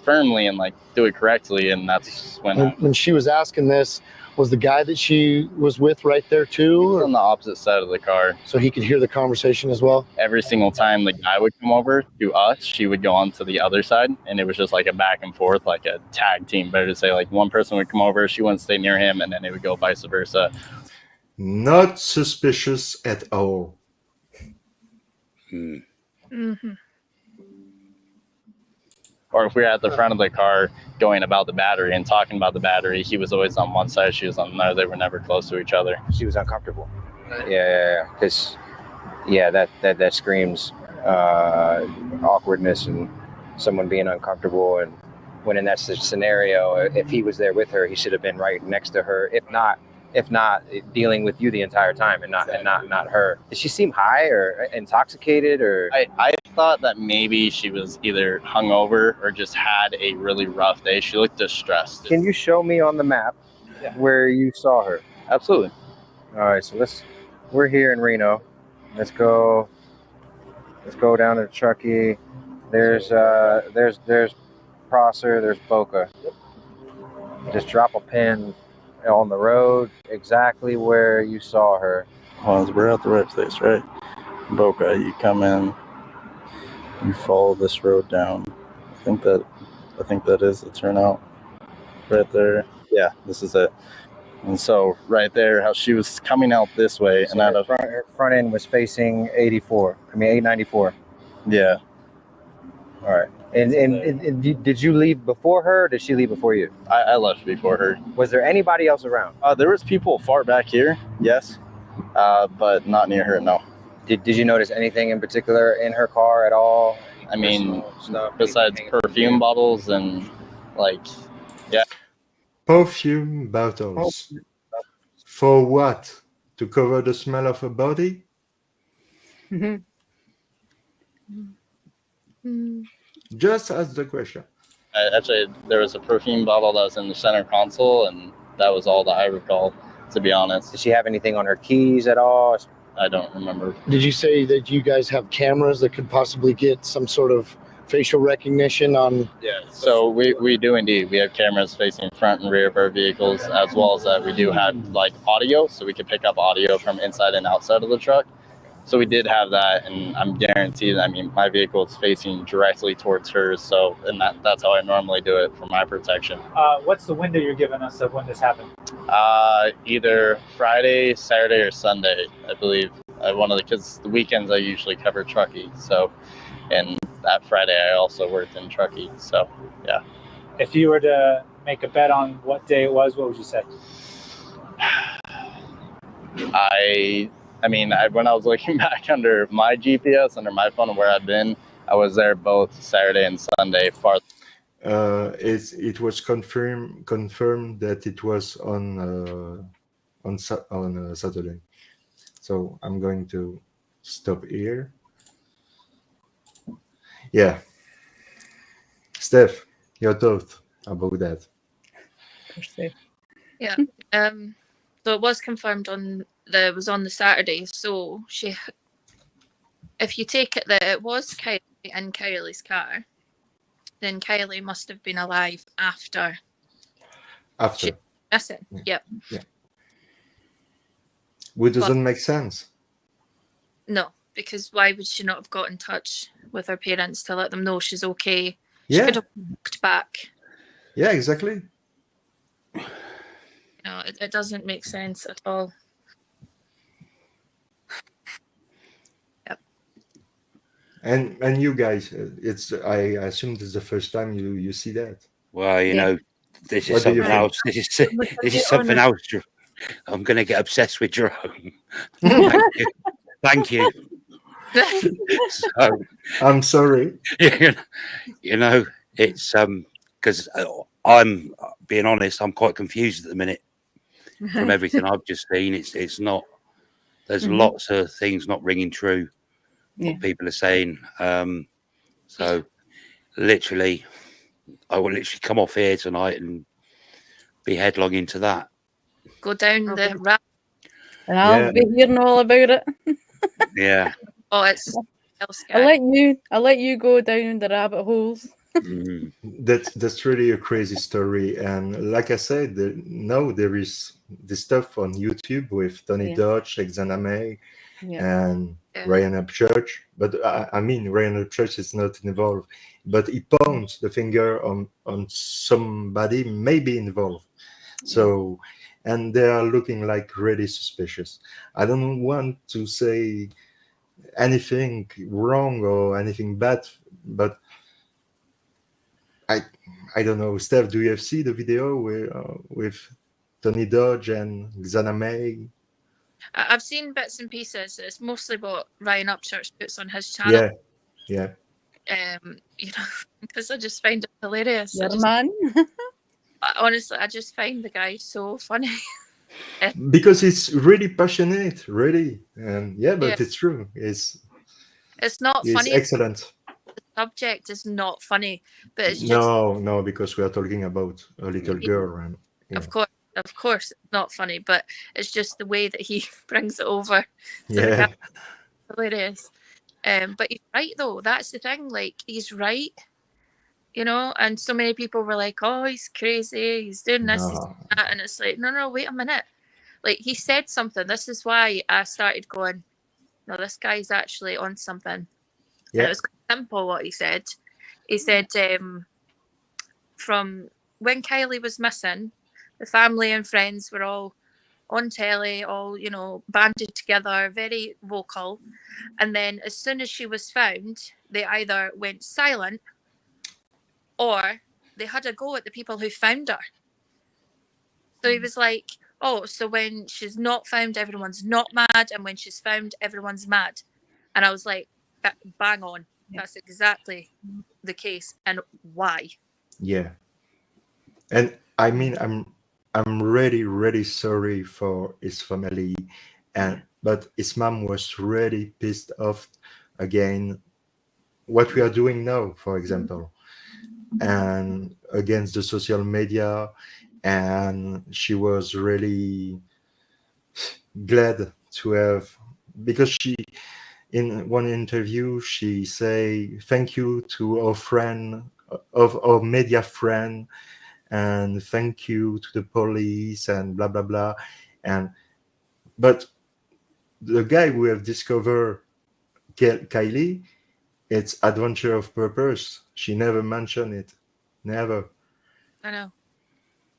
firmly and do it correctly, and that's when she was asking this. Was the guy that she was with right there too? He was on the opposite side of the car. So he could hear the conversation as well? Every single time the guy would come over to us, she would go on to the other side. And it was just like a back and forth, like a tag team. Better to say, one person would come over, she wouldn't stay near him, and then it would go vice versa. Not suspicious at all. Mm-hmm. Or if we were at the front of the car going about the battery and talking about the battery, he was always on one side, she was on another. They were never close to each other. She was uncomfortable. Yeah. Because, that screams awkwardness and someone being uncomfortable. And when in that scenario, if he was there with her, he should have been right next to her. If not dealing with you the entire time and not her. Did she seem high or intoxicated or? I thought that maybe she was either hungover or just had a really rough day. She looked distressed. Can you show me on the map where you saw her? Absolutely. All right, so we're here in Reno. Let's go down to Truckee. There's Prosser, there's Boca. Just drop a pin on the road exactly where you saw her. Well, we're at the right place, right? Boca, you come in, you follow this road down. I think that is the turnout right there. Yeah, this is it. And so right there, how she was coming out this way, so and her front end was facing 894. Yeah. All right. And did you leave before her, or did she leave before you? I left before her. Was there anybody else around? There was people far back here, yes, but not near her, no. Did you notice anything in particular in her car at all? I mean, besides perfume bottles and Perfume bottles. For what? To cover the smell of her body? Just ask the question. Actually, there was a perfume bottle that was in the center console, and that was all that I recall, to be honest. Did she have anything on her keys at all? I don't remember. Did you say that you guys have cameras that could possibly get some sort of facial recognition on? Yeah, so we do indeed. We have cameras facing front and rear of our vehicles, as well as that we do have audio, so we can pick up audio from inside and outside of the truck. So we did have that, and I'm guaranteed, my vehicle is facing directly towards hers, and that's how I normally do it for my protection. What's the window you're giving us of when this happened? Either Friday, Saturday, or Sunday, I believe. Because the weekends I usually cover Truckee, and that Friday I also worked in Truckee, so yeah. If you were to make a bet on what day it was, what would you say? I mean, when I was looking back under my GPS, under my phone and where I've been, I was there both Saturday and Sunday. It was confirmed that it was on Saturday. So I'm going to stop here. Yeah, Steph, your thought about that? Yeah. So it was confirmed on the Saturday. So if you take it that it was Kiely in Kiely's car, then Kiely must have been alive after. After. Missing. Yep. Yeah. Which doesn't make sense. No, because why would she not have got in touch with her parents to let them know she's okay? She Yeah. could have walked back. Yeah, exactly. No, it doesn't make sense at all. Yep. And you guys, I assume this is the first time you see that. Well, you know, this What is do you something think? else. This is something else. I'm going to get obsessed with Jerome. Thank you. So, I'm sorry. You know, it's because I'm being honest, I'm quite confused at the minute from everything I've just seen. It's not. There's lots of things not ringing true. What people are saying. So literally, I will literally come off here tonight and be headlong into that. Go down the rabbit. And I'll be hearing all about it. Yeah. Oh, it's. Mm. I'll let you go down the rabbit holes. That's really a crazy story, and like I said, there is this stuff on YouTube with Tony Dodge, Xana May, and Ryan Upchurch. But I mean, Ryan Upchurch is not involved, but he points the finger on somebody maybe involved. So, and they are looking like really suspicious. I don't want to say anything wrong or anything bad, but I don't know. Steph, do you have seen the video with Tony Dodge and Xana May? I've seen bits and pieces. It's mostly what Ryan Upchurch puts on his channel. Yeah. You know, because I just find it hilarious. Man. Honestly, I just find the guy so funny. Because it's really passionate, really, and but it's true. It's not funny. Excellent. The subject is not funny, but it's just no, because we are talking about a little girl, and of course, it's not funny, but it's just the way that he brings it over. Yeah. Hilarious. But he's right though. That's the thing. Like, he's right. You know, and so many people were like, "Oh, he's crazy. He's doing this, he's doing that," and it's like, no, wait a minute. Like, he said something. This is why I started going, no, this guy's actually on something. Yeah. And it was quite simple what he said. He said, from when Kiely was missing, the family and friends were all on telly, all, you know, banded together, very vocal. And then as soon as she was found, they either went silent or they had a go at the people who found her. So he was like, oh, so when she's not found, everyone's not mad, and when she's found, everyone's mad. And I was like, bang on. That's exactly the case. And why? Yeah. And I mean, I'm really sorry for his family, but his mom was really pissed off again. What we are doing now, for example, and against the social media, and she was really glad to have, because she, in one interview, she say thank you to our friend, of our media friend, and thank you to the police and blah blah blah. But the guy we have discovered, Kiely, it's adventure of purpose. She never mentioned it. Never. I know.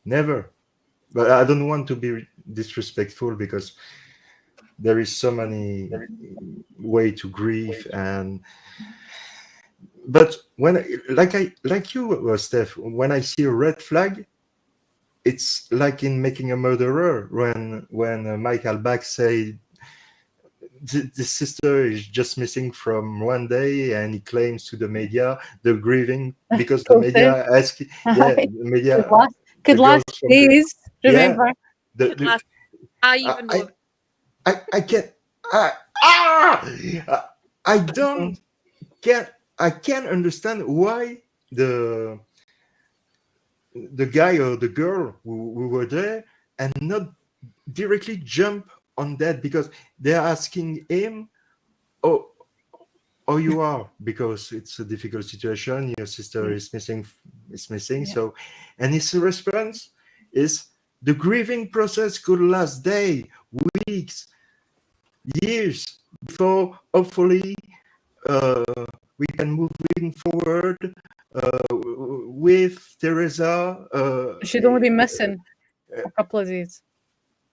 Never. But I don't want to be disrespectful, because there is so many way to grieve, and But when like you, Steph, when I see a red flag, it's like in Making a Murderer when Michael Bach said the sister is just missing from one day, and he claims to the media the grieving because the media ask, yeah, the media could the last girls from the- days. Remember, I can't I don't I can't understand why the guy or the girl who were there and not directly jump on that, because they're asking him, oh you are, because it's a difficult situation, your sister is missing so, and his response is, the grieving process could last days, weeks, years before hopefully we can moving forward with Teresa. she'd only be missing a couple of days.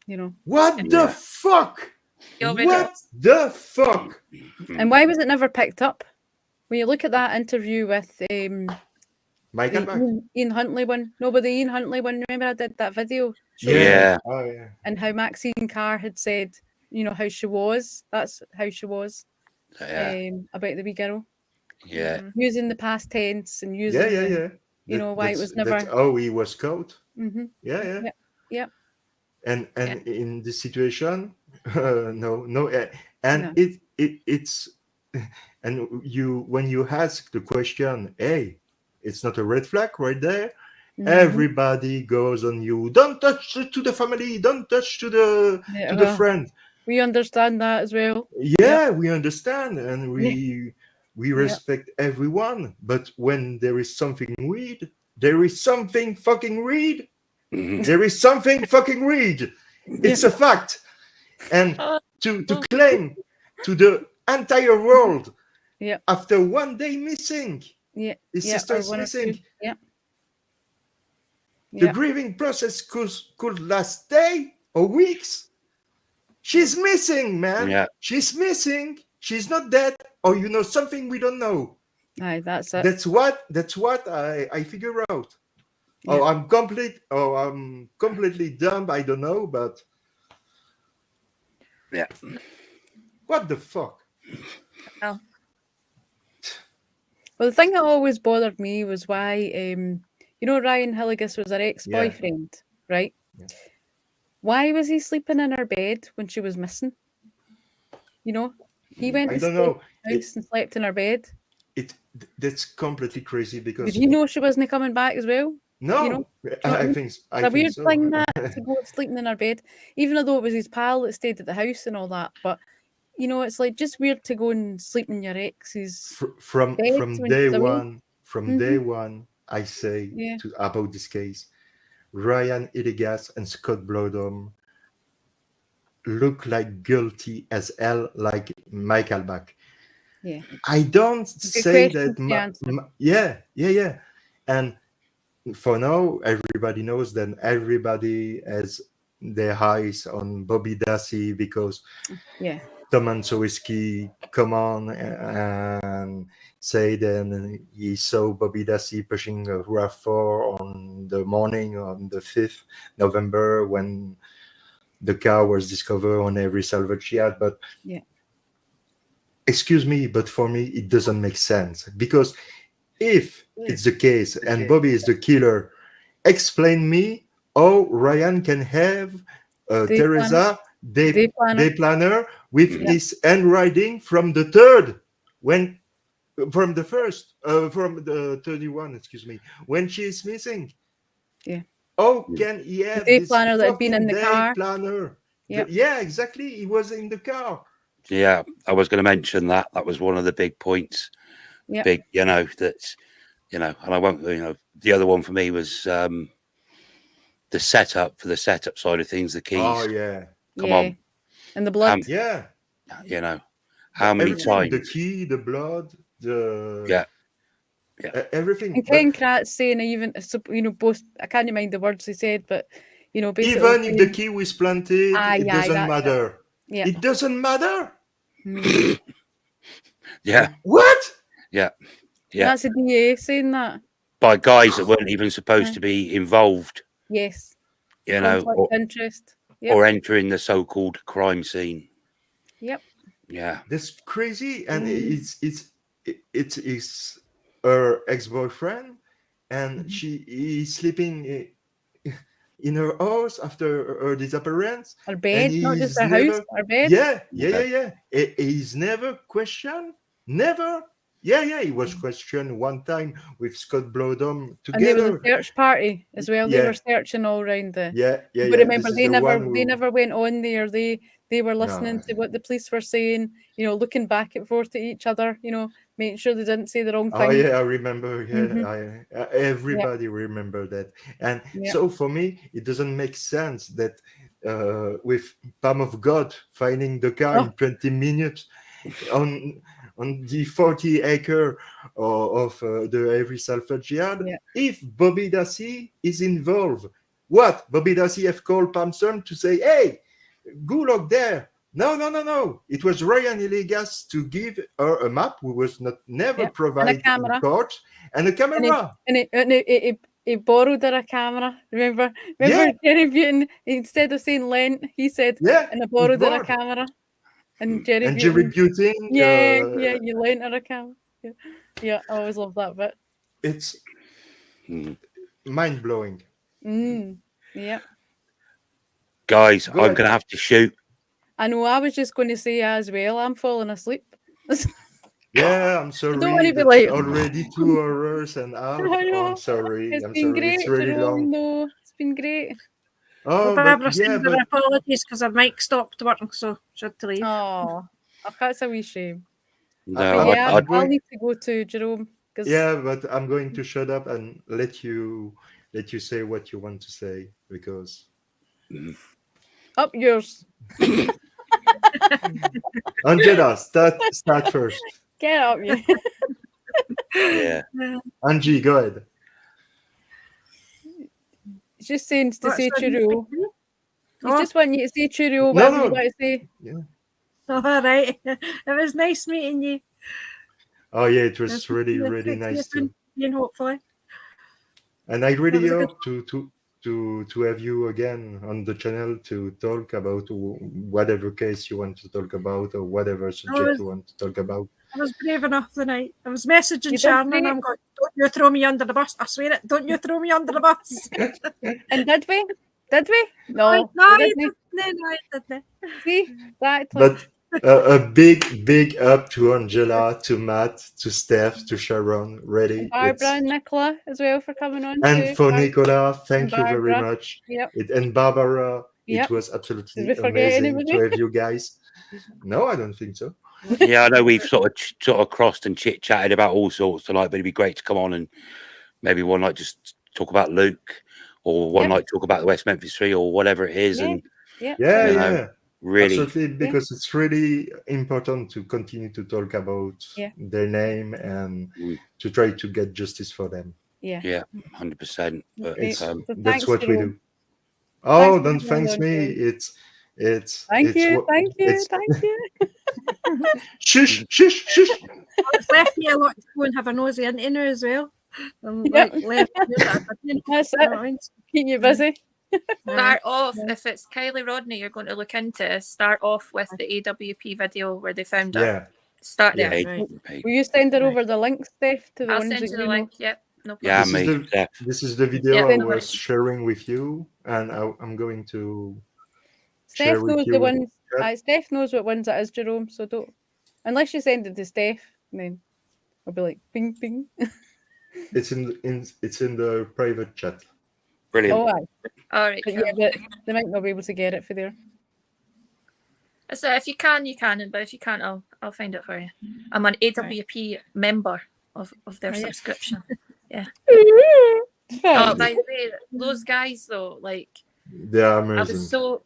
You know what the fuck? What the fuck? And why was it never picked up? When you look at that interview with Michael Bach? Ian Huntley one, no, but the Ian Huntley one. Remember I did that video? Yeah. Oh yeah. And how Maxine Carr had said, you know, how she was. That's how she was. About the wee girl. Yeah. Using the past tense and using you know why it was never. That's how he was caught. Mm-hmm. Yeah. And in this situation, no, and No. it's and you, when you ask the question, hey, it's not a red flag right there. Mhm. Everybody goes on you. Don't touch to the family. Don't touch to the friend. We understand that as well. Yeah, we understand, and we respect everyone. But when there is something weird, there is something fucking weird. There is something fucking weird. It's a fact. And to claim to the entire world, after one day missing, his sister is missing. The grieving process could last days or weeks. She's missing, man. Yeah. She's missing. She's not dead, or you know something we don't know. Aye, that's it. That's what I figure out. Yeah. Oh, I'm completely dumb. I don't know, but yeah. What the fuck? Well, the thing that always bothered me was why, you know, Ryan Hilligus was her ex-boyfriend, right? Yeah. Why was he sleeping in her bed when she was missing? You know, he went I to don't sleep know. in the house and slept in her bed. That's completely crazy because Did he know she wasn't coming back as well? No, You know? I think It's a weird so. thing that to go sleeping in her bed, even though it was his pal that stayed at the house and all that. But you know, it's like just weird to go and sleep in your ex's from bed when day she's away. one. From day one, I say about this case, Ryan Hilligas and Scott Blodom look like guilty as hell, like Michael Bach. Yeah. I don't Good say question that. to answer. Yeah. And for now, everybody knows that everybody has their eyes on Bobby Dassey because Yeah. Tom and Sawisky come on and say that he saw Bobby Dassey pushing a RAV4 on the morning on the 5th November when the car was discovered on every salvage yard. But excuse me, but for me, it doesn't make sense. Because if it's the case and Bobby is the killer, explain me how Ryan can have Teresa day planner with his handwriting from the third, from the 31, excuse me, when she is missing. Yeah. How can he have day this planner that had been in fucking the day car? planner? Yep. Yeah, exactly. He was in the car. Yeah, I was going to mention that. That was one of the big points. Yeah. Big, you know, that's, you know, and I won't, you know, the other one for me was the setup, for the setup side of things, the keys. Oh, yeah. Come on. And the blood. Yeah. You know, how many Everything, times? the key, the blood, the... Yeah. Everything. And Ken Kratz saying even, you know, both, I can't mind the words he said, but, you know, basically. Even if the key was planted, it doesn't matter. Yeah. It doesn't matter. Yeah. What? Yeah. Yeah. That's the DA saying that. By guys that weren't even supposed to be involved, Yes. you know, Conflict or, of interest. Yep. or entering the so-called crime scene. Yep. Yeah. That's crazy, and it is her ex-boyfriend, and she is sleeping in her house after her disappearance. Her And bed, not just he's her house, never, her bed. yeah. He's never questioned, never. Yeah, he was questioned one time with Scott Blodom And there was a together. search party as well. They Yeah. were searching all around the. Yeah. But remember, This is they the one they who, never went on there. They were listening to what the police were saying. You know, looking back and forth at each other. You know, making sure they didn't say the wrong oh thing. yeah, I remember. Yeah, Mhm. everybody remember that. And so for me, it doesn't make sense that with Palm of God finding the car in 20 minutes on the 40-acre of the Avery Salford Yard, if Bobby Dassey is involved, what Bobby Dassey have called Palmson to say, hey, go look there. No. It was Ryan Illegas to give her a map, who was never provided in camera. court, and a camera. He borrowed her a camera. Remember Jerry Butin, instead of saying lent, he said, and I borrowed her a camera. And Jerry Butin. Yeah, you lent her a camera. Yeah, I always love that bit. It's mind-blowing. Yeah. Guys, I'm going to have to shoot. I know, I was just going to say as well, I'm falling asleep. Yeah, I'm sorry. Don't want to be that's like already 2 hours and a half. I know. I'm sorry. It's been great, It's really Jerome, long. though. It's been great. Oh, Barbara but yeah, sends her but apologies because her mic stopped working, so she had to leave. Oh, that's a wee shame. No, But yeah, I'm I'll going. need to go to Jerome. Yeah, but I'm going to shut up and let you say what you want to say, because Up yours. Angela, start first. Get up, you. Yeah. Angie, go ahead. Just saying to What's say the cheerio. name? He's just wanting you to say cheerio, No, whatever no. you want to say. Yeah. All right. It was nice meeting you. Oh yeah, it was Nice really, meeting you. really Speak to you nice soon, too. Ian, hopefully. And I really was a good hope to have you again on the channel to talk about whatever case you want to talk about, or whatever subject you want to talk about. I was brave enough the night. I was messaging You did Sharon and great. I'm going, don't you throw me under the bus. I swear it, don't you throw me under the bus. And did we? Did we? No. No, we you didn't. didn't. See? Exactly. But a big up to Angela, to Matt, to Steph, to Sharon. Really, Barbara and Nicola as well for coming on and too. for Nicola, thank you very Barbara. much. Yep. And Barbara, Yep. it was Did absolutely we forget amazing anybody? to have you guys. No, I don't think so. Yeah, I know we've sort of crossed and chit chatted about all sorts tonight, but it'd be great to come on and maybe one night just talk about Luke, or one night talk about the West Memphis 3, or whatever it is. And Yeah. really, Absolutely, because it's really important to continue to talk about their name and to try to get justice for them. yeah, 100%. But That's what we do. Oh, don't thanks me. It's Thank you. Shush. It's left me a lot to go and have a nosy into now as well. I'm like left. That's it. Keep you busy. Start off, if it's Kiely Rodni you're going to look into, start off with the AWP video where they found her. Start there. Will you send her over the link, Steph, to the I'll ones send that you the know? link. Yep, no problem. This is the video Yeah, I no was worries. sharing with you, and I'm going to Steph share with knows you. the ones. Steph knows what ones it is, Jerome. So don't, unless you send it to Steph, then I'll be like, ping, ping. It's in the private chat. Brilliant. Oh, aye. All right. But yeah, but they might not be able to get it for there. So if you can, you can, but if you can't, I'll find it for you. I'm an AWP member of their subscription. Yeah. Oh, by the way, those guys though, like, They are amazing. I was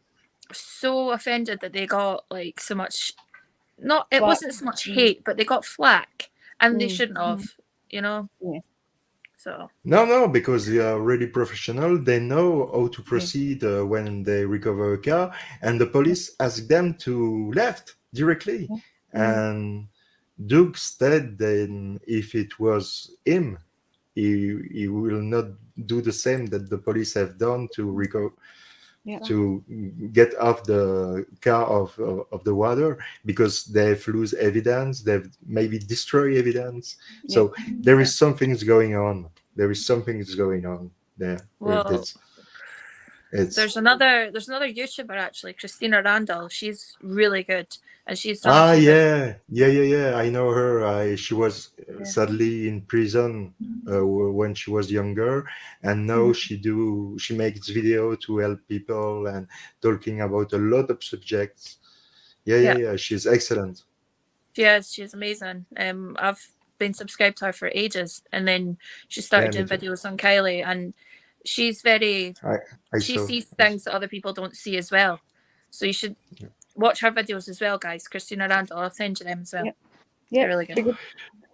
so offended that they got like so much. It Flack. wasn't so much hate, but they got flack, and they shouldn't have. You know. Yeah. So. No, because they are really professional. They know how to proceed when they recover a car, and the police ask them to left directly. And Doug said then if it was him, he will not do the same that the police have done to to get off the car of the water, because they've lose evidence, they've maybe destroy evidence. So there is something's going on. There is something's going on there with Well, this. It's there's another YouTuber actually, Christina Randall. She's really good, and she's done a few videos. yeah. I know her. She was sadly in prison when she was younger, and now she makes video to help people and talking about a lot of subjects. Yeah. She's excellent. She's amazing. I've been subscribed to her for ages, and then she started Yeah, me doing too. videos on Kiely, and she's very. I She saw. sees things that other people don't see as well, so you should watch her videos as well, guys. Christina Randall, I'll send you them as well. Yeah, They're really good.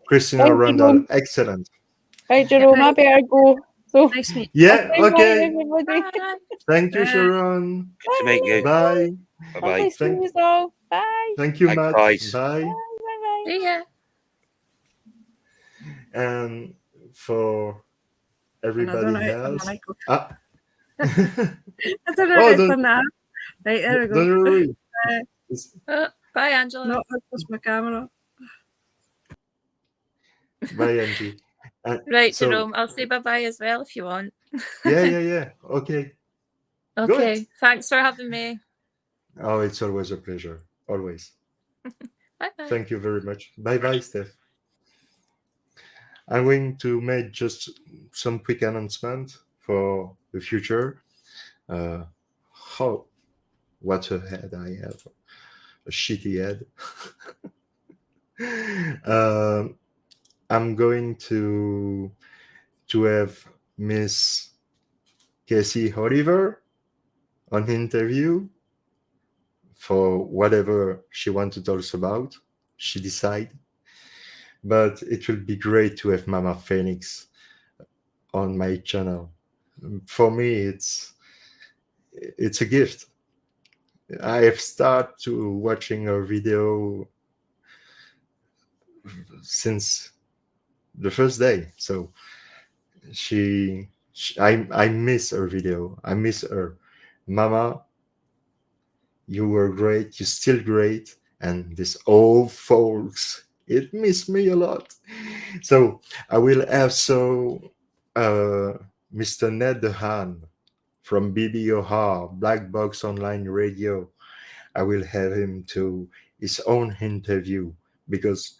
Christina Thank you, Randall, Jerome. excellent. Right, Jerome, I better go. So nice meet. Yeah, I'll say bye, okay. everybody. Thank you, Bye. Sharon. Good to meet you. Bye. Bye-bye. Nice to meet you all. Bye. Thank you, Thanks, Matt. guys. Bye. Bye. See ya. And for And I don't know everybody how to turn else, my mic off. ah, I don't know Oh, how to don't- turn that. Right, there we go. don't worry. Bye, Angela. No, I'll push my camera. Bye, Angie. Right, so, Jerome. I'll say bye bye as well if you want. yeah. Okay. Go Okay. ahead. Thanks for having me. Oh, it's always a pleasure. Always. Bye bye. Thank you very much. Bye, Steph. I'm going to make just some quick announcement for the future. What a head I have. A shitty head. I'm going to have Miss Casey Oliver on interview for whatever she wants to tell us about. She decide. But it will be great to have Mama Phoenix on my channel. For me, it's a gift. I have started to watching her video since the first day. So I miss her video. I miss her. Mama, you were great. You're still great. And this old folks, it missed me a lot. So I will have Mr. Ned Dehaan from BBOR, Black Box Online Radio. I will have him to his own interview, because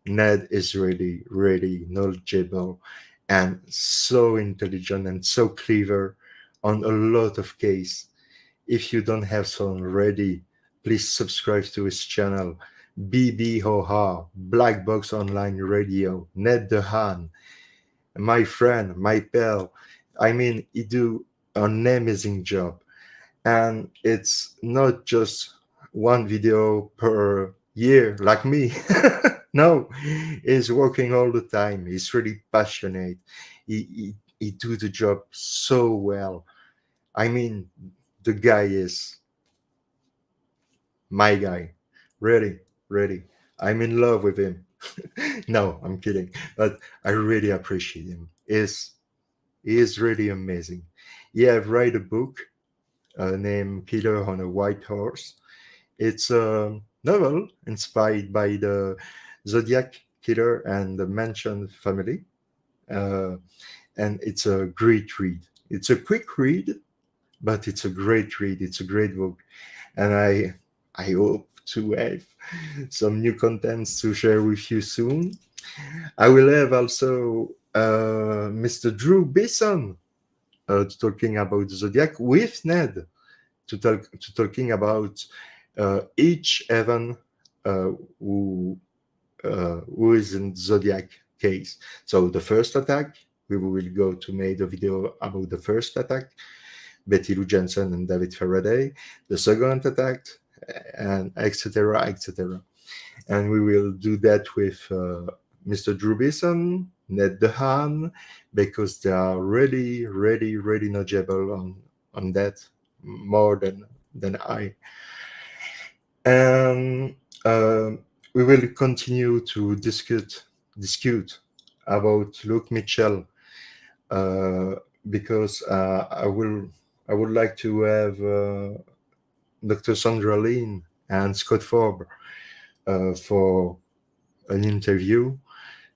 Ned is really, really knowledgeable and so intelligent and so clever on a lot of cases. If you don't have so already, please subscribe to his channel, BBOR, Black Box Online Radio. Ned Dehaan, my friend, my pal. I mean, he do an amazing job. And it's not just one video per year like me. No, he's working all the time. He's really passionate. He do the job so well. I mean, the guy is my guy. Really. I'm in love with him. No, I'm kidding. But I really appreciate him. He is really amazing. He have write a book named Killer on a White Horse. It's a novel inspired by the Zodiac Killer and the Manson family. And it's a great read. It's a quick read, but it's a great read. It's a great book. And I hope to have some new contents to share with you soon. I will have also Mr. Drew Besson talking about the Zodiac with Ned, talking about each event who is in Zodiac case. So the first attack, we will go to make a video about the first attack, Betty Lou Jensen and David Faraday, the second attack, and etc. And we will do that with Mr. Drew Besson, Ned Dehaan, because they are really knowledgeable on that more than I. And we will continue to discute about Luke Mitchell, because I would like to have Dr. Sandra Lean and Scott Forbes for an interview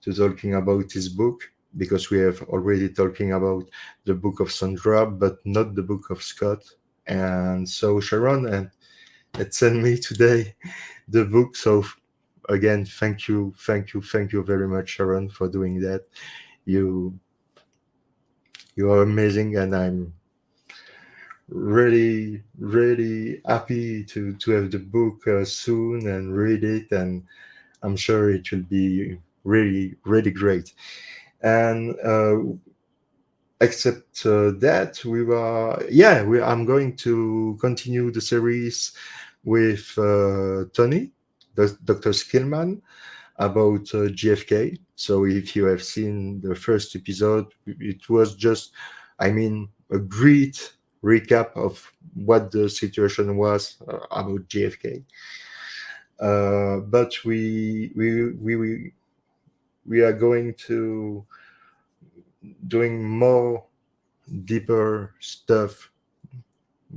to talking about his book, because we have already talking about the book of Sandra, but not the book of Scott. And so Sharon had sent me today the book. So again, thank you very much, Sharon, for doing that. You are amazing, and I'm really happy to have the book soon and read it, and I'm sure it will be really great. And except that, I'm going to continue the series with Tony, Dr. Skillman, about GFK. So if you have seen the first episode, it was just, a great recap of what the situation was about JFK. But we are going to doing more deeper stuff,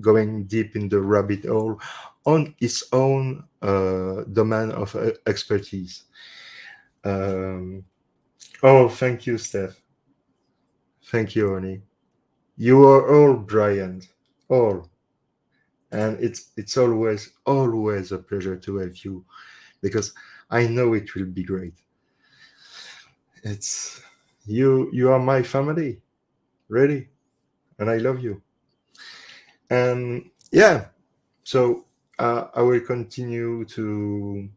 going deep in the rabbit hole on its own domain of expertise. Oh, thank you, Steph. Thank you, Ernie. You are all brilliant, all. And it's always a pleasure to have you, because I know it will be great. It's you are my family, really, and I love you. And so I will continue to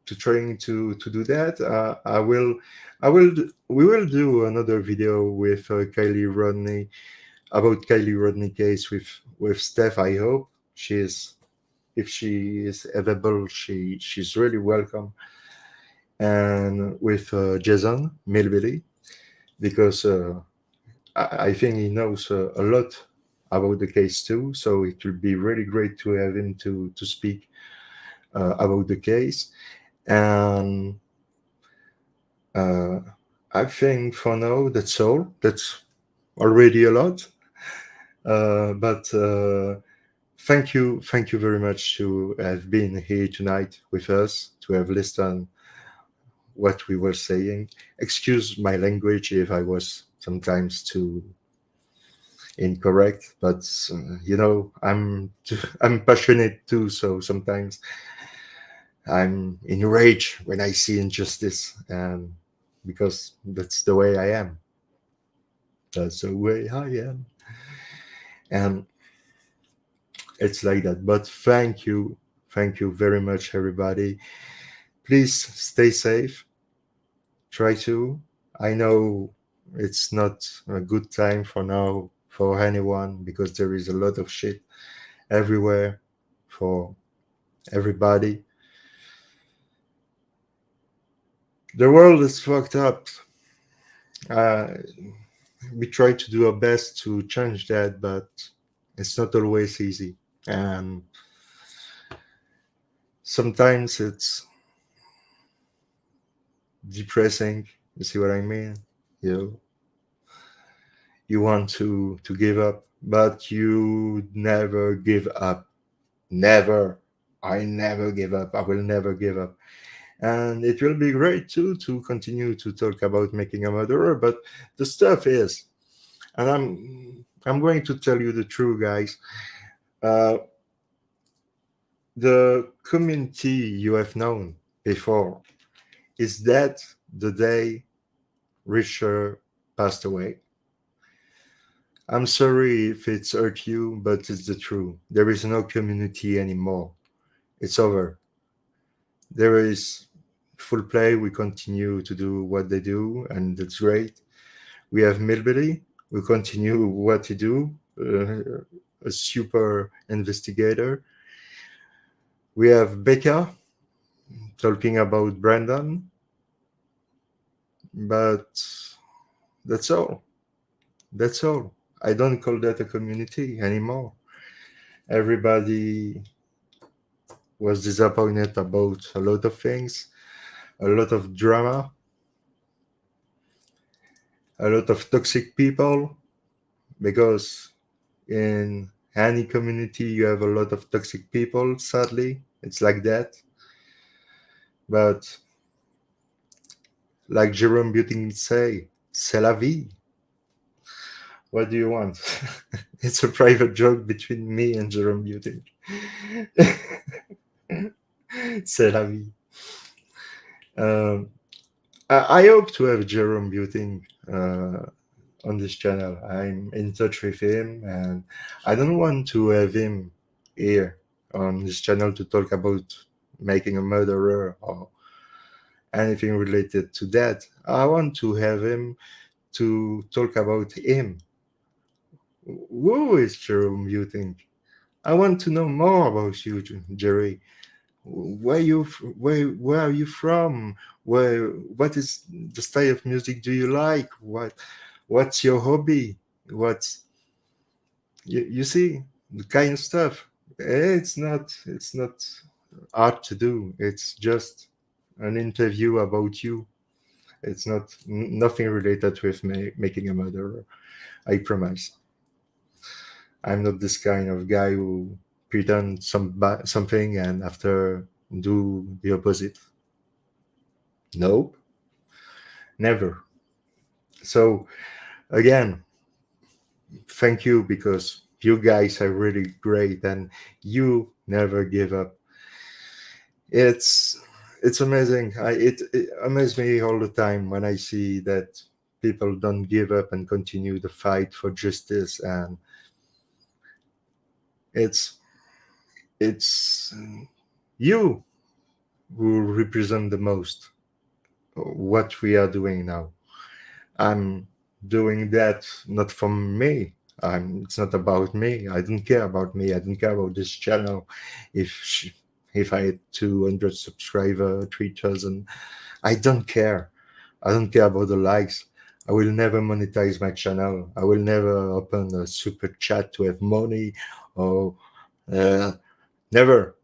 trying to do that. We will do another video with Kiely Rodni about Kiely Rodni case with Steph. I hope if she is available, she's really welcome. And with Jason Milbilly, because I think he knows a lot about the case too. So it will be really great to have him to speak about the case. And I think for now that's all. That's already a lot. But thank you very much to have been here tonight with us, to have listened what we were saying. Excuse my language if I was sometimes too incorrect, but I'm passionate too, so sometimes I'm enraged when I see injustice, and because that's the way I am. That's the way I am. And it's like that. But thank you very much, everybody. Please stay safe. Try to. I know it's not a good time for now for anyone, because there is a lot of shit everywhere for everybody. The world is fucked up. We try to do our best to change that, but it's not always easy. And sometimes it's depressing. You see what I mean? You want to give up, but you never give up. Never. I never give up. I will never give up. And it will be great too to continue to talk about Making a Murderer. But the stuff is, and I'm going to tell you the truth, guys. The community you have known before is that the day Richard passed away. I'm sorry if it's hurt you, but it's the truth. There is no community anymore. It's over. There is full play. We continue to do what they do, and that's great. We have Milbilly. We continue what he do, a super investigator. We have Becca talking about Brandon, but that's all. That's all. I don't call that a community anymore. Everybody was disappointed about a lot of things. a lot of drama, a lot of toxic people, because in any community you have a lot of toxic people. Sadly, it's like that. But like Jerome Buting say, c'est la vie. What do you want? It's a private joke between me and Jerome Buting. C'est la vie. I hope to have Jerome Buting on this channel. I'm in touch with him, and I don't want to have him here on this channel to talk about making a murderer or anything related to that. I want to have him to talk about him. Who is Jerome Buting? I want to know more about you, Jerry. Where are you from? What is the style of music do you like? What's your hobby? What's you see the kind of stuff. It's not hard to do. It's just an interview about you. It's nothing related with making a murderer. I promise. I'm not this kind of guy who pretend something and after do the opposite. Nope. Never. So again, thank you, because you guys are really great and you never give up. It's amazing. It amazes me all the time when I see that people don't give up and continue the fight for justice, and it's you who represent the most what we are doing now. I'm doing that not from me. It's not about me. I don't care about me. I don't care about this channel. If I had 200 subscribers, 3,000, I don't care. I don't care about the likes. I will never monetize my channel. I will never open a super chat to have money, or never.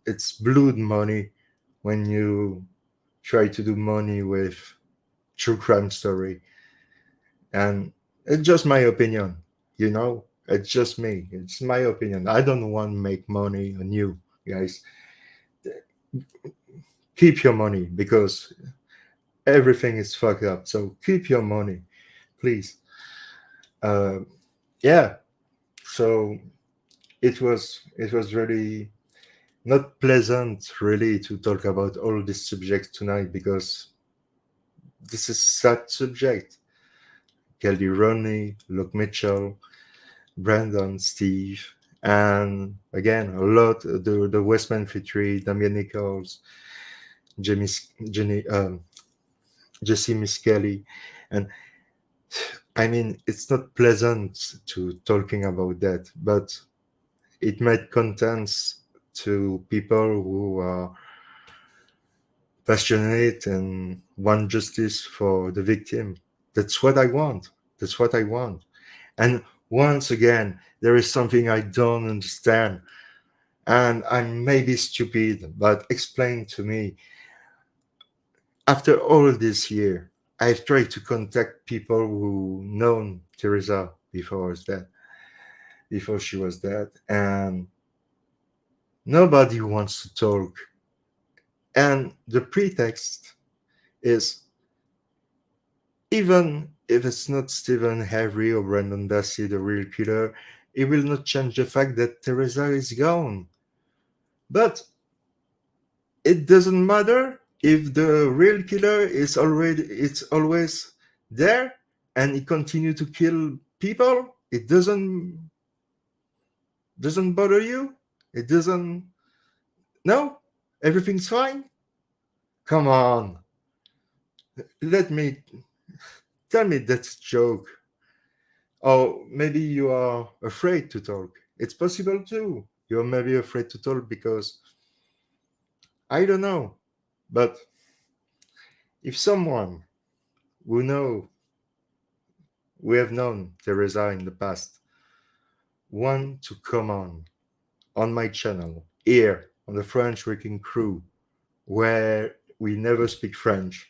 It's blood money when you try to do money with true crime story. And it's just my opinion, it's just me. It's my opinion. I don't want to make money on you guys. Keep your money, because everything is fucked up. So keep your money, please. Yeah. So it was really not pleasant, really, to talk about all these subjects tonight, because this is sad subject. Kiely, Rodni, Luke Mitchell, Brandon, Steve, and again a lot the Westman Fitri, Damian Nichols, Jesse Miss Kelly, and I mean, it's not pleasant to talking about that, but it made contents to people who are passionate and want justice for the victim. That's what I want. That's what I want. And once again, there is something I don't understand. And I may be stupid, but explain to me. After all this year, I've tried to contact people who known Teresa before she was dead, and nobody wants to talk. And the pretext is, even if it's not Stephen Harry or Brandon Dassey, the real killer, it will not change the fact that Teresa is gone. But it doesn't matter if the real killer it's always there and he continue to kill people. It doesn't bother you. It doesn't. No, everything's fine. Come on. Tell me that's a joke. Or maybe you are afraid to talk. It's possible too. You're maybe afraid to talk because I don't know. But if someone we have known Teresa in the past, want to come on my channel here on the French Wrecking Crew where we never speak French.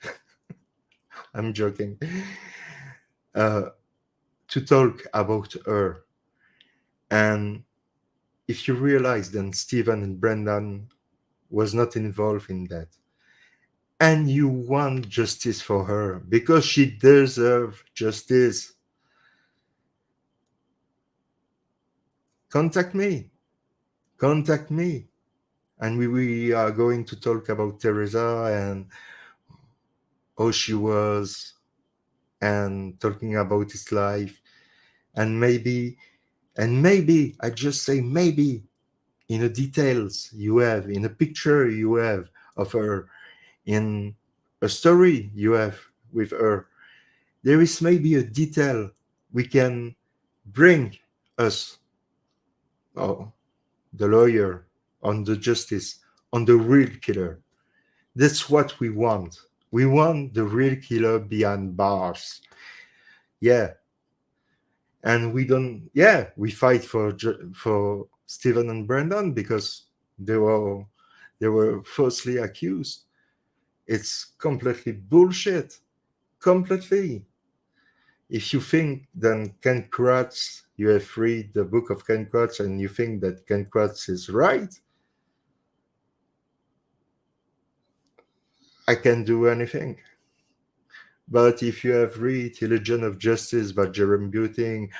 I'm joking. To talk about her. And if you realize then Stephen and Brendan was not involved in that, and you want justice for her because she deserves justice, contact me, and we are going to talk about Teresa and how she was, and talking about his life, and maybe I just say maybe in the details you have, in a picture you have of her, in a story you have with her, there is maybe a detail we can bring us, oh, the lawyer, on the justice, on the real killer. That's what we want. We want the real killer behind bars. Yeah. And we don't, yeah, we fight for Stephen and Brendan because they were falsely accused. It's completely bullshit. Completely. If you think then Ken Kratz, you have read the book of Ken Kratz and you think that Ken Kratz is right, I can't do anything. But if you have read Illusion of Justice by Jeremy Buting,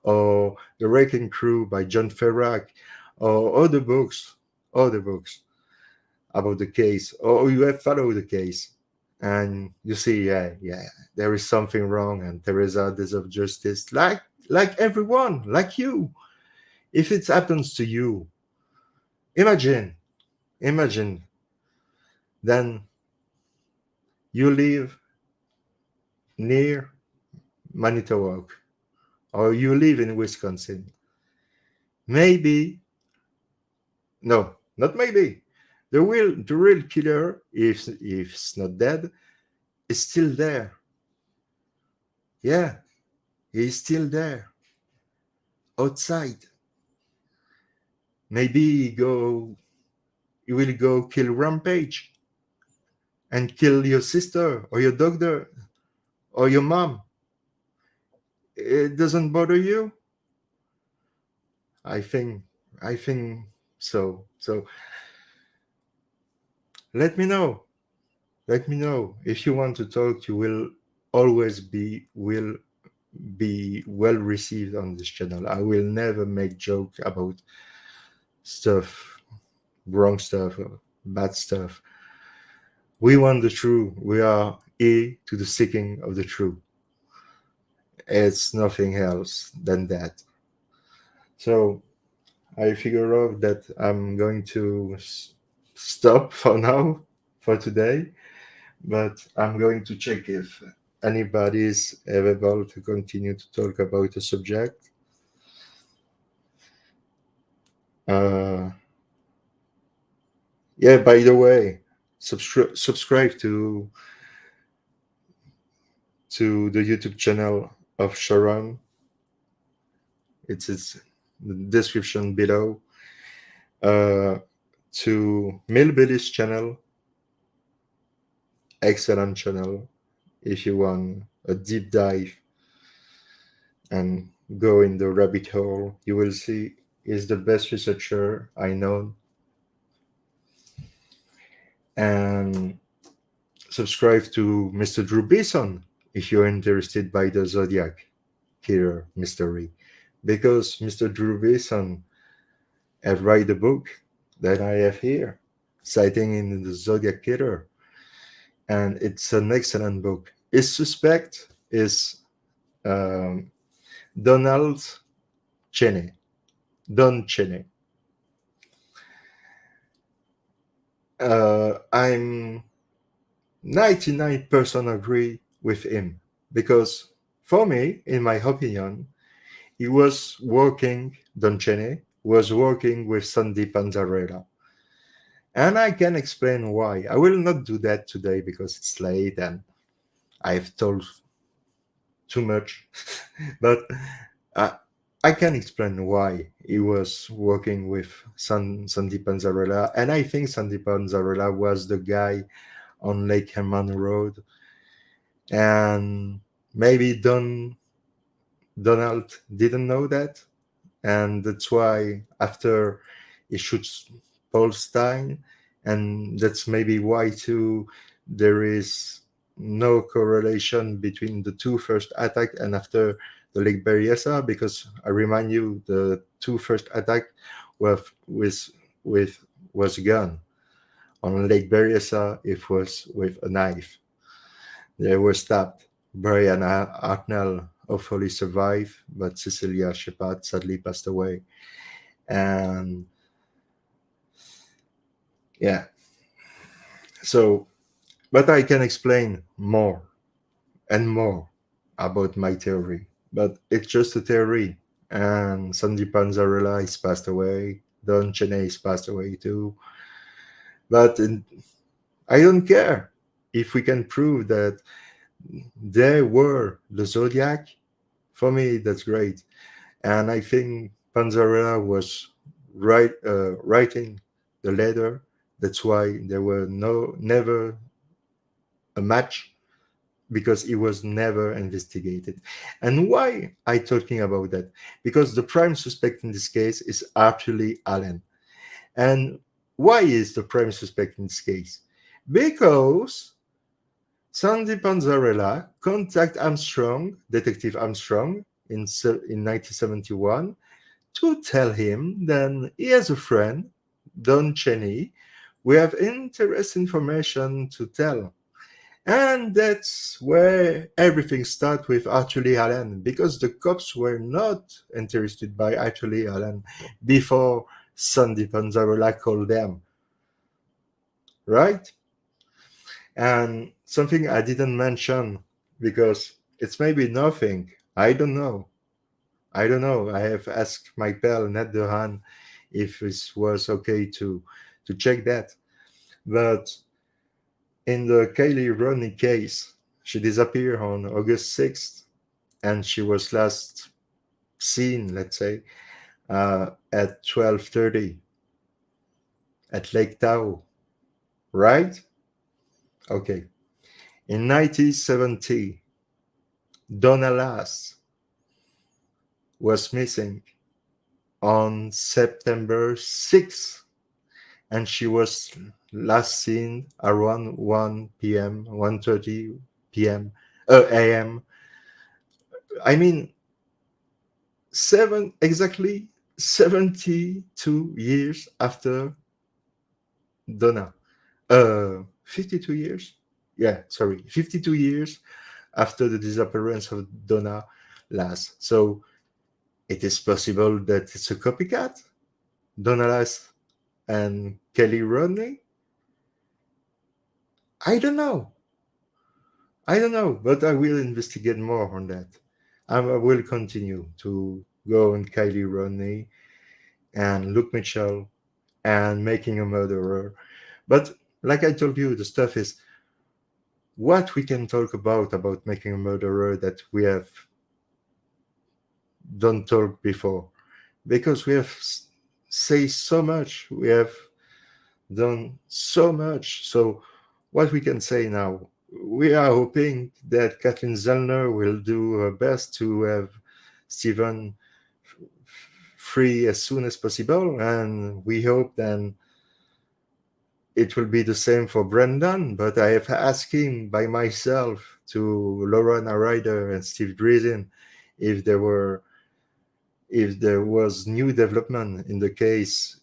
or The Wrecking Crew by John Ferrack, or other books about the case, or you have followed the case, and you see, yeah, there is something wrong, and Teresa deserves justice, like everyone, like you. If it happens to you, imagine, then you live near Manitowoc, or you live in Wisconsin. Maybe, no, not maybe, the real killer, if it's not dead, is still there. Yeah, he's still there, outside. Maybe he will go kill Rampage and kill your sister or your daughter or your mom. It doesn't bother you? I think so. So let me know. If you want to talk, you will always be well received on this channel. I will never make joke about stuff, wrong stuff, or bad stuff. We want the truth. We are here to the seeking of the truth. It's nothing else than that. So I figure out that I'm going to stop for now, for today, but I'm going to check if anybody is available to continue to talk about the subject. Yeah, by the way, subscribe to the YouTube channel of Sharon. It's the description below. To Millbilly's channel, excellent channel. If you want a deep dive and go in the rabbit hole, you will see he's the best researcher I know. And subscribe to Mr. Drew Beeson if you're interested by the Zodiac Killer mystery, because Mr. Drew Beeson have write a book that I have here, citing in the Zodiac Killer, and it's an excellent book. His suspect is Don Cheney. I'm 99% agree with him, because for me, in my opinion, he was working, Don Cheney was working with Sandy Panzarella. And I can explain why. I will not do that today because it's late and I've told too much. But I can explain why he was working with Sandy Panzarella, and I think Sandy Panzarella was the guy on Lake Herman Road, and maybe Donald didn't know that, and that's why after he shoots Paul Stein, and that's maybe why too there is no correlation between the two first attack and after the Lake Berryessa, because I remind you the two first attack with was a gun. On Lake Berryessa it was with a knife. They were stabbed. Brian Arnell hopefully survived, but Cecilia Shepard sadly passed away. And yeah, so, but I can explain more and more about my theory, but it's just a theory. And Sandy Panzarella is passed away. Don Cheney is passed away too. But I don't care if we can prove that they were the Zodiac. For me, that's great. And I think Panzarella was writing the letter. That's why there were never a match, because it was never investigated. And why I talking about that? Because the prime suspect in this case is actually Allen. And why is the prime suspect in this case? Because Sandy Panzarella contact Armstrong, Detective Armstrong, in 1971 to tell him that he has a friend, Don Cheney. We have interesting information to tell. And that's where everything starts with Archie Allen, because the cops were not interested by Archie Allen before Sandy Panzarella called them. Right? And something I didn't mention, because it's maybe nothing. I don't know. I have asked my pal Ned Dohan if it was okay to check that. But in the Kiely Rodni case, she disappeared on August 6th, and she was last seen, let's say, at 12:30 at Lake Tahoe, right? Okay. In 1970, Donna Lass was missing on September 6th, and she was last seen around 1 p.m., 1:30 p.m., a.m. I mean, exactly 72 years after Donna. 52 years? Yeah, sorry, 52 years after the disappearance of Donna Lass. So it is possible that it's a copycat? Donna Lass and Kelly Rodney? I don't know, but I will investigate more on that. I will continue to go on Kylie Rodney and Luke Mitchell and Making a Murderer. But like I told you, the stuff is what we can talk about Making a Murderer that we have don't talk before, because we have say so much, we have done so much. So what we can say now, we are hoping that Kathleen Zellner will do her best to have Stephen free as soon as possible, and we hope then it will be the same for Brendan. But I have asked him by myself to Lorena Ryder and Steve Drizin if there was new development in the case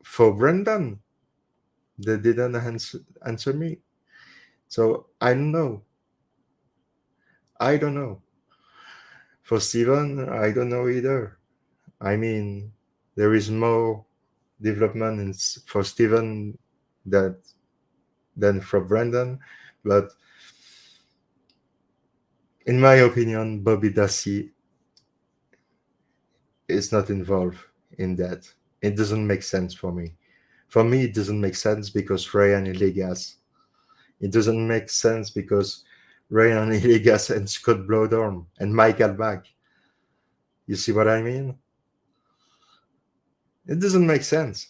for Brendan. They didn't answer me. So I don't know. For Stephen, I don't know either. I mean, there is more development for Stephen than for Brendan, but in my opinion, Bobby Dassey is not involved in that. It doesn't make sense for me. For me, it doesn't make sense because Ryan Illegas. It doesn't make sense because Ryan Illegas and Scott Blodorn and Michael Mack. You see what I mean? It doesn't make sense.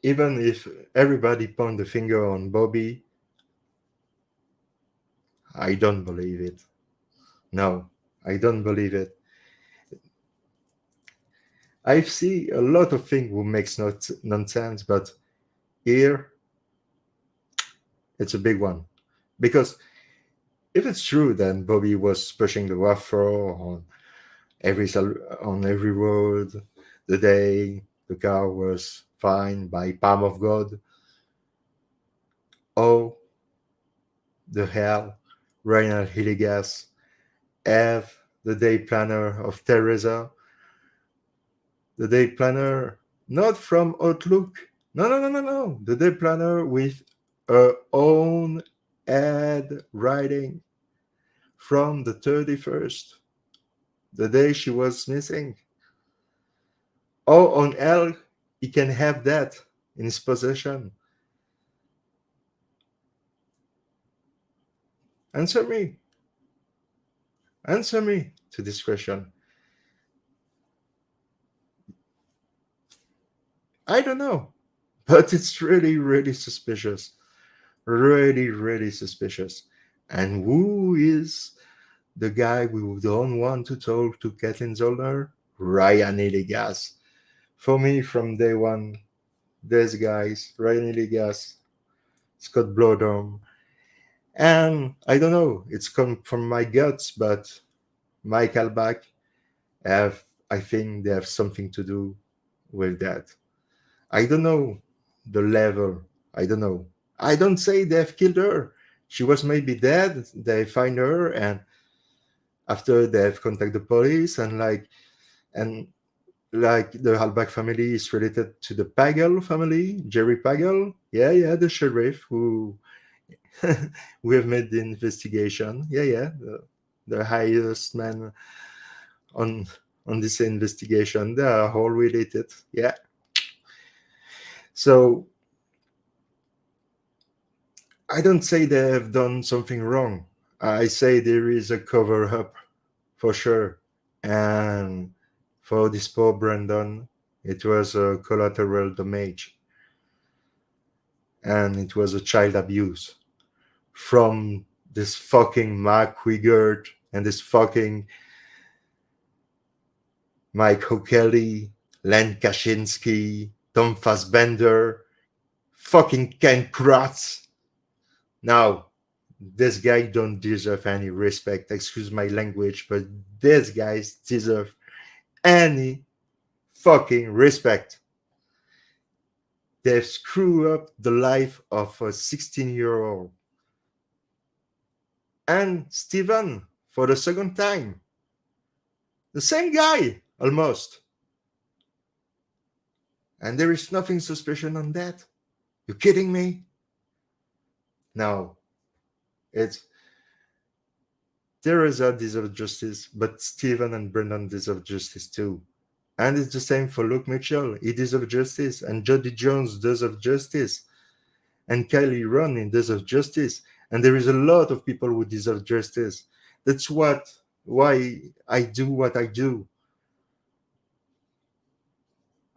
Even if everybody point the finger on Bobby, I don't believe it. No, I don't believe it. I see a lot of things who makes nonsense, but here it's a big one. Because if it's true, then Bobby was pushing the waffle on every road the day the car was fine by palm of God. Oh, the hell, Reinhard Hillegas, Eve, the day planner of Teresa, the day planner not from Outlook. No. The day planner with her own ad writing from the 31st, the day she was missing. Oh, on hell, he can have that in his possession. Answer me. Answer me to this question. I don't know, but it's really, really suspicious. Really, really suspicious. And who is the guy we don't want to talk to Kathleen Zollner? Ryan Iligas. For me, from day one, these guys, Ryan Iligas, Scott Blodom, and I don't know, it's come from my guts, but Mike Albach I think they have something to do with that. I don't know the level. I don't know. I don't say they have killed her. She was maybe dead. They find her, and after they have contacted the police, and like the Halbach family is related to the Pagel family, Jerry Pagel. Yeah, the sheriff who we have made the investigation. Yeah, the highest man on this investigation. They are all related. Yeah. So I don't say they have done something wrong. I say there is a cover up for sure. And for this poor Brandon, it was a collateral damage. And it was a child abuse from this fucking Mark Wigert and this fucking Mike O'Kelly, Len Kaczynski, Tom Fassbender, fucking Ken Kratz. Now, this guy don't deserve any respect. Excuse my language, but these guys deserve any fucking respect. They've screwed up the life of a 16-year-old. And Steven, for the second time. The same guy, almost. And there is nothing suspicious on that. You kidding me? No. Teresa deserves justice, but Steven and Brendan deserve justice too. And it's the same for Luke Mitchell. He deserves justice. And Jody Jones deserves justice. And Kiely Rodni deserves justice. And there is a lot of people who deserve justice. That's why I do what I do.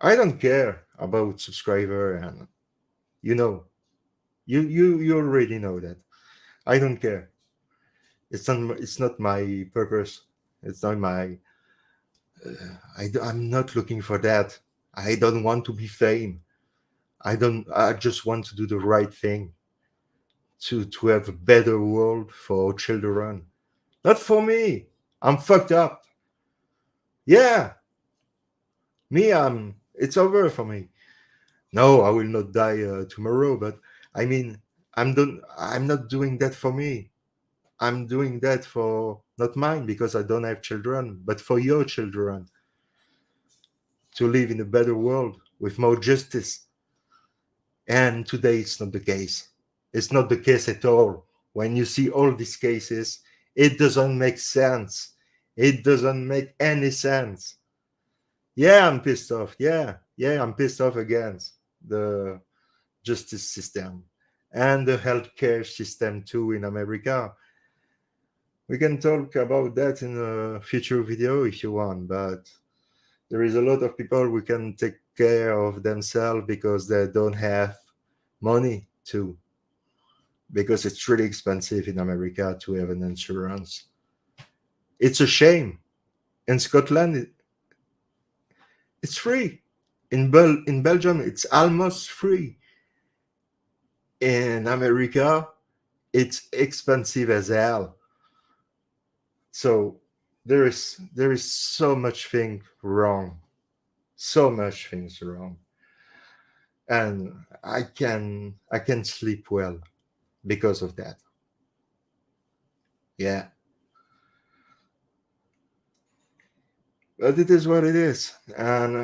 I don't care about subscriber, and you already know that. I don't care. It's not my purpose. It's not my. I'm not looking for that. I don't want to be fame. I just want to do the right thing. To have a better world for children. Not for me. I'm fucked up. Yeah. It's over for me. No, I will not die tomorrow, but I mean, I'm not doing that for me. I'm doing that for not mine because I don't have children, but for your children to live in a better world with more justice. And today it's not the case. It's not the case at all. When you see all these cases, it doesn't make sense. It doesn't make any sense. Yeah, I'm pissed off. Yeah, I'm pissed off against the justice system and the healthcare system too in America. We can talk about that in a future video if you want, but there is a lot of people who can take care of themselves because they don't have money to, because it's really expensive in America to have an insurance. It's a shame. In Scotland, it's free. In Belgium, it's almost free. In America, it's expensive as hell. So there is so much thing wrong. So much things wrong. And I can sleep well because of that. Yeah. But it is what it is. And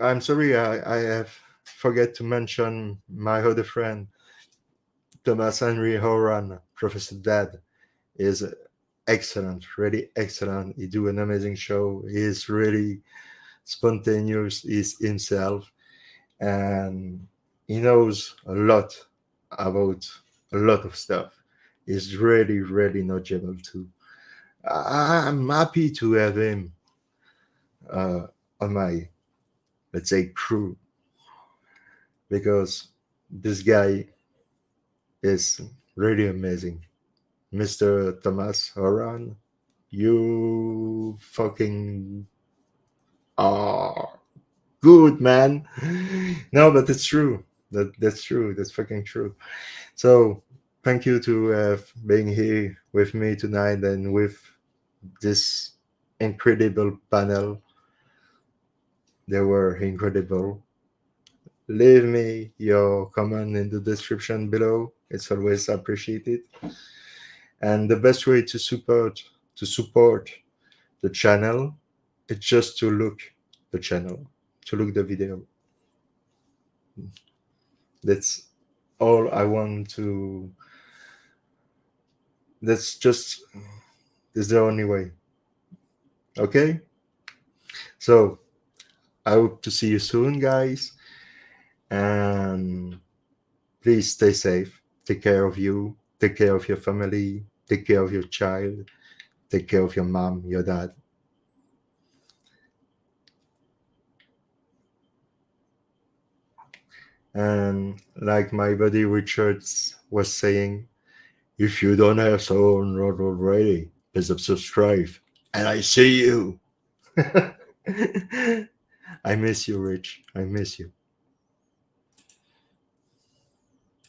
I'm sorry, I have forget to mention my other friend, Thomas Henry Horan, Professor Dad, is excellent, really excellent. He do an amazing show. He is really spontaneous, he's himself, and he knows a lot about a lot of stuff. He's really, really knowledgeable too. I'm happy to have him on my, let's say, crew, because this guy is really amazing. Mr. Thomas Horan, you fucking are good, man. No, but it's true. That's true. That's fucking true. So thank you to being here with me tonight and with this incredible panel. They were incredible. Leave me your comment in the description below. It's always appreciated. And the best way to support the channel is just to look the channel, to look the video. That's all I want to. That's the only way. Okay? So I hope to see you soon, guys. And please stay safe. Take care of you. Take care of your family. Take care of your child. Take care of your mom, your dad. And like my buddy Richards was saying, if you don't have so not already, please subscribe. And I see you. I miss you, Rich. I miss you.